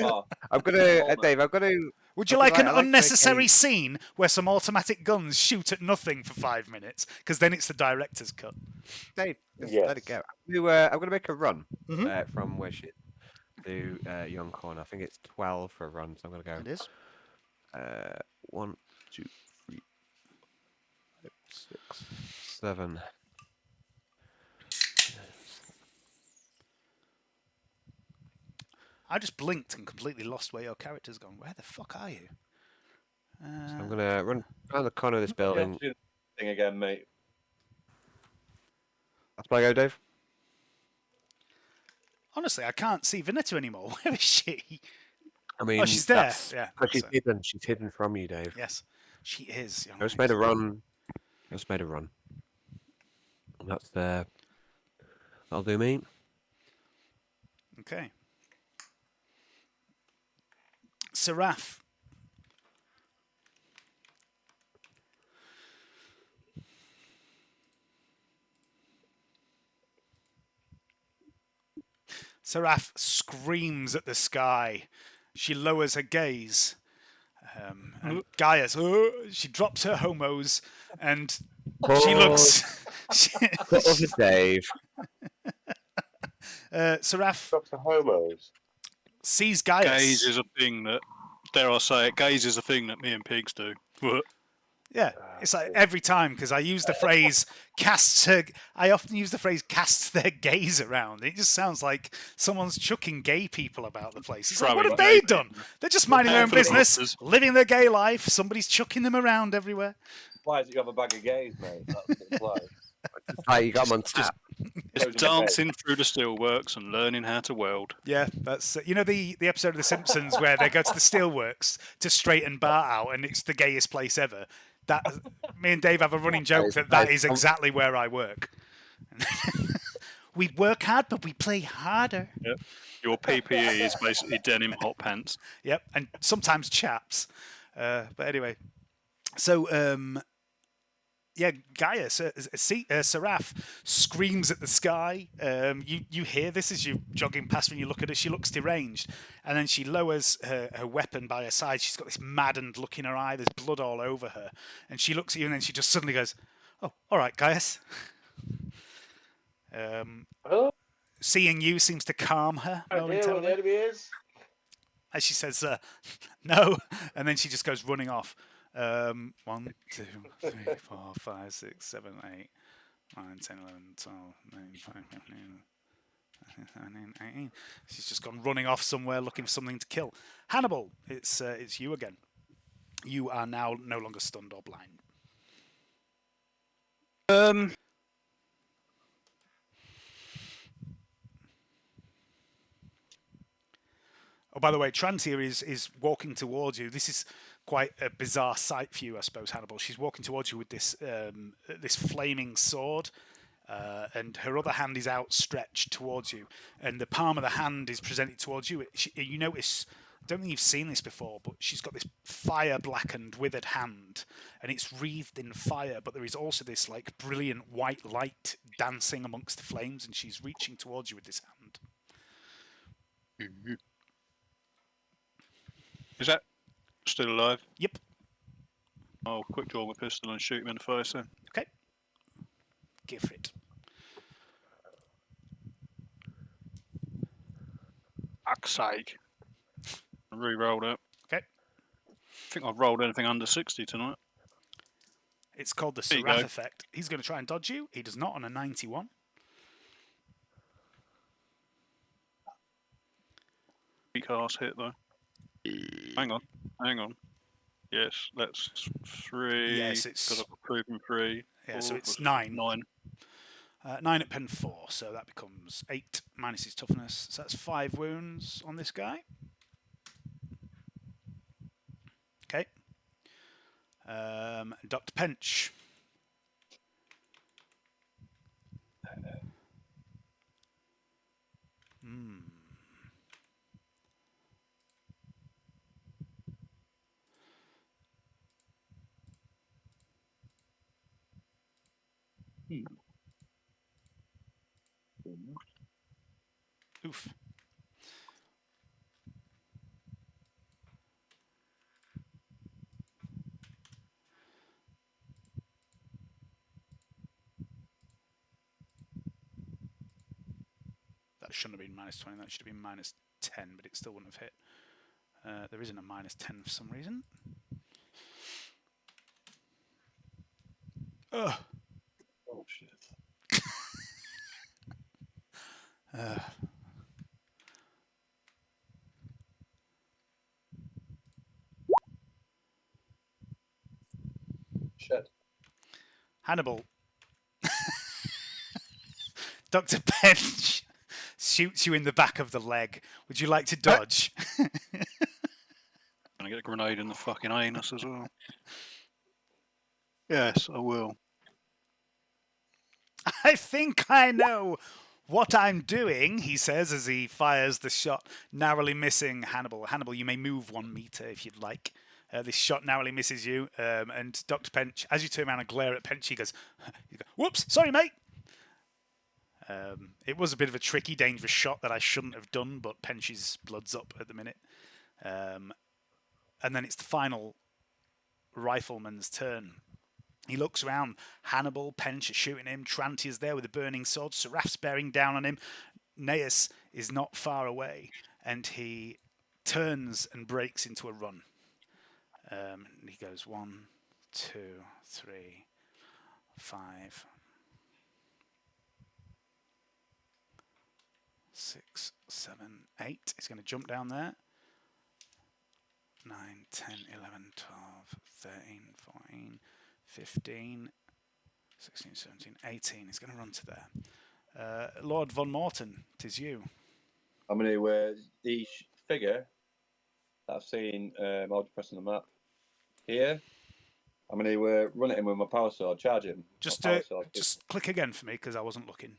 Oh, I'm gonna, Dave. I'm gonna. Would you Because like an I like to unnecessary game- scene where some automatic guns shoot at nothing for 5 minutes? Because then it's the director's cut. Dave, just Yes. let it go. I'm going to make a run Mhm. from where she to Young Corner. I think it's 12 for a run, so I'm going to go. It is. 1, 2, 3, 5, 6, 7. I just blinked and completely lost where your character's gone. Where the fuck are you? So I'm going to run around the corner of this building. Thing again, mate. That's where I go, Dave. Honestly, I can't see Vernetta anymore. Where is she? I mean, she's there. that's- Yeah, but she's so- hidden. She's hidden from you, Dave. Yes, she is. I just made a run. And that's that'll do me. Okay. Seraph. Seraph screams at the sky. She lowers her gaze. And Gaius, she drops her homos and she looks. Cut over Dave. Seraph Drops the homos. sees Gaius. Gaze is a thing that, dare I say it, gaze is a thing that me and pigs do. Yeah, it's like every time because I use the phrase casts her. I often use the phrase casts their gaze around. It just sounds like someone's chucking gay people about the place. It's like, what have Throwing they done? They're just minding their own for the business, boxers. living their gay life. Somebody's chucking them around everywhere. Why is it you have a bag of gays, mate? That's what it's like. Right, you got them on tap. Just dancing through the steelworks and learning how to weld. Yeah, that's you know the episode of The Simpsons where they go to the steelworks to straighten Bart out, and it's the gayest place ever. That me and Dave have a running joke that is exactly where I work. We work hard, but we play harder. Yep. Your PPE is basically denim hot pants. Yep, and sometimes chaps. But anyway, so yeah, Gaius, Seraph screams at the sky. You hear this as you're jogging past when you look at her. She looks deranged, and then she lowers her weapon by her side. She's got this maddened look in her eye. There's blood all over her, and she looks at you, and then she just suddenly goes, "Oh, all right, Gaius." Oh, Seeing you seems to calm her idea where the momentarily. enemy is. As she says, "No," and then she just goes running off. 1, 2, 3, 4, 5, 6, 7, 8, 9, 10, 11, 12, 13, 14, 15, 18. She's just gone running off somewhere looking for something to kill. Hannibal, it's you again. You are now no longer stunned or blind. Oh, by the way, Trantia is walking towards you. This is quite a bizarre sight for you, I suppose, Hannibal. She's walking towards you with this this flaming sword, and her other hand is outstretched towards you, and the palm of the hand is presented towards you. You notice, I don't think you've seen this before, but she's got this fire-blackened, withered hand, and it's wreathed in fire, but there is also this like brilliant white light dancing amongst the flames, and she's reaching towards you with this hand. Is that still alive? Yep. I'll quick draw my pistol and shoot him in the face then. Okay. Give it. Fuck's sake. I re-rolled it. Okay. I think I've rolled anything under 60 tonight. It's called the There you Seraph go. effect. He's going to try and dodge you. He does not on a 91. Weak ass hit though. Hang on. Yes, that's 3. Yes, it's- Because I've proven 3. Yeah, so 4 it's plus 9. 9. 9 at pen 4, so that becomes 8 minus his toughness. So that's 5 wounds on this guy. Okay. Dr. Pench. Oof. That shouldn't have been -20. That should have been -10, but it still wouldn't have hit. There isn't a -10 for some reason. Ugh. Oh shit. Shit. Hannibal. Dr. Bench shoots you in the back of the leg. Would you like to dodge? Gonna get a grenade in the fucking anus as well. Yes, I will. I think I know what I'm doing, he says as he fires the shot, narrowly missing Hannibal. Hannibal, you may move 1 meter if you'd like. This shot narrowly misses you, and Dr. Pench, as you turn around and glare at Pench, he goes, "Whoops, sorry, mate." It was a bit of a tricky, dangerous shot that I shouldn't have done, but Pench's blood's up at the minute. And then it's the final rifleman's turn. He looks around. Hannibal, Pench are shooting him. Tranti is there with a burning sword. Seraph's bearing down on him. Neus is not far away, and he turns and breaks into a run. And he goes 1, 2, 3, 5, 6, 7, 8. He's going to jump down there. 9, 10, 11, 12, 13, 14, 15, 16, 17, 18. He's going to run to there. Lord Von Morton, 'tis you. I'm going to the figure that I've seen. I'll just press on the map here. I'm going to run at him with my power sword, charge him. Just click again for me because I wasn't looking.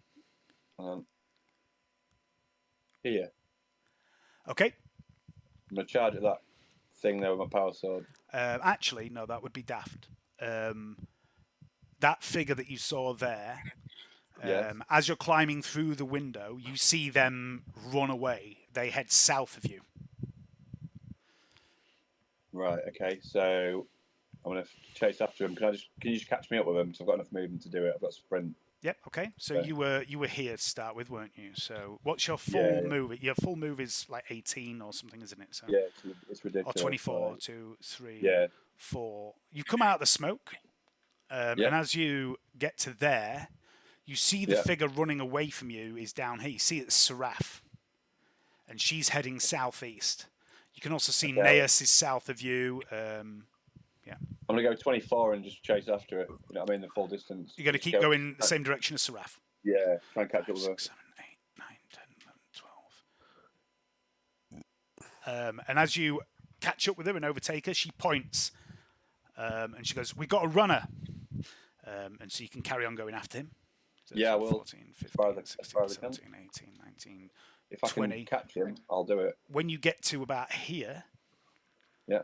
Here. Okay. I'm going to charge at that thing there with my power sword. Actually, no, that would be daft. That figure that you saw there, Yes. as you're climbing through the window, you see them run away. They head south of you. Right. Okay. So I'm going to chase after him. Can you just catch me up with him? Because I've got enough movement to do it. I've got sprint. Yep. Okay. So Okay. you were here to start with, weren't you? So what's your full move? Your full move is like 18 or something, isn't it? So Yeah, it's ridiculous. or 24, like, 2, 3, Yeah. 4. You come out of the smoke, and as you get to there, you see the figure running away from you is down here. You see it's Seraph, and she's heading southeast. You can also see Neus is south of you. I'm going to go 24 and just chase after it. You know what I mean? The full distance. You're going to keep going the same direction as Seraph. Yeah, try and catch 5, up with her. 6, 7, 8, 9, 10, 11, 12. And as you catch up with her and overtake her, she points and she goes, "We got a runner." And so you can carry on going after him. So Yeah, I will. 14, 15, 16, 17, 18, 19, If I 20. can catch him, I'll do it. When you get to about here, Yeah.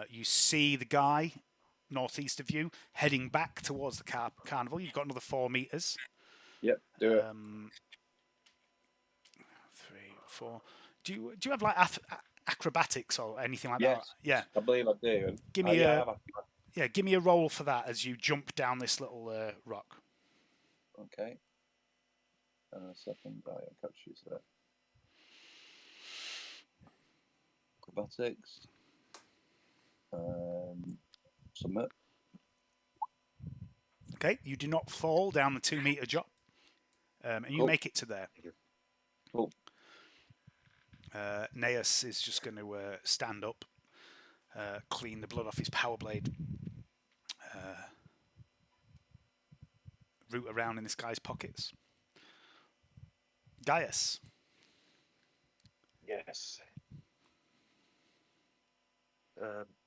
you see the guy northeast of you heading back towards the carnival. You've got another 4 meters. Yep, do it. 3, 4. Do you have like acrobatics or anything like Yes. that? Yeah. I believe I do. Give me give me a roll for that as you jump down this little rock. Okay. Second, I catch you there. Acrobatics. Submit. Okay, you do not fall down the 2 meter drop, and you make it to there. Cool. Neus is just going to stand up, clean the blood off his power blade, root around in this guy's pockets. Gaius. Yes.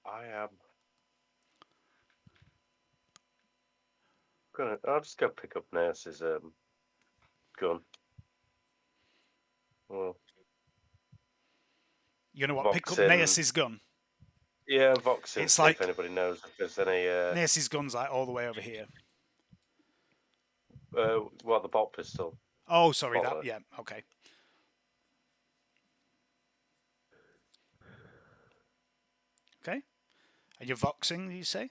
I am I'll just go pick up Neus's gun. Well, You know what? Pick up Voxin. Neus's gun. Yeah, Voxin. It's See like- if anybody knows if there's any. Neus's gun's like all the way over here. What, the bolt pistol? Oh, sorry. Follow. That. Yeah. Okay. Okay. And you're voxing, you say?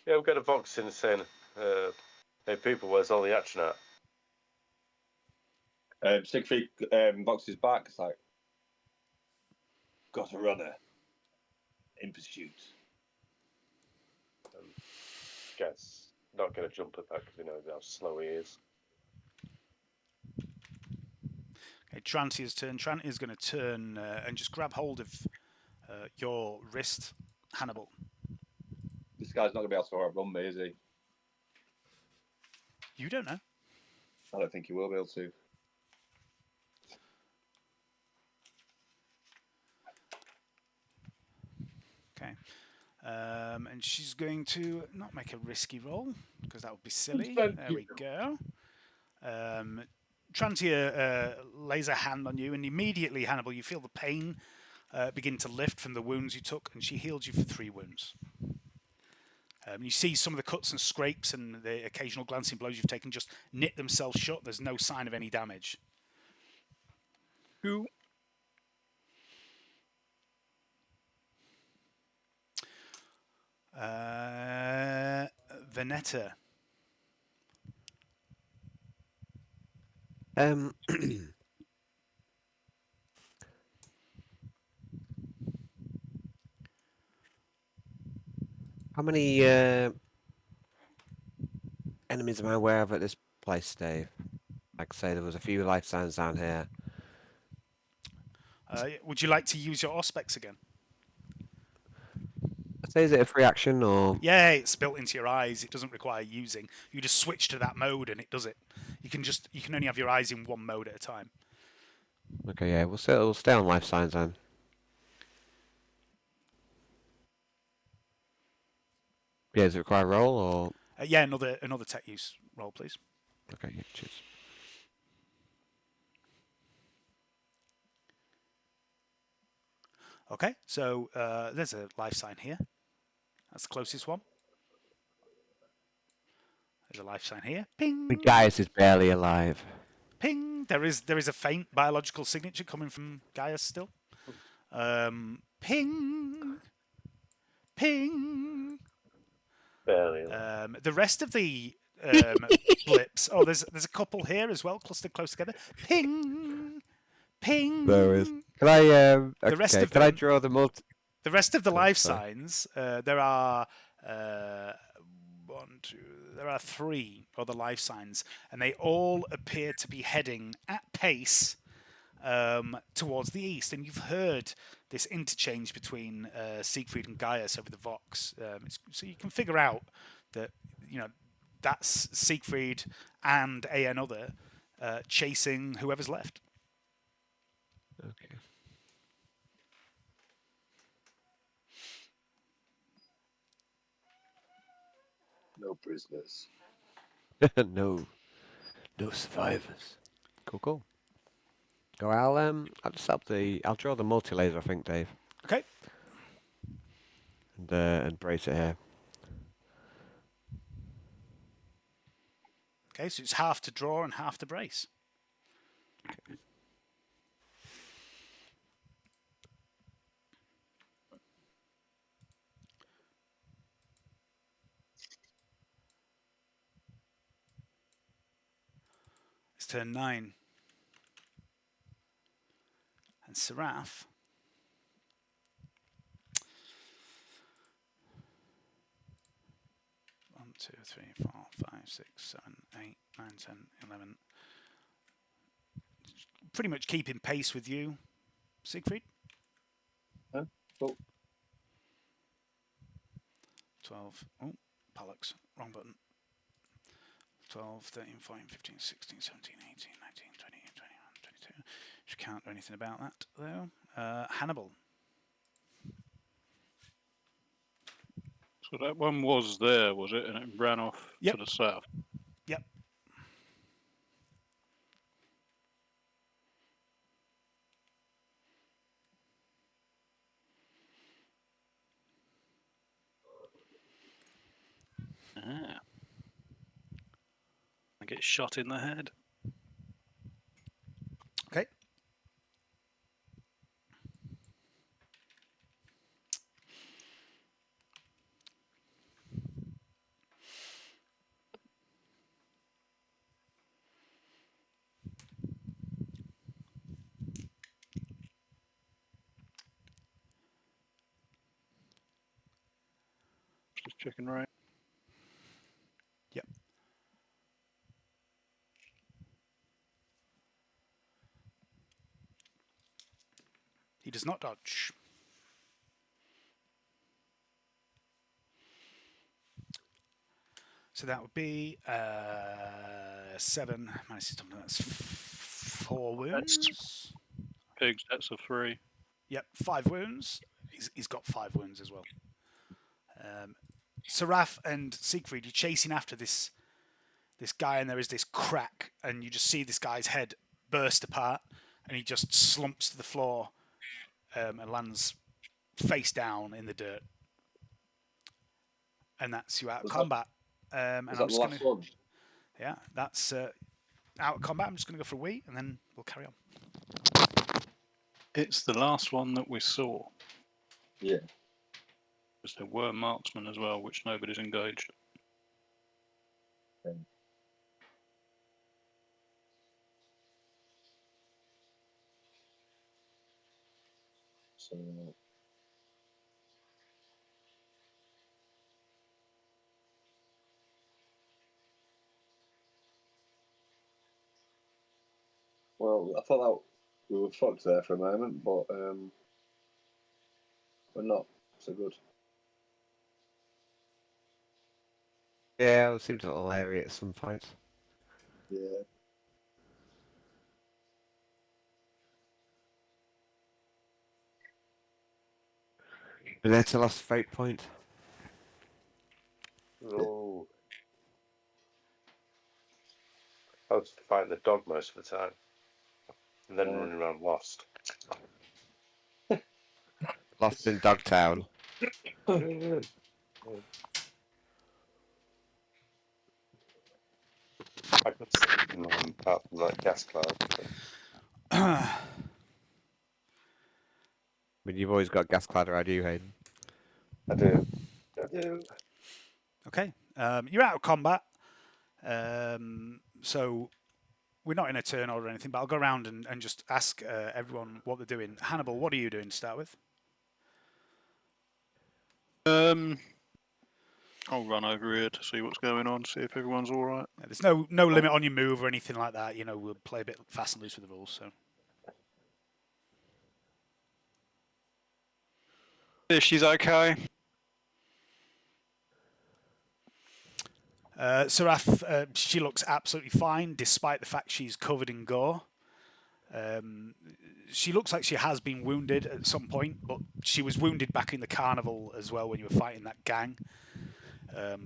Yeah, we've got a Voxin saying, "Hey people, where's all the action at?" Siegfried boxes back. It's like, got a runner in pursuit. Gets not going to jump at that because he knows how slow he is. Okay, Trantia's turn. Trantia's going to turn and just grab hold of your wrist, Hannibal. This guy's not going to be able to outrun me, is he? You don't know. I don't think he will be able to. Okay. And she's going to not make a risky roll because that would be silly. There we go. Trantia lays a hand on you, and immediately, Hannibal, you feel the pain begin to lift from the wounds you took, and she healed you for 3 wounds. You see some of the cuts and scrapes and the occasional glancing blows you've taken just knit themselves shut. There's no sign of any damage. Who? Vernetta. How many enemies am I aware of at this place, Dave? Like I say, there was a few life signs down here. Would you like to use your Auspex again? I say, is it a free action or? Yeah, it's built into your eyes. It doesn't require using. You just switch to that mode and it does it. You can only have your eyes in one mode at a time. Okay, yeah, we'll stay on life signs then. Yeah, does it require a roll or? Yeah, another tech use roll, please. Okay, yeah, cheers. Okay, so there's a life sign here. That's the closest one. There's a life sign here. Ping. The Gaius is barely alive. Ping. There is a faint biological signature coming from Gaius still. Ping. Ping. Barely. The rest of the blips. Oh, there's a couple here as well, clustered close together. Ping. Ping. There is. Can I The rest okay, of can I them- draw the multi? The rest of the Oh, life sorry. signs, there are 3 other life signs, and they all appear to be heading at pace towards the east. And you've heard this interchange between Siegfried and Gaius over the Vox, so you can figure out that that's Siegfried and another chasing whoever's left. Okay. No prisoners. no survivors. Cool. Go. I'll just help I'll draw the multi laser, I think, Dave, Okay. and brace it here. Okay, so it's half to draw and half to brace. It's turn 9. And Seraph. One, 2, 3, 4, 5, 6, 7, 8, 9, 10, 11. Pretty much keeping pace with you, Siegfried. Huh? Cool. 12. Oh, Pollux. Wrong button. 12, 13, 14, 15, 16, 17, 18, 19, 20, 21, 22. She can't do anything about that, though. Hannibal. So that one was there, was it? And it ran off Yep. to the south. Yep. Ah. I get shot in the head. Okay. Just checking right. Yep. He does not dodge. So that would be 7 minus his toughness. That's 4 wounds. Pigs, that's a 3. Yep, 5 wounds. He's got 5 wounds as well. Seraph and Siegfried, you're chasing after this guy, and there is this crack, and you just see this guy's head burst apart, and he just slumps to the floor and lands face down in the dirt. And that's you out of combat. And Is I'm that the just last one? Yeah, that's out of combat. I'm just going to go for a wee, and then we'll carry on. It's the last one that we saw. Yeah. Because there were marksmen as well, which nobody's engaged. Okay. So, well, I thought that we were fucked there for a moment, but we're not so good. Yeah, it seemed a little hairy at some point. Yeah. Vernetta lost fate point. Oh. I was fighting the dog most of the time. And then running around lost. Lost in Dogtown. I could see them apart from that gas cloud. I mean, you've always got gas cloud around you, Hayden. I do. I do. Okay, you're out of combat. So we're not in a turn order or anything, but I'll go around and just ask everyone what they're doing. Hannibal, what are you doing to start with? I'll run over here to see what's going on, see if everyone's all right. Yeah, there's no limit on your move or anything like that. You know, we'll play a bit fast and loose with the rules. So If she's okay. Seraph, she looks absolutely fine, despite the fact she's covered in gore. She looks like she has been wounded at some point, but she was wounded back in the carnival as well when you were fighting that gang.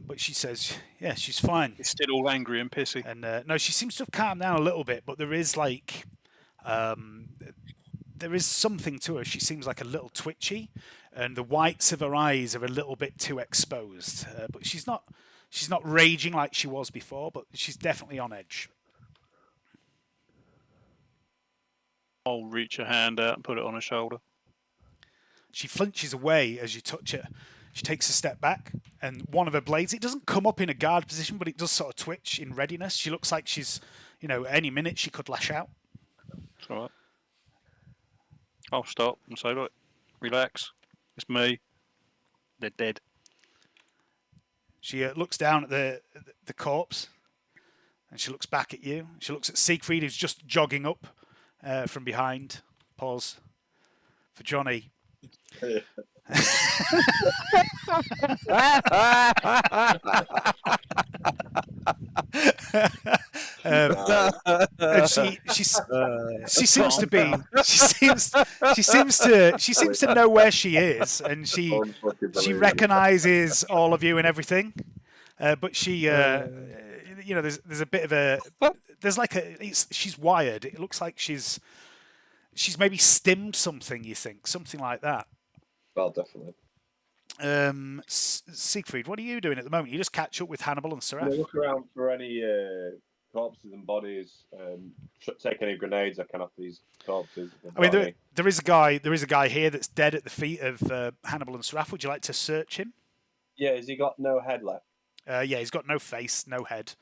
But she says, yeah, she's fine. It's still all angry and pissy. And no, she seems to have calmed down a little bit, but there is like, there is something to her. She seems like a little twitchy, and the whites of her eyes are a little bit too exposed. But she's not raging like she was before, but she's definitely on edge. I'll reach a hand out and put it on her shoulder. She flinches away as you touch it. She takes a step back, and one of her blades, it doesn't come up in a guard position, but it does sort of twitch in readiness. She looks like she's, any minute she could lash out. It's all right. I'll stop and say, look, relax. It's me. They're dead. She looks down at the corpse, and she looks back at you. She looks at Siegfried, who's just jogging up from behind. Pause for Johnny. And she seems to be she seems to know where she is, and she recognizes all of you and everything, but she there's a bit of a she's wired. It looks like she's maybe stimmed something, you think, something like that. Well, definitely. Siegfried, what are you doing at the moment? You just catch up with Hannibal and Seraph. Look around for any corpses and bodies. Take any grenades I can off these corpses. I mean, there is a guy here that's dead at the feet of Hannibal and Seraph. Would you like to search him? Yeah, has he got no head left? Yeah, he's got no face, no head.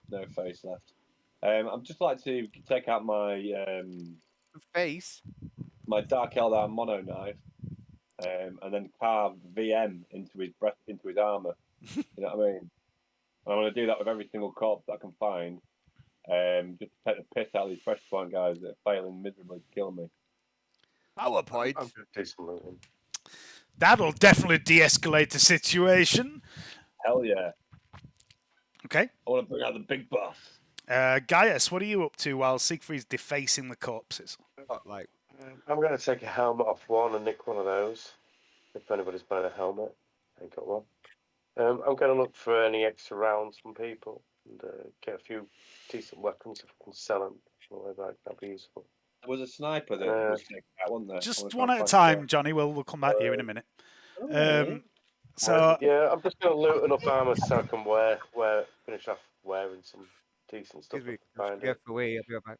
No face left. I'd just like to take out my Face? my Dark Eldar mono knife and then carve VM into his breast, into his armor. You know what I mean? And I'm going to do that with every single corpse that I can find, just to take the piss out of these pressure point guys that are failing miserably to kill me. PowerPoint. I'm going to do some looting. That'll definitely de-escalate the situation. Hell yeah! Okay. I want to bring out the big boss. Gaius, what are you up to while Siegfried's defacing the corpses? Like, I'm going to take a helmet off one and nick one of those. If anybody's buying a helmet, I ain't got one. I'm going to look for any extra rounds from people and get a few decent weapons if I can sell them. That'd be useful. There was a sniper that was taken out, wasn't there? Just one at a time, Johnny. We'll come back to you in a minute. So yeah, I'm just going to loot enough armor so I can finish off wearing some decent stuff. excuse me. If I find Go it. for wee. I'll be right back.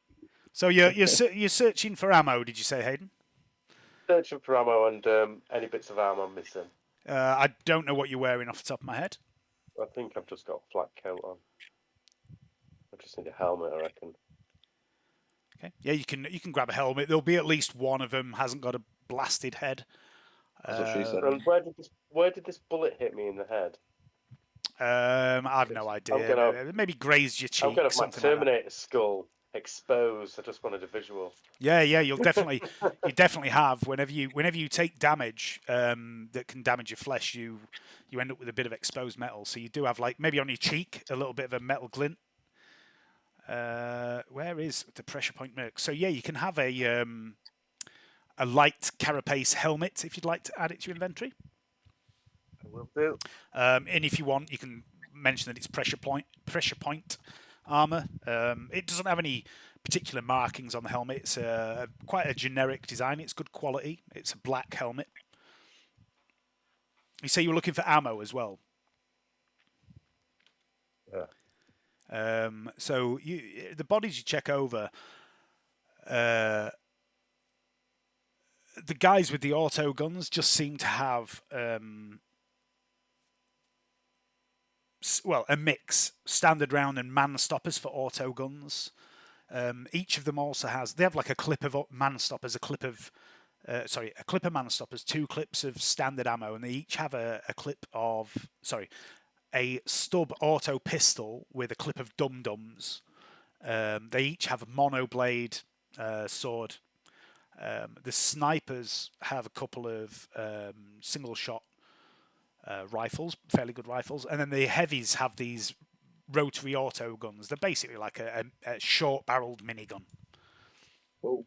So you're searching for ammo, did you say, Hayden? Searching for ammo and any bits of armor I'm missing. I don't know what you're wearing off the top of my head. I think I've just got a flat coat on. I just need a helmet, I reckon. Okay. Yeah, you can grab a helmet. There'll be at least one of them hasn't got a blasted head. That's what she said. And where did this bullet hit me in the head? I've no idea. Maybe grazed your cheek. I'm gonna have my something like that. Terminator skull exposed. I just wanted a visual. Yeah, you definitely have. Whenever you take damage that can damage your flesh, you end up with a bit of exposed metal. So you do have, like, maybe on your cheek a little bit of a metal glint. Where is the pressure point merc? So yeah, you can have a light carapace helmet if you'd like to add it to your inventory. I will do. And if you want, you can mention that it's pressure point armor. It doesn't have any particular markings on the helmet. It's quite a generic design. It's good quality. It's a black helmet. You say you were looking for ammo as well. Yeah. So the bodies you check over, the guys with the auto guns just seem to have a mix, standard round and man stoppers for auto guns. Each of them also they have like a clip of man stoppers, a clip of man stoppers, 2 clips of standard ammo, and they each have a stub auto pistol with a clip of dum-dums. They each have a monoblade sword. The snipers have a couple of single shot rifles, fairly good rifles, and then the heavies have these rotary auto guns. They're basically like a short-barreled minigun. Cool.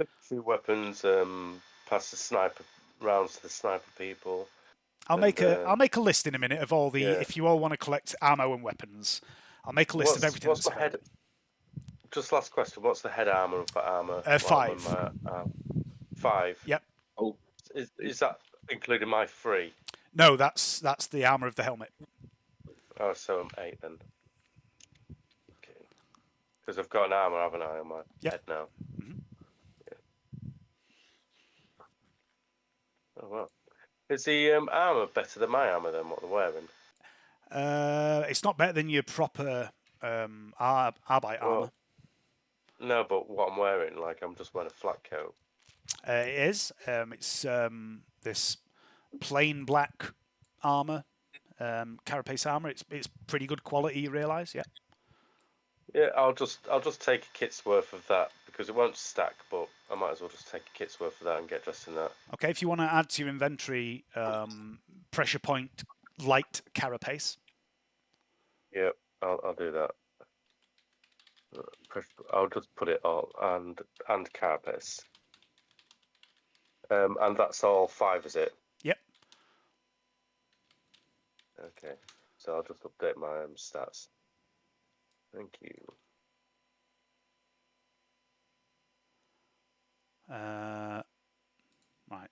A few weapons past the sniper rounds to the sniper people. I'll make a list in a minute of all the if you all want to collect ammo and weapons. I'll make a list of everything. What's the head? Just last question. What's the head armor for armor? 5. 5. Yep. Oh, is that including my 3? No, that's the armor of the helmet. Oh, so I'm 8 then. Okay. Because I've got an armor, haven't I, on my head now? Mm-hmm. Yeah. Oh well. Is the armor better than my armor than what they're wearing? It's not better than your proper Arbite armor. No, but what I'm wearing, like I'm just wearing a flat coat. It is. It's this plain black armor, carapace armor. It's pretty good quality. You realise, yeah. Yeah, I'll just take a kit's worth of that because it won't stack, but I might as well just take a kit's worth of that and get dressed in that. Okay, if you want to add to your inventory, pressure point light carapace. Yep, I'll do that. I'll just put it all and carapace. And that's all 5, is it? Yep. Okay, so I'll just update my stats. Thank you. Right.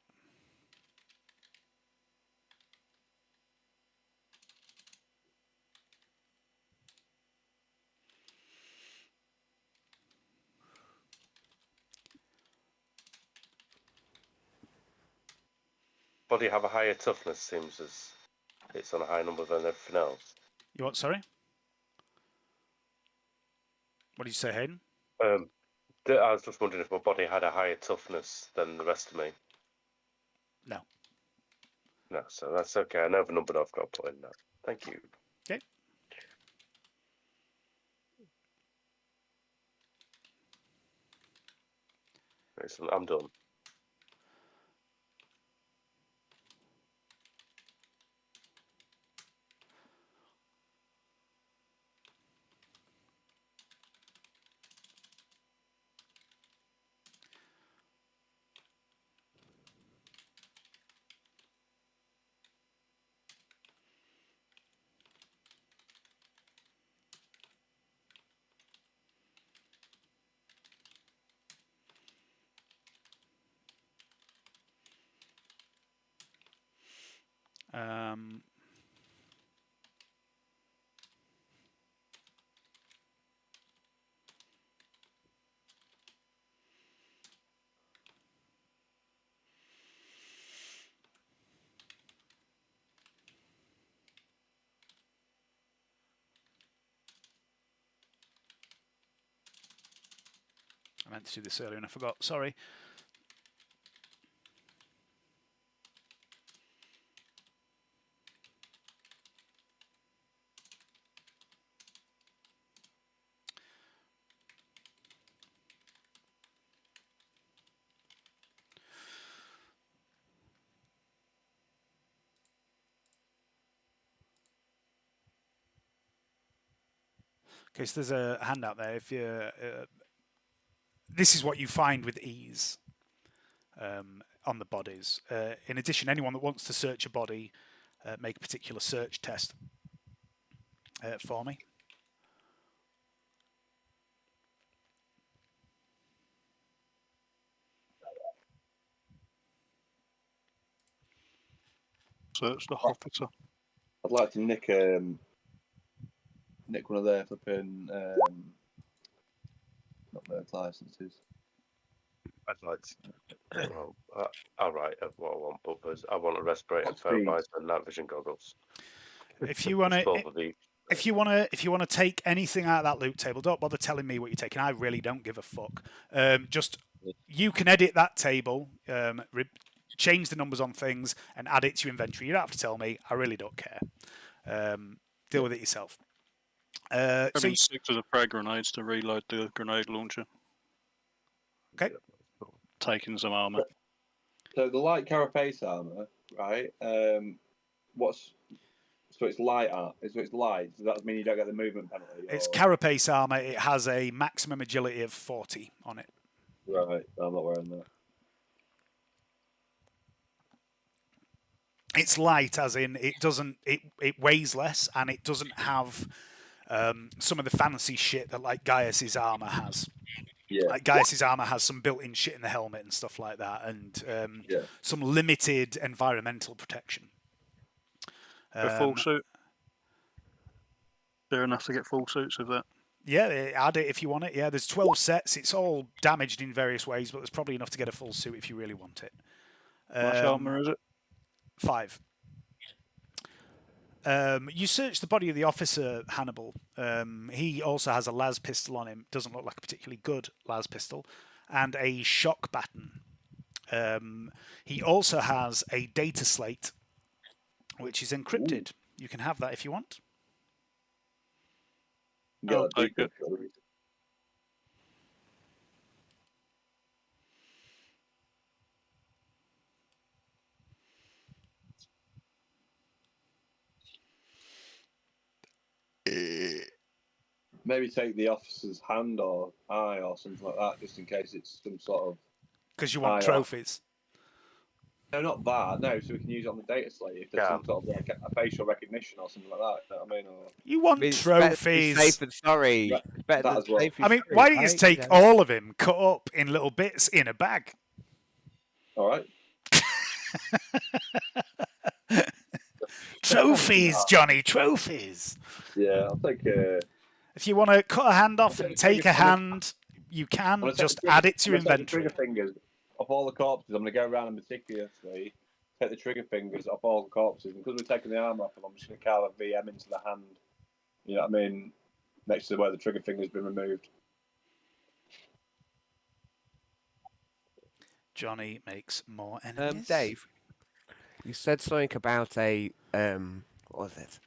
Body have a higher toughness, seems as it's on a higher number than everything else. You what? Sorry. What did you say, Hayden? I was just wondering if my body had a higher toughness than the rest of me. No. No, so that's okay. I know the number I've got to put in that. Thank you. Okay. Excellent. I'm done. I meant to do this earlier and I forgot. Sorry. Okay, so there's a handout there. If you, this is what you find with ease on the bodies. In addition, anyone that wants to search a body, make a particular search test for me. Search the officer. I'd like to nick one of their flipping not their licenses. I'd like to. Well, all right. What I want, but I want a respirator, What's phone these? visor, and night vision goggles. If you want to, 12 of each. if you want to take anything out of that loot table, don't bother telling me what you're taking. I really don't give a fuck. Just you can edit that table, change the numbers on things, and add it to your inventory. You don't have to tell me. I really don't care. Deal with it yourself. So Having 6 of the frag grenades to reload the grenade launcher. Okay. Taking some armor. So the light carapace armor, right? What's so it's light art. So it's light. Does that mean you don't get the movement penalty? it's or- carapace armor. It has a maximum agility of 40 on it. Right. I'm not wearing that. It's light, as in it doesn't. It weighs less, and it doesn't have some of the fancy shit that like Gaius's armor has. Yeah. Like Gaius's armor has some built-in shit in the helmet and stuff like that, and some limited environmental protection. A full suit. Fair enough to get full suits of that. Yeah, add it if you want it. Yeah, there's 12 sets. It's all damaged in various ways, but there's probably enough to get a full suit if you really want it. How much armor is it? 5. You search the body of the officer, Hannibal. He also has a las pistol on him. Doesn't look like a particularly good las pistol. And a shock baton. He also has a data slate, which is encrypted. You can have that if you want. I'll take it. Maybe take the officer's hand or eye or something like that, just in case it's some sort of. Because you want eye trophies. No, not that. No, so we can use it on the data slate if there's some sort of like a facial recognition or something like that. You know what I mean? Or... You want It's better to be trophies. safe than sorry. That- It's better that than as well. safe than I mean, sorry, why don't you right? just take all of him, cut up in little bits in a bag? All right. Trophies, Johnny, trophies. Yeah, I'll take. If you want to cut a hand off I'll and take take a the trigger- hand, you can. I'm gonna take Just the trigger- add it to your I'm gonna take inventory. The trigger fingers of all the corpses. I'm going to go around and meticulously take the trigger fingers off all the corpses. And because we're taking the arm off them, I'm just going to carve a VM into the hand. You know what I mean? Next to where the trigger finger's been removed. Johnny makes more enemies. Dave, you said something about a what was it?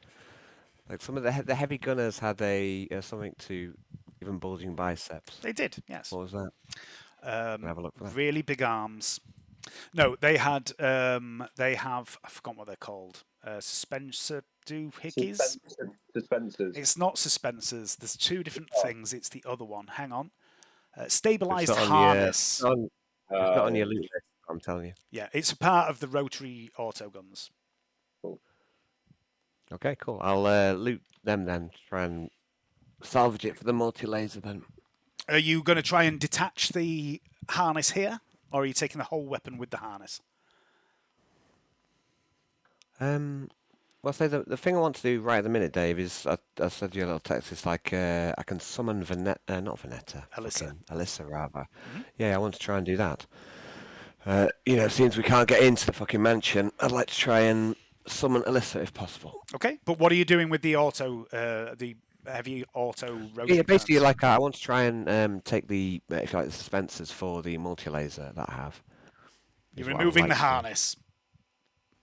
Like some of the heavy gunners had a something to give them bulging biceps. They did, yes. What was that? Have a look for that. Really big arms. No, they had. They have. I forgot what they're called. Suspensor doohickeys. Suspensors. It's not suspensors. There's two different things. It's the other one. Hang on. Stabilized It's not harness. it's not on your loot list, I'm telling you. Yeah, it's a part of the rotary autoguns. Okay, cool. I'll loot them then. Try and salvage it for the multi-laser then. Are you going to try and detach the harness here, or are you taking the whole weapon with the harness? Well, say the thing I want to do right at the minute, Dave, is I said you a little text. It's like I can summon Vernetta, not Vernetta, Alyssa. Alyssa rather. Yeah, I want to try and do that. Since we can't get into the fucking mansion, I'd like to try and summon Alyssa if possible. Okay, but what are you doing with the auto, the heavy auto rotary? Yeah, basically, guns? like I want to try and take the if you like the suspensors for the multi-laser that I have. You're is what I would removing like the to do. harness.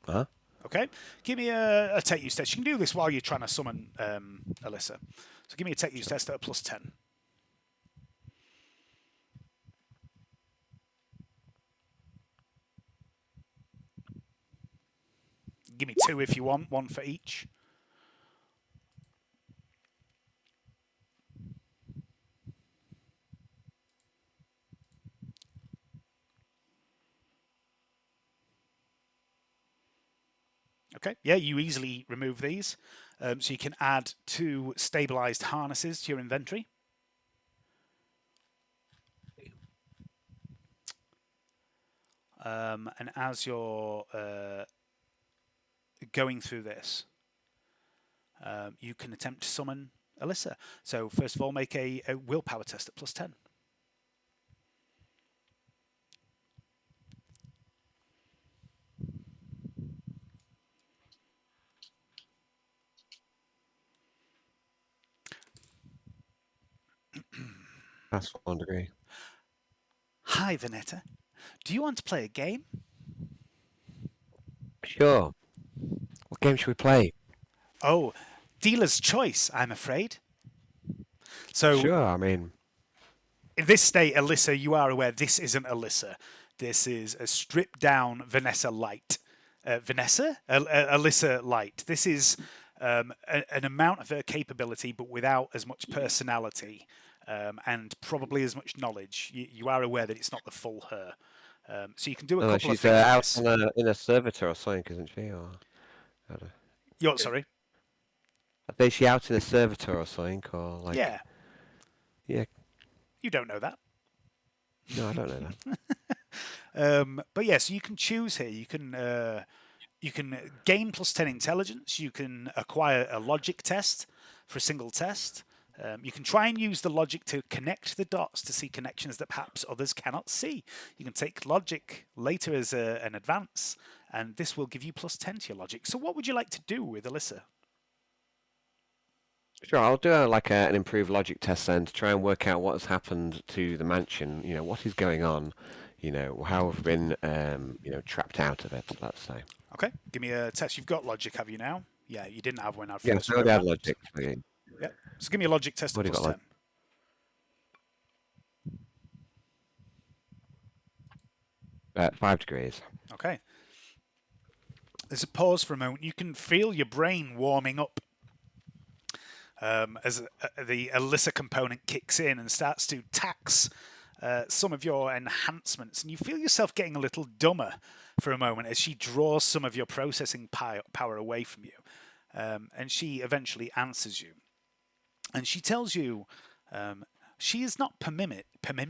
Huh? Okay, give me a tech use test. You can do this while you're trying to summon Alyssa. So give me a tech use test at a +10. Give me 2 if you want, 1 for each. Okay, yeah, you easily remove these. So you can add 2 stabilized harnesses to your inventory. And as you're going through this, you can attempt to summon Alyssa. So first of all, make a willpower test at +10. That's 1 degree. Hi, Vernetta. Do you want to play a game? Sure. What game should we play? Oh, dealer's choice, I'm afraid. So Sure, I mean, in this state, Alyssa, you are aware this isn't Alyssa. This is a stripped down Vanessa Light. Alyssa Light. This is an amount of her capability, but without as much personality and probably as much knowledge. You are aware that it's not the full her. So you can do a couple of she's things. out in a servitor or something, isn't she? Or You're sorry. I think she out in a servitor or something, or like. Yeah. Yeah. You don't know that. No, I don't know that. But yes, you can choose here. You can gain +10 intelligence. You can acquire a logic test for a single test. You can try and use the logic to connect the dots to see connections that perhaps others cannot see. You can take logic later as an advance, and this will give you +10 to your logic. So what would you like to do with Alyssa? Sure, I'll do an improved logic test then to try and work out what has happened to the mansion. What is going on. How we've been trapped out of it. Let's say. Okay, give me a test. You've got logic, have you now? Yeah, you didn't have when I first. Yes, I already had logic. Okay. Yeah. So give me a logic test at Already got +10. 5 degrees. Okay. There's a pause for a moment. You can feel your brain warming up as the Alyssa component kicks in and starts to tax some of your enhancements. And you feel yourself getting a little dumber for a moment as she draws some of your processing power away from you. And she eventually answers you. And she tells you she is not permitted to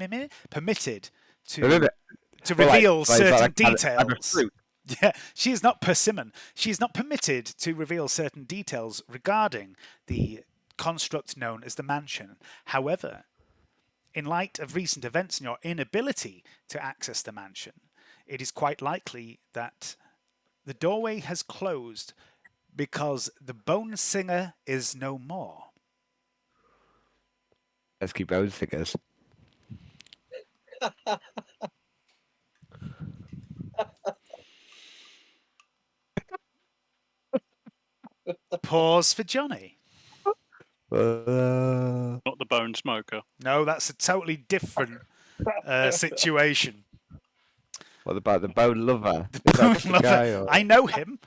reveal certain details. Yeah, she is not persimmon. She is not permitted to reveal certain details regarding the construct known as the mansion. However, in light of recent events and your inability to access the mansion, it is quite likely that the doorway has closed because the Bone Singer is no more. Let's keep those figures. pause for Johnny. Not the bone smoker. No, that's a totally different situation. What about the bone lover? The Is that bone just the lover. guy, or- I know him.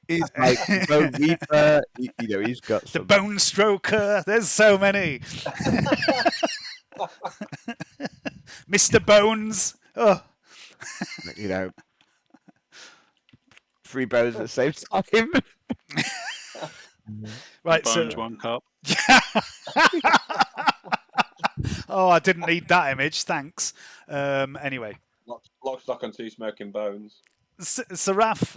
He's like the bone reaper. You know, he's got The some. bone stroker. There's so many. Mr. Bones. Oh. You know, 3 bones at the same time. Right, Bones, so 1 cup. oh, I didn't need that image. Thanks. Anyway, Lock, stock, and 2 smoking bones. Seraph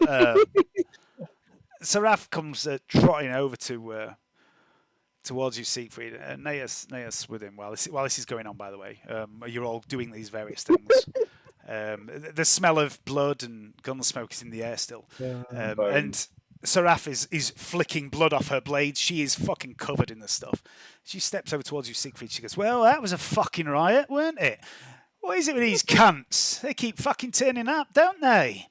comes trotting over to towards you, Siegfried. Naeus with him while this is going on. By the way, you're all doing these various things. The smell of blood and gun smoke is in the air still, and Seraph is flicking blood off her blades. She is fucking covered in this stuff. She steps over towards you, Siegfried. She goes, "Well, that was a fucking riot, weren't it? What is it with these cunts? They keep fucking turning up, don't they?"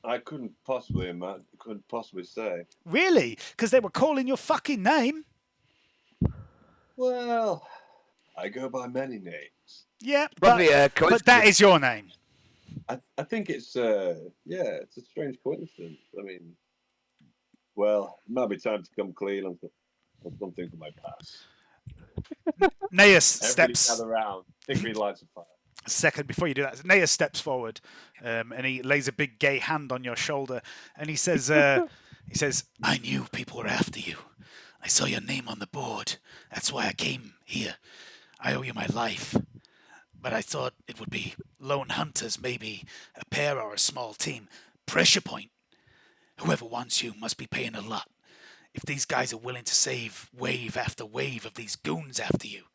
I couldn't possibly imagine. Couldn't possibly say. Really? Because they were calling your fucking name. Well, I go by many names. Yeah, Probably but that is your name. I think it's it's a strange coincidence. I mean, well, it might be time to come clean on something from my past. Naeus Everybody steps gather around. Siegfried lights a fire. a second before you do that. Naeus steps forward, and he lays a big gay hand on your shoulder, and he says, "I knew people were after you. I saw your name on the board. That's why I came here. I owe you my life. But I thought it would be lone hunters, maybe a pair or a small team. Pressure point. Whoever wants you must be paying a lot. If these guys are willing to save wave after wave of these goons after you."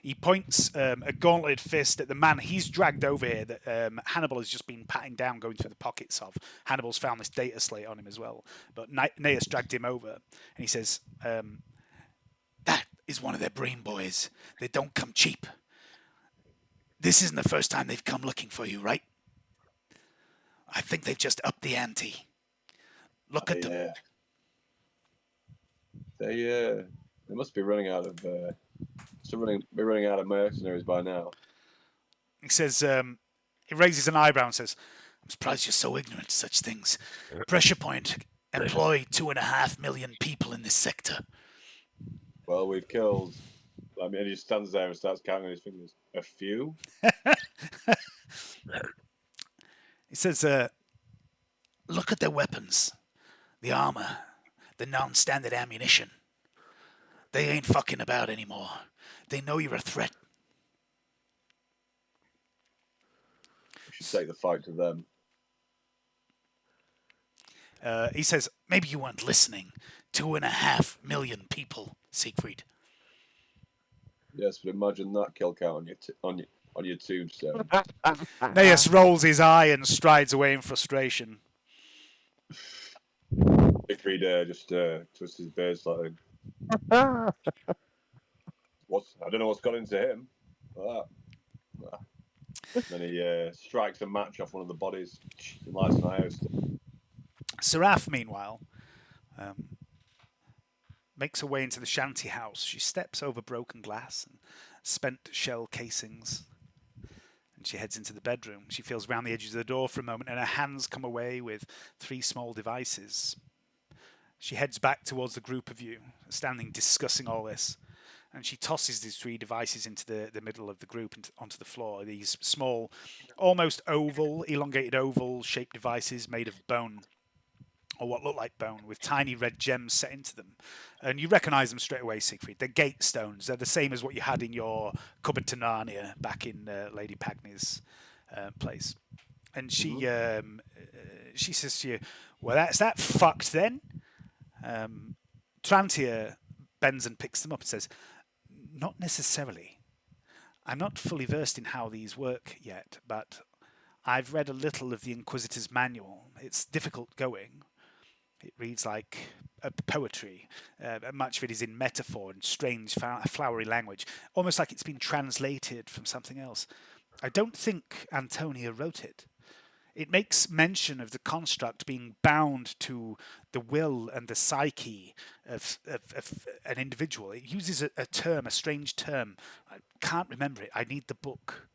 He points a gauntleted fist at the man he's dragged over here that Hannibal has just been patting down, going through the pockets of. Hannibal's found this data slate on him as well. But Naeus dragged him over, and he says, "That is one of their brain boys. They don't come cheap. This isn't the first time they've come looking for you, right? I think they've just upped the ante. Look at them." They must be running out of running out of mercenaries by now. He says, he raises an eyebrow and says, "I'm surprised you're so ignorant to such things. Pressure Point employ 2.5 million people in this sector." Well, we've killed. I mean, he stands there and starts counting on his fingers. A few. He says, "Look at their weapons, the armor, the non-standard ammunition. They ain't fucking about anymore. They know you're a threat." We should take the fight to them. He says, "Maybe you weren't listening. 2.5 million people, Siegfried." Yes, but imagine that kill count on your tombstone. Naeus rolls his eye and strides away in frustration. Siegfried just twists his beard slightly. I don't know what's got into him. Then he strikes a match off one of the bodies and lights an house. Seraph, meanwhile, makes her way into the shanty house. She steps over broken glass and spent shell casings, and she heads into the bedroom. She feels around the edges of the door for a moment, and her hands come away with 3 small devices. She heads back towards the group of you, standing discussing all this, and she tosses these 3 devices into the middle of the group and onto the floor. These small, almost elongated oval-shaped devices made of bone, or what look like bone, with tiny red gems set into them. And you recognise them straight away, Siegfried. They're gate stones. They're the same as what you had in your cupboard to Narnia back in Lady Pagny's place. And she says to you, "Well, that's that fucked then." Trantia bends and picks them up and says, "Not necessarily. I'm not fully versed in how these work yet, but I've read a little of the Inquisitor's manual. It's difficult going. It reads like poetry. Much of it is in metaphor and strange, flowery language, almost like it's been translated from something else. I don't think Antonia wrote it. it makes mention of the construct being bound to the will and the psyche of an individual. It uses a term, a strange term. I can't remember it. I need the book.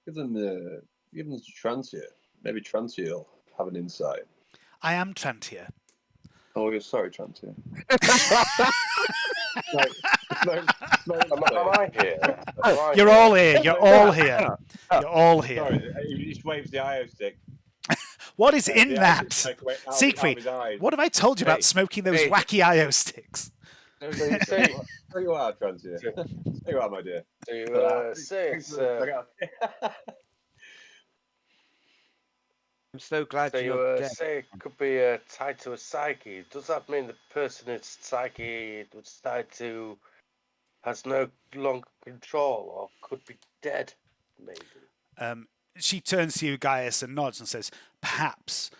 Give them to Transia. Maybe Transia will have an insight. I am Trantia. Oh, you're sorry, Transia. Am I here? Am I You're here? all here. You're all here. You're all here. Sorry, he just waves the IO stick. What is The in IO that? stick out of Siegfried, his eyes. what have I told you about Hey, smoking those hey. wacky IO sticks? So you say, There you are, Transia. There you are, my dear. so you say it's, I'm so glad so you're you dead. say it could be tied to a psyche. Does that mean the person it's psyche was tied to has no longer control or could be dead? Maybe. She turns to you, Gaius, and nods and says, "Perhaps."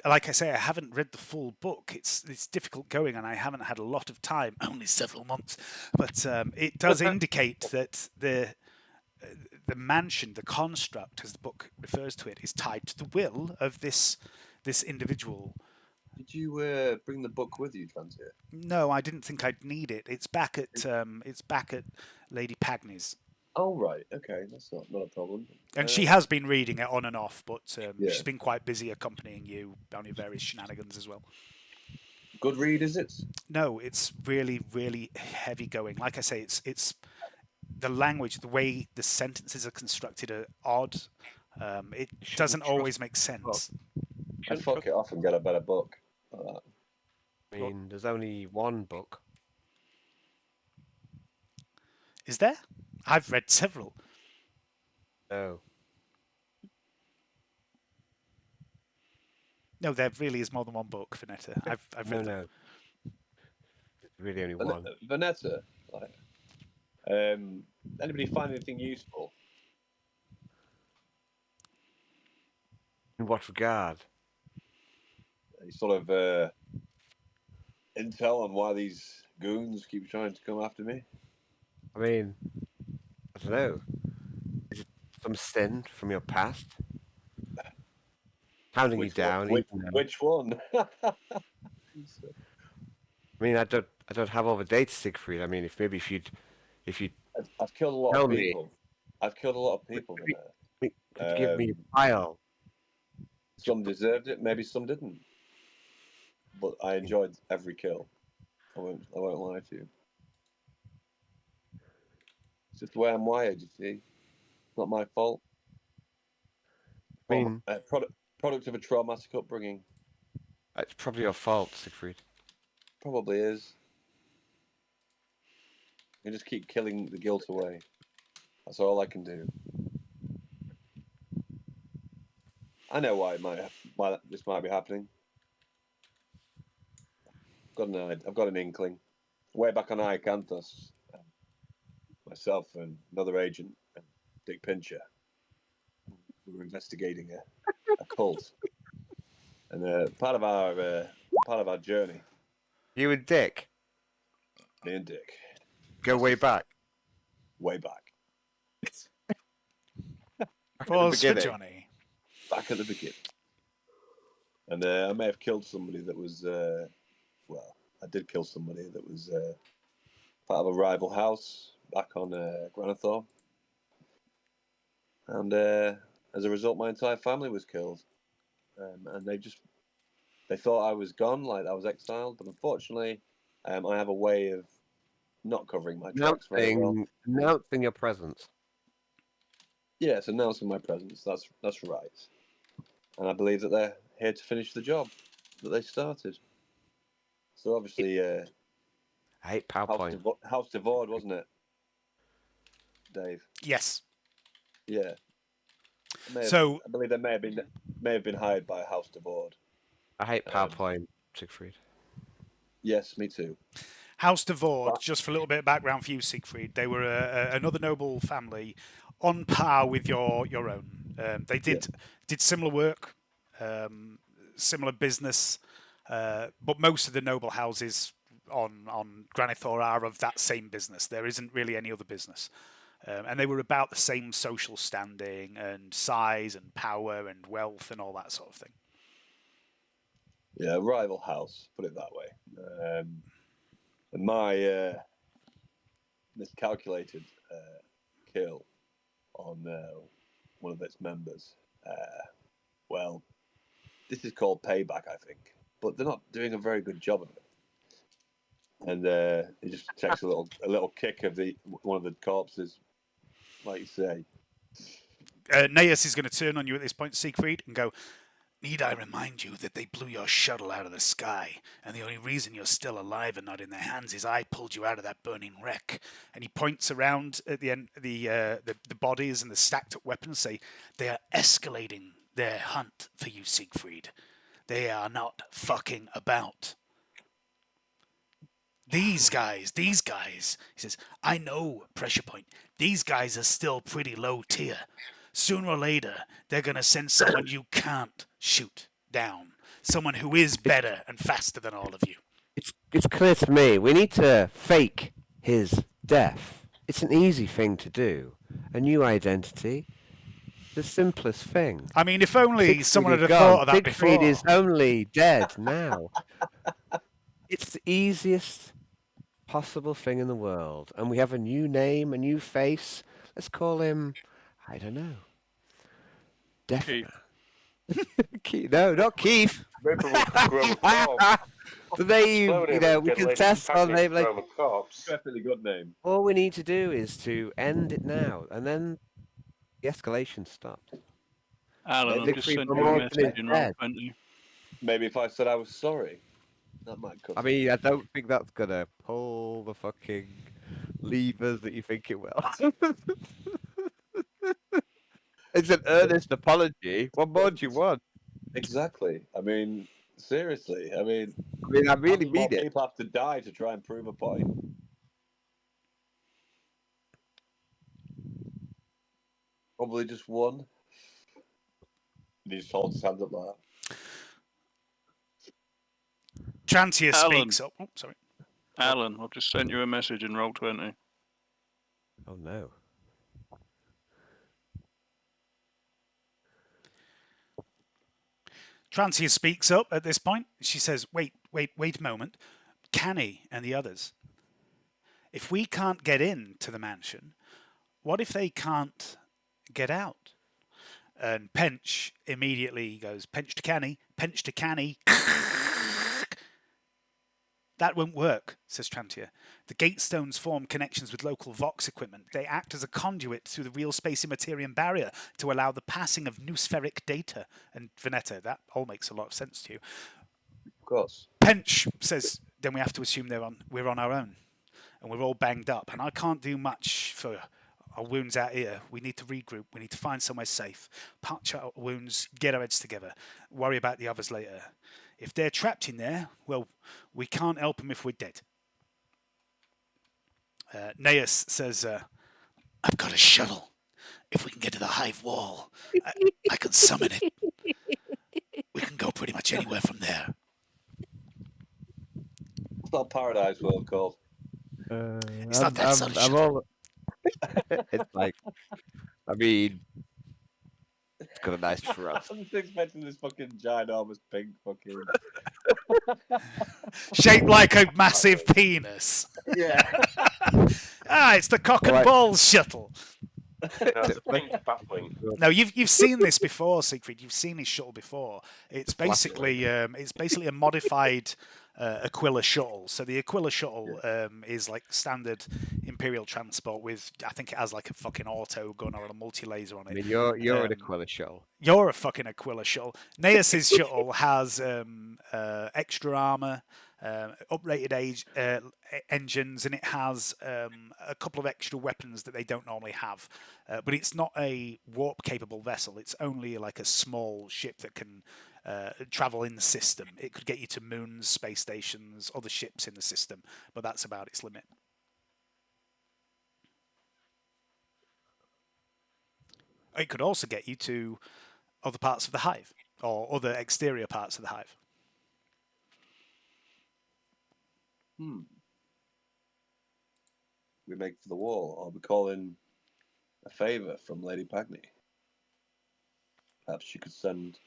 Like I say, I haven't read the full book. It's difficult going, and I haven't had a lot of time, only several months. But it does indicate that the mansion, the construct, as the book refers to it, is tied to the will of this individual. Did you bring the book with you, Transia? No, I didn't think I'd need it. It's back at Lady Pagny's. Oh, right. Okay, that's not a problem. And she has been reading it on and off, but Yeah. she's been quite busy accompanying you on your various shenanigans as well. Good read, is it? No, it's really, really heavy going. Like I say, it's the language, the way the sentences are constructed are odd. It doesn't always make sense. I'd fuck it off and get a better book. I mean, there's only one book. Is there? I've read several. No. No, there really is more than one book, Vernetta. I've read them. No. There's really only one. Vernetta, like, anybody find anything useful? In what regard? Any sort of intel on why these goons keep trying to come after me? I mean, I don't know. Is it some sin from your past? Hounding you down. Which one? I mean, I don't have all the data, Siegfried. I mean, if you'd I've killed a lot Tell of me. people. I've killed a lot of people. could give me a file. Some deserved it, maybe some didn't. But I enjoyed every kill. I won't lie to you. It's just the way I'm wired, you see. It's not my fault. I mean, Product of a traumatic upbringing. it's probably your fault, Siegfried. Probably is. You just keep killing the guilt away. That's all I can do. I know why this might be happening. I've got an inkling. Way back on Iacanthos, myself and another agent, Dick Pincher, we were investigating a cult, and part of our journey. You and Dick Me and Dick. go way back. Way back. Pause for beginning. Johnny. Back at the beginning. And I may have killed somebody that was, I did kill somebody that was part of a rival house back on Granathor. And as a result, my entire family was killed. And they thought I was gone, like I was exiled. But unfortunately, I have a way of not covering my tracks very well. Announcing your presence. Yes, announcing my presence. That's right. And I believe that they're here to finish the job that they started. So obviously, I hate PowerPoint. House Devoured, wasn't it, Dave? Yes. Yeah. I believe they may have been hired by House Devoured. I hate PowerPoint, Siegfried. Yes, me too. House Devoured, just for a little bit of background for you, Siegfried, they were another noble family on par with your own. They did similar work, similar business, but most of the noble houses on Granithor are of that same business. There isn't really any other business. And they were about the same social standing and size and power and wealth and all that sort of thing. Yeah, rival house, put it that way. And my miscalculated kill on one of its members. Well, this is called payback, I think, but they're not doing a very good job of it. And he just takes a little kick of one of the corpses, like you say. Naeus is going to turn on you at this point, Siegfried, and go, "Need I remind you that they blew your shuttle out of the sky, and the only reason you're still alive and not in their hands is I pulled you out of that burning wreck." And he points around at the end, the bodies and the stacked up weapons, say, "They are escalating their hunt for you, Siegfried. They are not fucking about. These guys, he says, I know, pressure point. These guys are still pretty low tier. Sooner or later, they're going to send someone you can't shoot down. Someone who is better and faster than all of you." It's clear to me. We need to fake his death. It's an easy thing to do. A new identity. The simplest thing. I mean, if only Siegfried someone is had gone. thought of that Siegfried before. is only dead now. It's the easiest possible thing in the world. And we have a new name, a new face. Let's call him, I don't know. Definitely. Keith. No, not Keith. Maybe we could grow a corpse. The name, Clone him we and get can Lady test our Package name. to Like, throw him a corpse. Definitely good name. all we need to do is to end it now, and then the escalation stops. Alan, I've just Siegfried sent von you a Morton is message in roll dead. 20. Maybe if I said I was sorry, that might come. I mean, I don't think that's gonna pull the fucking levers that you think it will. It's an earnest apology. What more do you want? Exactly. I mean, seriously. I mean, I how really many more mean it. people have to die to try and prove a point? Probably just one. And he just holds his hands up like that. Trantia Alan. speaks up. Oh, sorry. Alan, I've just sent you a message in roll 20. Oh no. Trantia speaks up at this point. She says, wait a moment. Canny and the others. If we can't get into the mansion, what if they can't get out? And Pench immediately goes, Pench to Canny. That won't work, says Trantia. The gatestones form connections with local Vox equipment. They act as a conduit through the real space immaterium barrier to allow the passing of noospheric data. And Vernetta, that all makes a lot of sense to you. Of course. Pench says, then we have to assume we're on our own. And we're all banged up. And I can't do much for our wounds out here. We need to regroup. We need to find somewhere safe. Patch our wounds, get our heads together. Worry about the others later. If they're trapped in there, well, we can't help them if we're dead. Naeus says, I've got a shuttle. If we can get to the hive wall, I can summon it. We can go pretty much anywhere from there. It's not Paradise World called. It's not that sort of shuttle. It's like, I mean, it's got a nice front. I'm just expecting this fucking ginormous pink fucking. Shaped like a massive penis. Yeah. It's the cock and Right. balls shuttle. No, it's a pink batwing. No, you've seen this before, Siegfried. You've seen his shuttle before. It's basically a modified Aquila shuttle. So the Aquila shuttle is like standard Imperial transport with, I think it has like a fucking auto gun or a multi-laser on it. I mean, you're an Aquila shuttle. You're a fucking Aquila shuttle. Naeus's shuttle has extra armor, uprated engines, and it has a couple of extra weapons that they don't normally have. But it's not a warp-capable vessel. It's only like a small ship that can travel in the system. It could get you to moons, space stations, other ships in the system, but that's about its limit. It could also get you to other parts of the hive or other exterior parts of the hive. We make for the wall, or we call in a favour from Lady Pagney. Perhaps she could send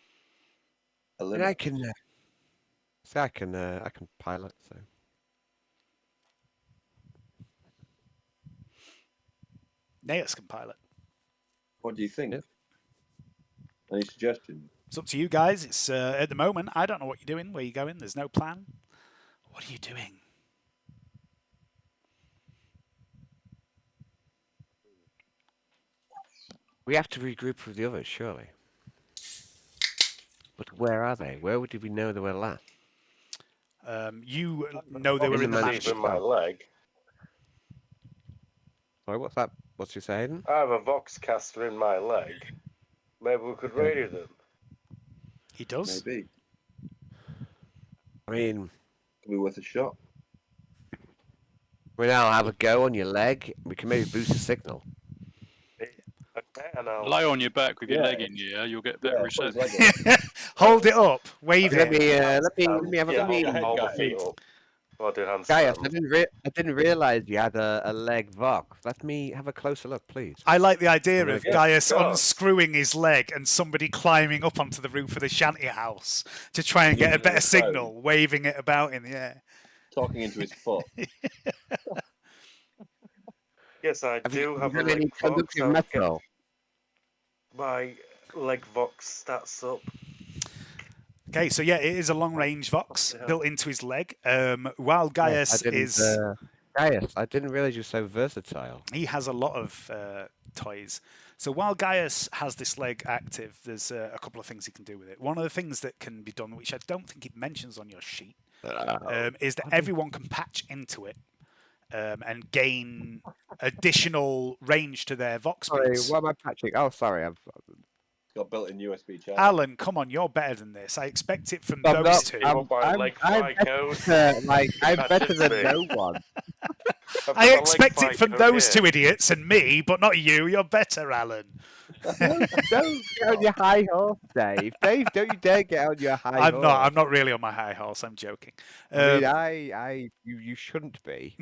a And limo. I can, I can pilot. So Naos can pilot. What do you think? Yep. Any suggestions? It's up to you guys. It's at the moment, I don't know what you're doing, where you're going. There's no plan. What are you doing? we have to regroup with the others, surely. But where are they? Where did we know they were last? You know they were in the mansion. mansion. In my leg. Sorry, what's that? What's you saying? I have a Vox caster in my leg. Maybe we could radio them. He does. Maybe. I mean, Could be worth a shot. we now have a go on your leg. We can maybe boost the signal. Okay, and I'll... Lay on your back with your Yeah. leg in the air, you'll get better put his reception. leg up. Hold it up. Wave Let it. me have a yeah, look. ahead, hold my Gaius. feet up. I'll do Gaius, handstand. I didn't realize you had a leg Vox. Let me have a closer look, please. I like the idea Yeah, of yeah, Gaius sure. unscrewing his leg and somebody climbing up onto the roof of the shanty house to try and get a Using better the phone. signal, waving it about in the air. Talking into his foot. Yes, I do have a got leg any Vox. conductive I'll get metal? my leg Vox stats up. Okay, so yeah, it is a long-range Vox Yeah. built into his leg. While Gaius Gaius, I didn't realize you're so versatile. he has a lot of toys. So while Gaius has this leg active, there's a couple of things he can do with it. One of the things that can be done, which I don't think it mentions on your sheet, is that everyone can patch into it and gain additional range to their Vox Sorry, beats. what am I patching? Oh, sorry. It's got built-in USB charger. Alan, come on, you're better than this. I expect it from I'm those not- two. I'm better than no one. I expect it from those two idiots and me, but not you. You're better, Alan. Don't get on your high horse, Dave. Dave, don't you dare get on your high horse. I'm not really on my high horse. I'm joking. I mean, you shouldn't be.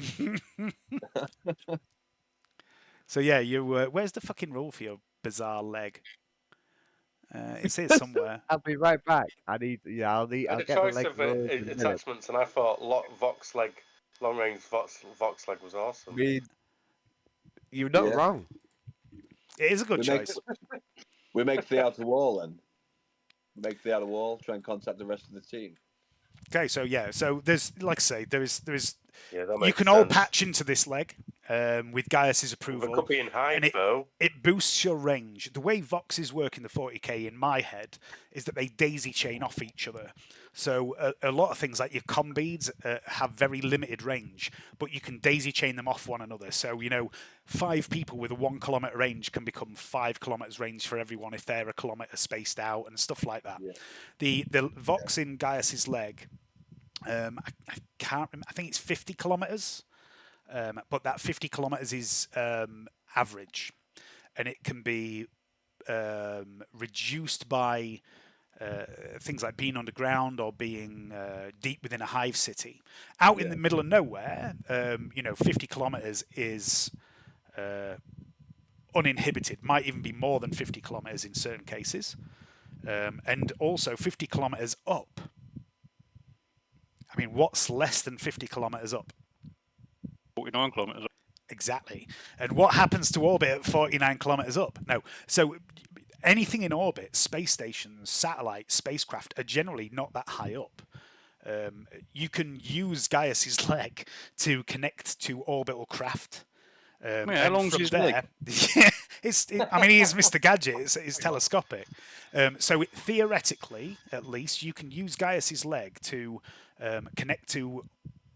So yeah, you. Where's the fucking rule for your bizarre leg? It's here somewhere. I'll be right back. I'll get The the choice leg of rules in a minute. attachments, and I thought Vox leg, long range Vox leg was awesome. I mean, you're not Yeah. wrong. It is a good choice. We make the outer wall then. Make the outer wall. Try and contact the rest of the team. Okay, so yeah, so there's like I say, there is Yeah, that you makes can all sense. patch into this leg with Gaius's If approval. it could be in height, and though. It boosts your range. The way Voxes work in the 40k in my head is that they daisy chain off each other. So a lot of things like your comm beads have very limited range, but you can daisy chain them off one another. So, 5 people with a 1 kilometer range can become 5 kilometers range for everyone if they're a kilometer spaced out and stuff like that. Yeah. The Vox in Gaius's leg, I can't remember, I think it's 50 kilometers. But that 50 kilometers is average, and it can be reduced by things like being underground or being deep within a hive city. Out in the middle of nowhere, 50 kilometers is uninhibited, might even be more than 50 kilometers in certain cases. And also 50 kilometers up. I mean, what's less than 50 kilometers up? 49 kilometres. Exactly. And what happens to orbit at 49 kilometers up? No. So anything in orbit, space stations, satellites, spacecraft, are generally not that high up. You can use Gaius's leg to connect to orbital craft. How long's his leg? He is Mr. Gadget. It's telescopic. So theoretically, at least, you can use Gaius's leg to connect to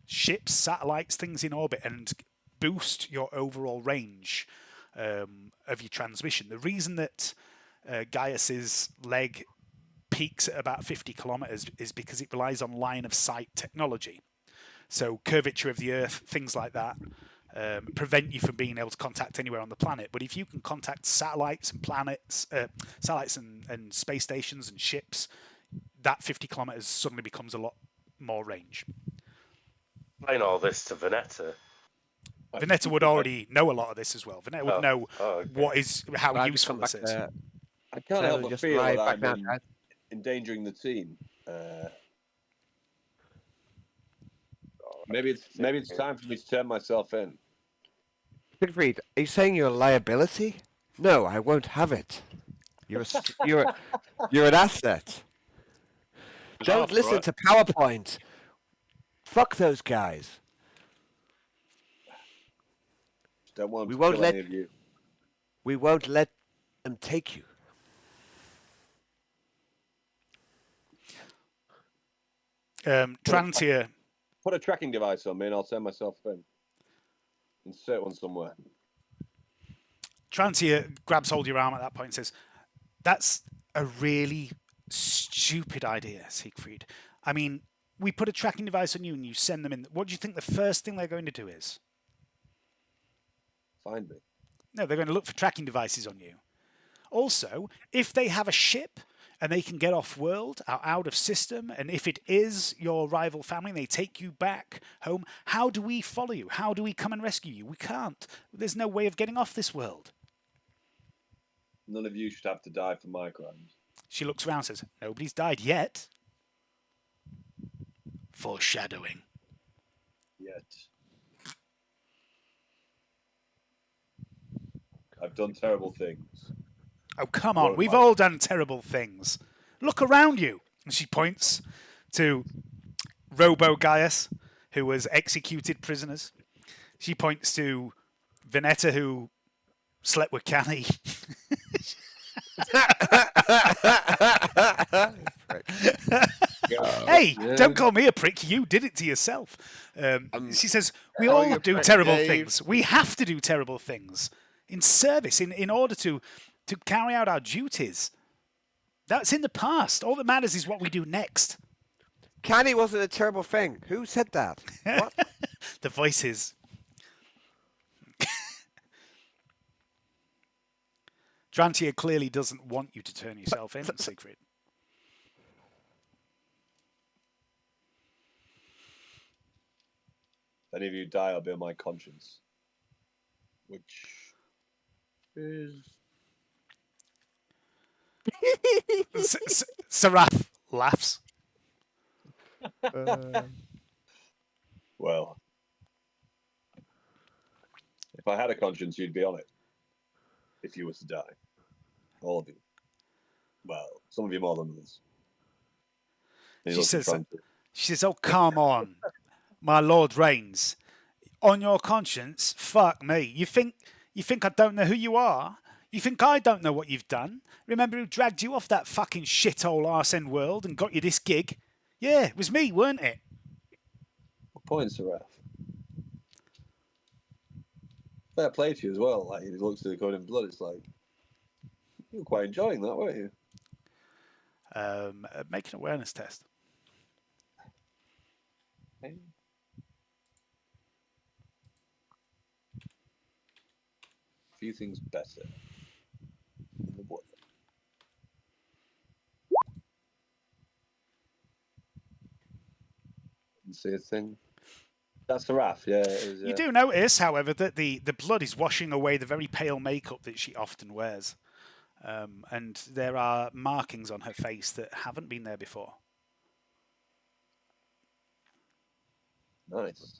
ships, satellites, things in orbit, and boost your overall range of your transmission. The reason that Gaius's leg peaks at about 50 kilometers is because it relies on line of sight technology. So curvature of the Earth, things like that, prevent you from being able to contact anywhere on the planet. But if you can contact satellites and planets, satellites and space stations and ships, that 50 kilometers suddenly becomes a lot more range. Explain all this to Vernetta. Vernetta would already know a lot of this as well. Vernetta would know okay. how I've just useful come back this is. there. I can't So help but just feel arrived that back I'm now. endangering the team. Maybe it's time for me to turn myself in. Siegfried, are you saying you're a liability? No, I won't have it. You're an asset. Don't Bizarre, listen right? to PowerPoint. Fuck those guys. Don't want We to won't kill let- any of you. We won't let them take you. Trantia, Put a tracking device on me and I'll turn myself in. Insert one somewhere. Trantia grabs hold of your arm at that point and says, "That's a really stupid idea, Siegfried. I mean, we put a tracking device on you and you send them in. What do you think the first thing they're going to do is? Find me. No, they're going to look for tracking devices on you. Also, if they have a ship and they can get off world, out of system, and if it is your rival family and they take you back home, how do we follow you? How do we come and rescue you? We can't. There's no way of getting off this world." None of you should have to die for my crimes. She looks around and says, "Nobody's died yet." Foreshadowing. Yet. I've done terrible things. Oh, come on. Well, We've Mike. all done terrible things. Look around you. And she points to Robo Gaius, who was executed prisoners. She points to Vernetta, who slept with Canny. Hey, don't call me a prick. You did it to yourself. She says, we all you a do prick, terrible Dave. things. We have to do terrible things in service, in order to carry out our duties. That's in the past. All that matters is what we do next. Canny wasn't a terrible thing. Who said that? What? The voices. Drantia clearly doesn't want you to turn yourself in, Siegfried. If any of you die, I'll be on my conscience. Which is... Seraph laughs. Well, if I had a conscience, you'd be on it. If you were to die. All of you. Well, some of you more than others. And he She looks at says, Francis. "Oh, come on, my Lord Reigns. On your conscience, fuck me. You think I don't know who you are? You think I don't know what you've done? Remember who dragged you off that fucking shithole arse end world and got you this gig? Yeah, it was me, weren't it?" Good point, Seraph. Fair play to you as well. Like, he looks at the code in blood, it's like, you were quite enjoying that, weren't you? Make an awareness test. Okay. Few things better in the world. Didn't see a thing. That's Seraph, yeah. It is, You do notice, however, that the blood is washing away the very pale makeup that she often wears. And there are markings on her face that haven't been there before. Nice.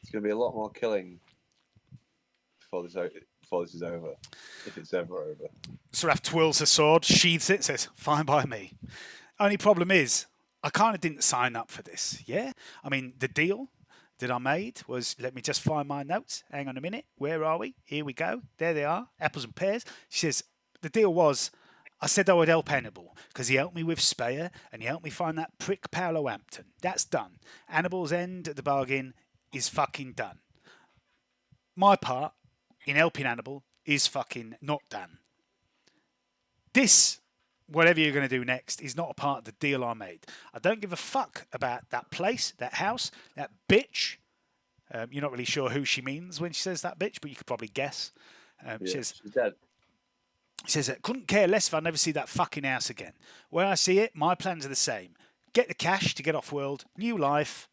It's going to be a lot more killing before this is over, if it's ever over. Seraph twirls her sword, sheathes it, says, "Fine by me. Only problem is, I kind of didn't sign up for this, yeah? I mean, the deal that I made was, let me just find my notes. Hang on a minute. Where are we? Here we go. There they are. Apples and pears." She says, the deal was, I said I would help Hannibal because he helped me with Speyer and he helped me find that prick Paolo Hampton. That's done. Hannibal's end of the bargain is fucking done. My part in helping Hannibal is fucking not done. This, whatever you're going to do next, is not a part of the deal I made. I don't give a fuck about that place, that house, that bitch. You're not really sure who she means when she says that bitch, but you could probably guess. She says, She's dead. couldn't care less if I never see that fucking house again. Where I see it, my plans are the same. get the cash to get off world, new life.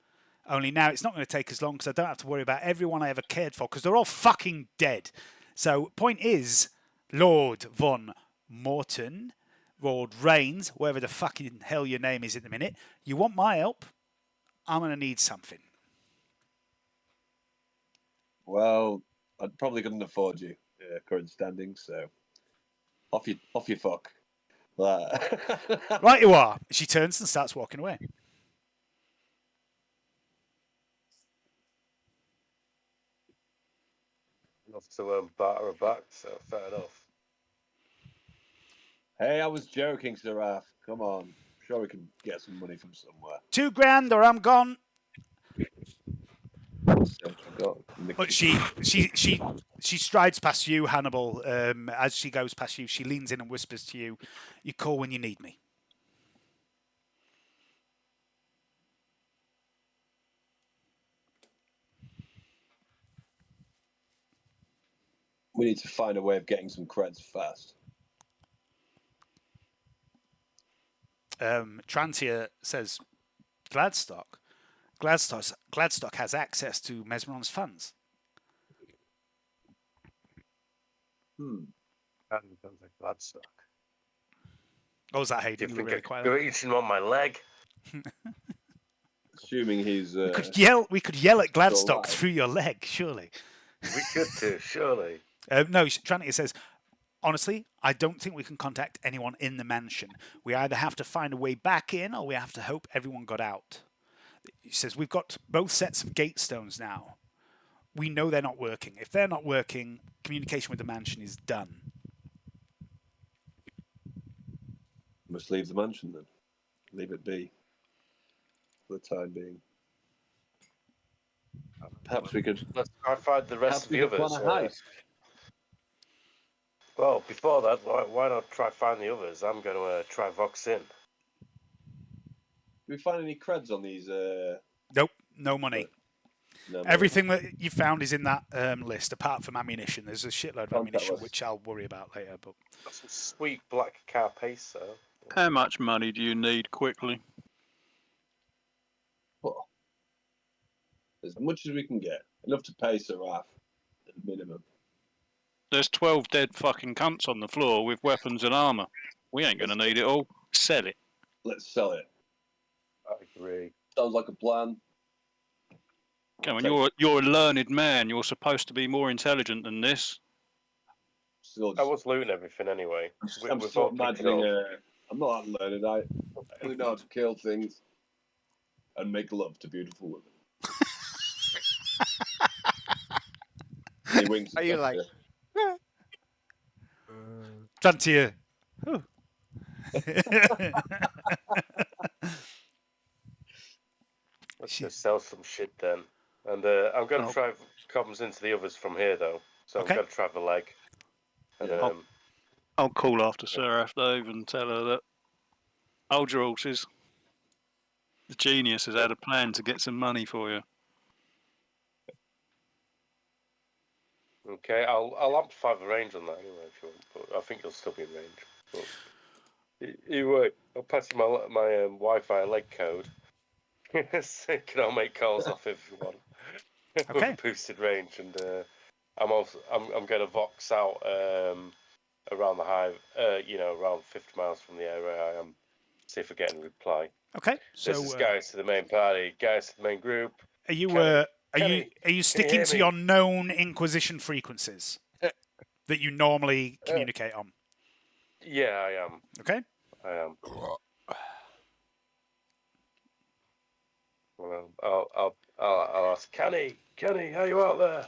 Only now it's not going to take as long because I don't have to worry about everyone I ever cared for because they're all fucking dead. So, point is, Lord Von Morton, Lord Reigns, whatever the fucking hell your name is at the minute, you want my help? I'm going to need something. Well, I probably couldn't afford you, current standing, so off you fuck. Right you are. She turns and starts walking away. Enough to batter her back, so fair enough. Hey, I was joking, Seraph. Come on. I'm sure we can get some money from somewhere. $2,000 or I'm gone. So I got But she strides past you, Hannibal. As she goes past you, she leans in and whispers to you, "You call when you need me." We need to find a way of getting some creds fast. Trantia says, Gladstock. Gladstock has access to Mesmeron's funds. That sounds like Gladstock. Oh, was that Do Hayden? you You were think really I quiet. could go eat him on my leg? Assuming he's. We could yell at Gladstock alive. through your leg, surely. We could do, surely. No, Trantia says, honestly, I don't think we can contact anyone in the mansion. We either have to find a way back in or we have to hope everyone got out. He says, we've got both sets of gate stones now. We know they're not working. If they're not working, communication with the mansion is done. Must leave the mansion then. Leave it be. For the time being. Perhaps we could. Let's try find the rest Perhaps of we the could others. plan a heist. Well, before that, why not try find the others? I'm going to try Vox in. Do we find any creds on these? Nope, no money. No, Everything that you found is in that list, apart from ammunition. There's a shitload of Contact ammunition, list. which I'll worry about later. But Got some sweet black carapace, though. How much money do you need quickly? Well, as much as we can get. Enough to pay Seraph at minimum. There's 12 dead fucking cunts on the floor with weapons and armour. We ain't going to need it all. Sell it. Let's sell it. I agree. Sounds like a plan. Come on, Take you're a learned man. You're supposed to be more intelligent than this. Still I just, was looting everything anyway. I'm We've still all picked it imagining. up. I'm not that learned. I only know how to kill things and make love to beautiful women. He winks. Are you like- Trantia. Oh. Let's go sell some shit then. And I'm going to Oh. try comms into the others from here, though. So Okay. I'm going to try the leg. And, Yeah. I'll call after Seraph, Dave, and tell her that. Hold your horses. The genius has had a plan to get some money for you. okay, I'll amplify the range on that anyway if you want, but I think you'll still be in range. But anyway, I'll pass you my Wi-Fi leg code. So you can all make calls off if you want. Okay. With boosted range, and I'm going to Vox out around the hive, around 50 miles from the area I am. See if I get any reply. Okay. This So is Gaius to the main party, Gaius to the main group. are you Kenny, sticking hear to me? your known Inquisition frequencies that you normally communicate on? Yeah, I am. Okay. I am. Well, I'll ask Kenny, how you out there?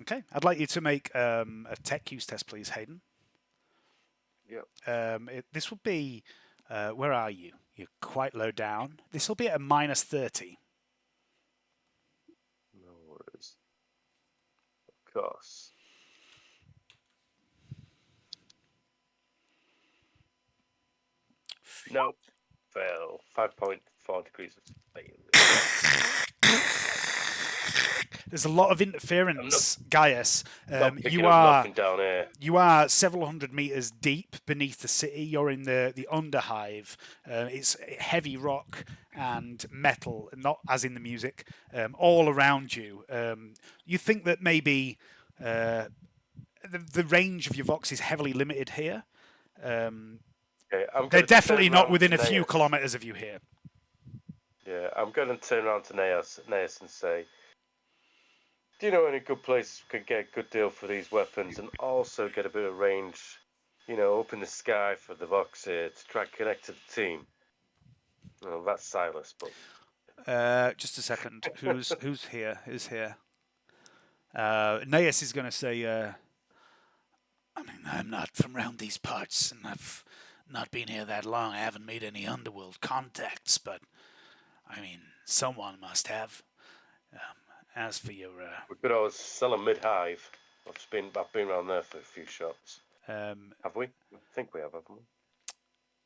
Okay. I'd like you to make a tech use test, please, Hayden. Yep. This will be. Where are you? You're quite low down. This will be at a -30. No worries. Of course. Nope. Fail. 5.4 degrees of failure. There's a lot of interference, Gaius. Not picking You up are nothing down here. you are several hundred meters deep beneath the city. You're in the underhive. It's heavy rock and metal, not as in the music, all around you. You think that maybe the range of your vox is heavily limited here. Okay, I'm They're gonna definitely turn not round within to a few Neas. kilometers of you here. Yeah, I'm going to turn around to Neas and say, do you know any good place we could get a good deal for these weapons and also get a bit of range, up in the sky for the Vox here to try and connect to the team? Well, that's Silas, but Just a second. Who's here? Who's here? Neas is going to say, I mean, I'm not from round these parts, and I've not been here that long. I haven't made any underworld contacts, but I mean, someone must have. As for your, we could always sell a mid-hive. I've been around there for a few shops. Have we? I think we have, haven't we?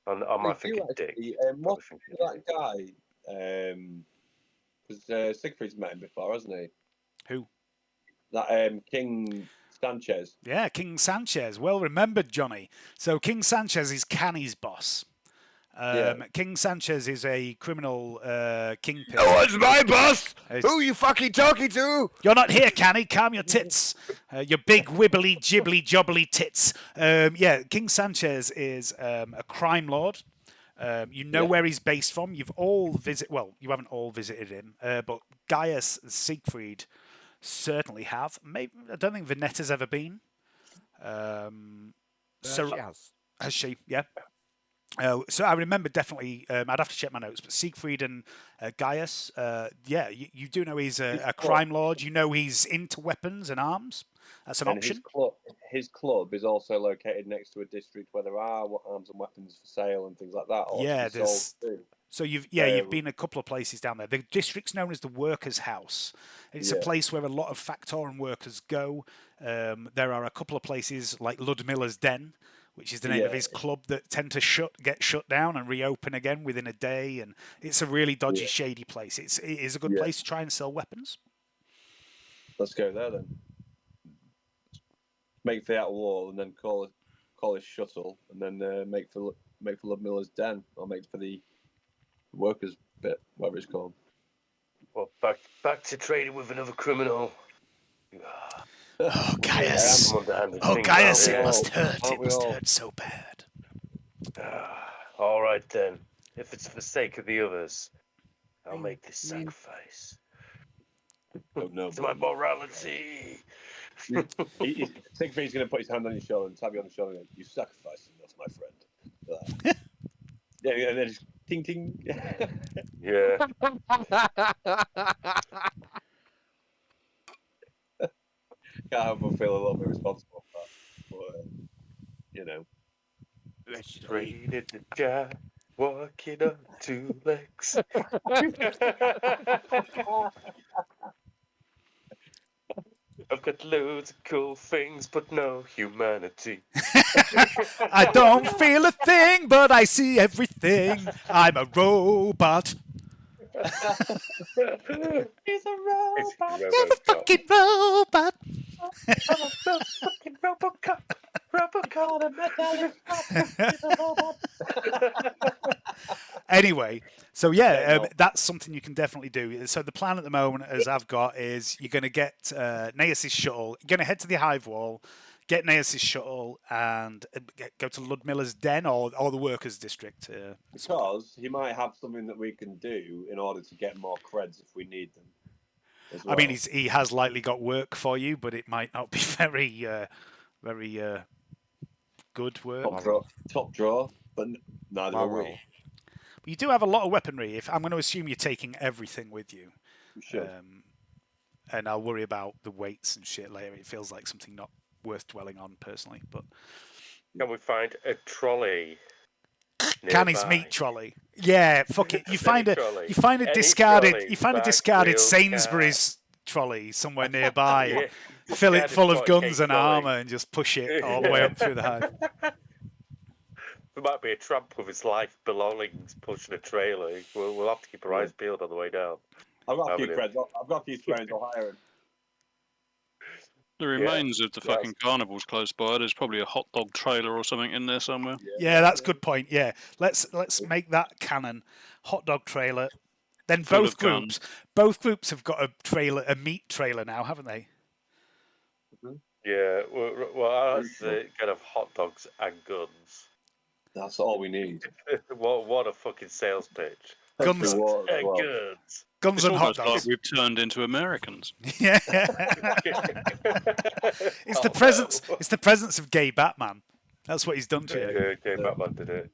I might think of Dick. What's that guy? Because Siegfried's met him before, hasn't he? Who? That King Sanchez. Yeah, King Sanchez. Well remembered, Johnny. So King Sanchez is Canny's boss. King Sanchez is a criminal kingpin. No one's my boss! Who are you fucking talking to? You're not here, Canny. Calm your tits. Your big wibbly jibbly jobbly tits. Yeah, King Sanchez is a crime lord. You know where he's based from. You've all you haven't all visited him, but Gaius and Siegfried certainly have. Maybe I don't think Vernetta's ever been. She has. Has she? Yeah. So I remember definitely. I'd have to check my notes, but Siegfried and Gaius. You do know he's a crime lord. You know he's into weapons and arms. That's an option. His club is also located next to a district where there are arms and weapons for sale and things like that. So you've been a couple of places down there. The district's known as the Workers' House. It's a place where a lot of Factoran workers go. There are a couple of places like Ludmilla's Den, which is the name of his club, that tend to get shut down and reopen again within a day. And it's a really dodgy, shady place. It is a good place to try and sell weapons. Let's go there then. Make for the outer wall and then call his shuttle and then make for Ludmilla's Den or make for the workers bit, whatever it's called. Well, back to trading with another criminal. Oh, Gaius! Gaius! It must hurt. It must hurt so bad. All right then. If it's for the sake of the others, I'll make this sacrifice. Oh no! To my morality. Siegfried's going to put his hand on your shoulder and tap you on the shoulder and go, "You sacrificed enough, my friend." And then just ting ting. Yeah. Can't help but feel a little bit responsible for that, but Let's trade it to Jack, walking on two legs. I've got loads of cool things, but no humanity. I don't feel a thing, but I see everything. I'm a robot. He's a robot. You're a fucking robot. I'm a fucking Robocop. Anyway, so that's something you can definitely do. So the plan at the moment, as I've got, is you're going to get Neas' shuttle. You're going to head to the hive wall, get Neas' shuttle, and go to Ludmilla's Den or the workers' district. Because he might have something that we can do in order to get more creds if we need them. Well. I mean, he has likely got work for you, but it might not be very good work. Top draw, but neither are we. You do have a lot of weaponry. I'm going to assume you're taking everything with you. Sure. And I'll worry about the weights and shit later. It feels like something not worth dwelling on personally. But can we find a trolley? Canny's meat trolley. Yeah, fuck it. You find a discarded Sainsbury's trolley somewhere nearby. Fill it full of guns and armor and just push it all the way up through the hive. There might be a tramp with his life belongings pushing a trailer. We'll have to keep our eyes peeled on the way down. I've got a few friends. I'll hire him. The remains of the fucking carnival's close by. There's probably a hot dog trailer or something in there somewhere. Yeah, that's a good point. Yeah, let's make that canon. Hot dog trailer. Then Full both of guns. groups have got a meat trailer now, haven't they? Yeah, well, that's kind of hot dogs and guns. That's all we need. What a fucking sales pitch. Guns, And guns. guns It's and hot almost like dogs. we've turned into Americans. Yeah, it's the presence. It's the presence of gay Batman. That's what he's done to you. Yeah, okay, Batman did it.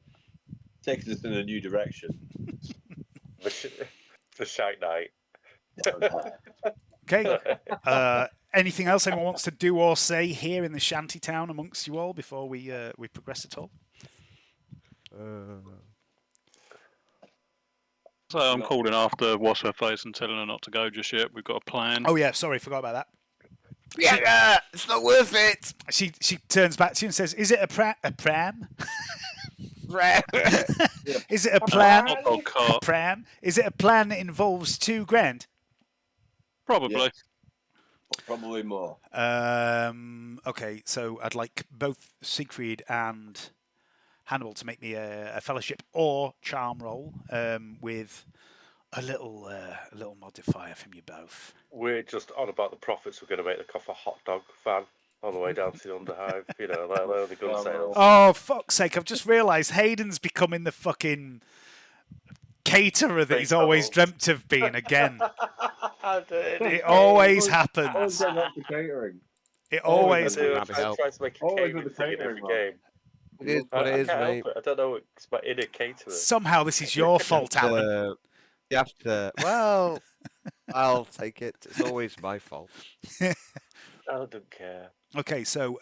Takes us in a new direction. The Shite Night. Okay. Anything else anyone wants to do or say here in the shanty town amongst you all before we progress at all? So I'm calling after What's Her Face and telling her not to go just yet. We've got a plan. Oh yeah, sorry, forgot about that. Yeah, it's not worth it. She turns back to you and says, "Is it a pram? Is it a plan? Hot dog cart. Pram? Is it a plan that involves $2,000?" Probably. Yeah. Probably more. Okay, so I'd like both Siegfried and Hannibal to make me a fellowship or charm roll with a little modifier from you both. We're just on about the profits we're going to make the Coffer hot dog fan on the way down to the Underhive. You know, like the gun sales. Oh, fuck's sake, I've just realised Hayden's becoming the fucking caterer that he's always dreamt of being again. It always happens. Catering. It always I Rabbit hole. try to make a Always catering with the thing in every catering, game. It is what it is, I can't mate. help it. I don't know. It's my inner caterer. Somehow this is your fault, Alan. You have to. Well, I'll take it. It's always my fault. I don't care. Okay, so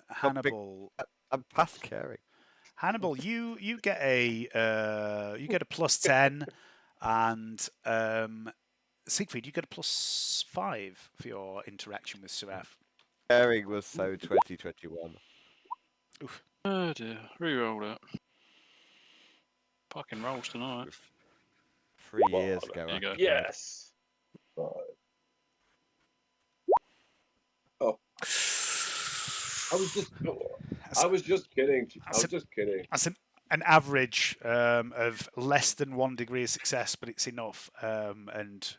Hannibal. I'm past caring. Hannibal, you get a +10, and Siegfried, you get a +5 for your interaction with Seraph. Caring was so 2021. Oh dear. Reroll that. Fucking rolls tonight. 3 years ago. There you go. Yes. Oh. I was just kidding. That's an average of less than 1 degree of success, but it's enough. And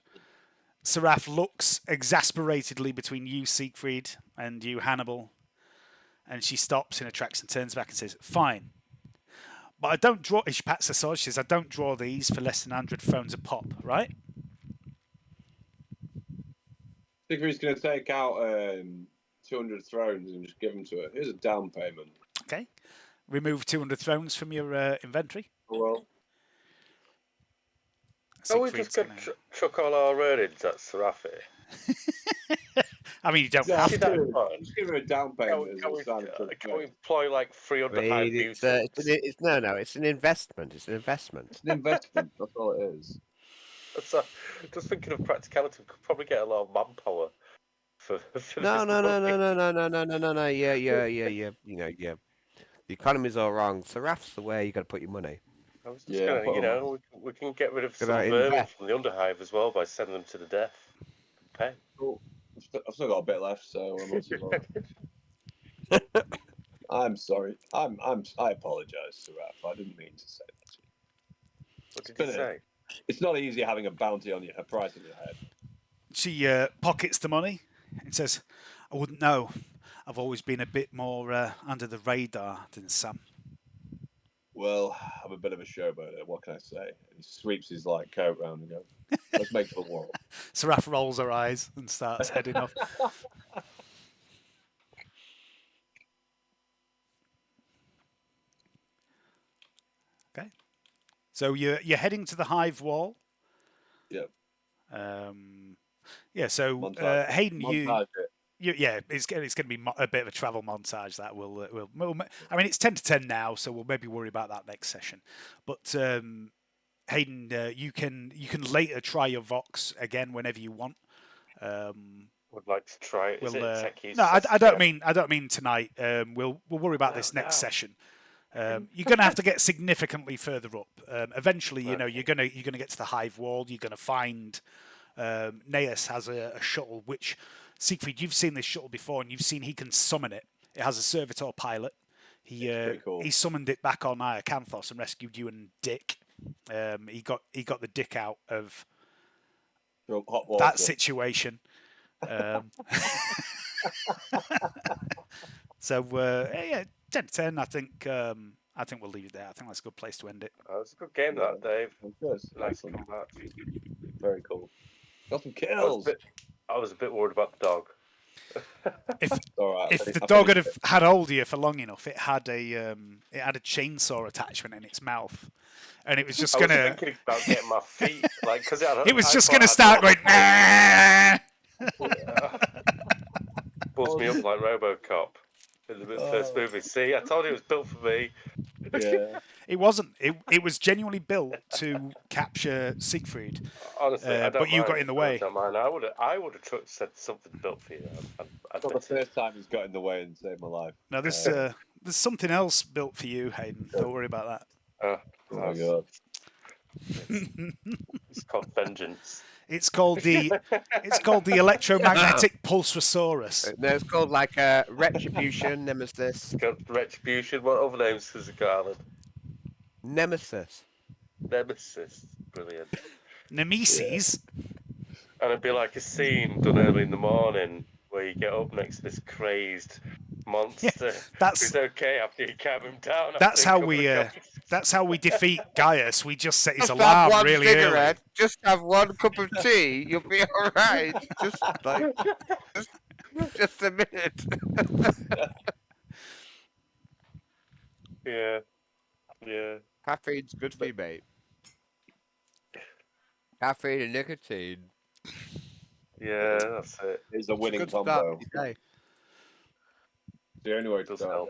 Seraph looks exasperatedly between you, Siegfried, and you, Hannibal. And she stops in her tracks and turns back and says, "Fine. But I don't draw..." She pats her sword. She says, "I don't draw these for less than 100 thrones a pop, right?" Siegfried's going to take out 200 thrones and just give them to her. Here's a down payment. Okay. Remove 200 thrones from your inventory. Well, We just going to chuck all our earnings at Seraph. I mean, you don't Yeah, have See to. that? just give her a down payment. Can we employ like 300 hired It's, mutants? it's an investment. It's an investment. It's an investment. That's all it is. So, just thinking of practicality, we could probably get a lot of manpower for No. this money. Yeah. You know, yeah. The economy's all wrong. Seraph's the way you got to put your money. I was just gonna, we can get rid of some Gonna vermin invest. from the Underhive as well by sending them to the death. Pay. Cool. I've still got a bit left, so I'm not too long. I'm sorry. I apologise, Seraph. I didn't mean to say that. What did you say? It's not easy having a bounty on a price on your head. She pockets the money and says, "I wouldn't know. I've always been a bit more under the radar than some." Well, I'm a bit of a showboater. What can I say? And he sweeps his coat round and goes, "Let's make the war." Seraph rolls her eyes and starts heading off. Okay. So you're heading to the hive wall. Yep. Yeah. So Montage. Hayden, Montage it. yeah, it's going to be a bit of a travel montage. That will. I mean, it's 10 to 10 now, so we'll maybe worry about that next session. But Hayden, you can later try your Vox again whenever you want. Would like to try it. Is it techies? No, I don't mean tonight. We'll worry about this next session. You're going to have to get significantly further up. Eventually, you know, you're going to get to the hive wall. You're going to find Naeus has a shuttle which Siegfried, you've seen this shuttle before, and you've seen he can summon it. It has a servitor pilot. It's pretty cool. He summoned it back on Iacanthos and rescued you and Dick. He got the Dick out of Hot water. that situation. So yeah, 10 to 10. I think we'll leave it there. I think that's a good place to end it. That was a good game, that, Dave. Good. Nice Excellent. comeback. Very cool. Got some I kills. was a bit worried about the dog. If All right, if the dog had had hold of you for long enough, it had a chainsaw attachment in its mouth, and it was just I was gonna. thinking about getting my feet, like, because It was just gonna start going. Nah! Pulls me up like RoboCop in the first movie. See, I told you it was built for me. Yeah. It wasn't. It was genuinely built to capture Siegfried. Honestly, I don't but you mind. got in the way. I don't mind. I would have said something built for you. I'd It's not the first time he's got in the way and saved my life. Now there's something else built for you, Hayden. Don't worry about that. Oh my god. It's called Vengeance. It's called the electromagnetic pulsasaurus. No, it's called like Retribution, Nemesis. It's called Retribution. What other names does it got, Alan? Nemesis. Nemesis. Brilliant. Nemesis. And it'd be like a scene done early in the morning where you get up next to this crazed monster. That's who's okay after you calm him down. that's how we defeat Gaius. We just set his Just have alarm one really early. cigarette, just have one cup of tea, you'll be alright. Just a minute. Yeah. Caffeine's good for you, mate. Caffeine and nicotine. Yeah, that's it. It's a winning Good start combo. to your day. The only way to Does start. help.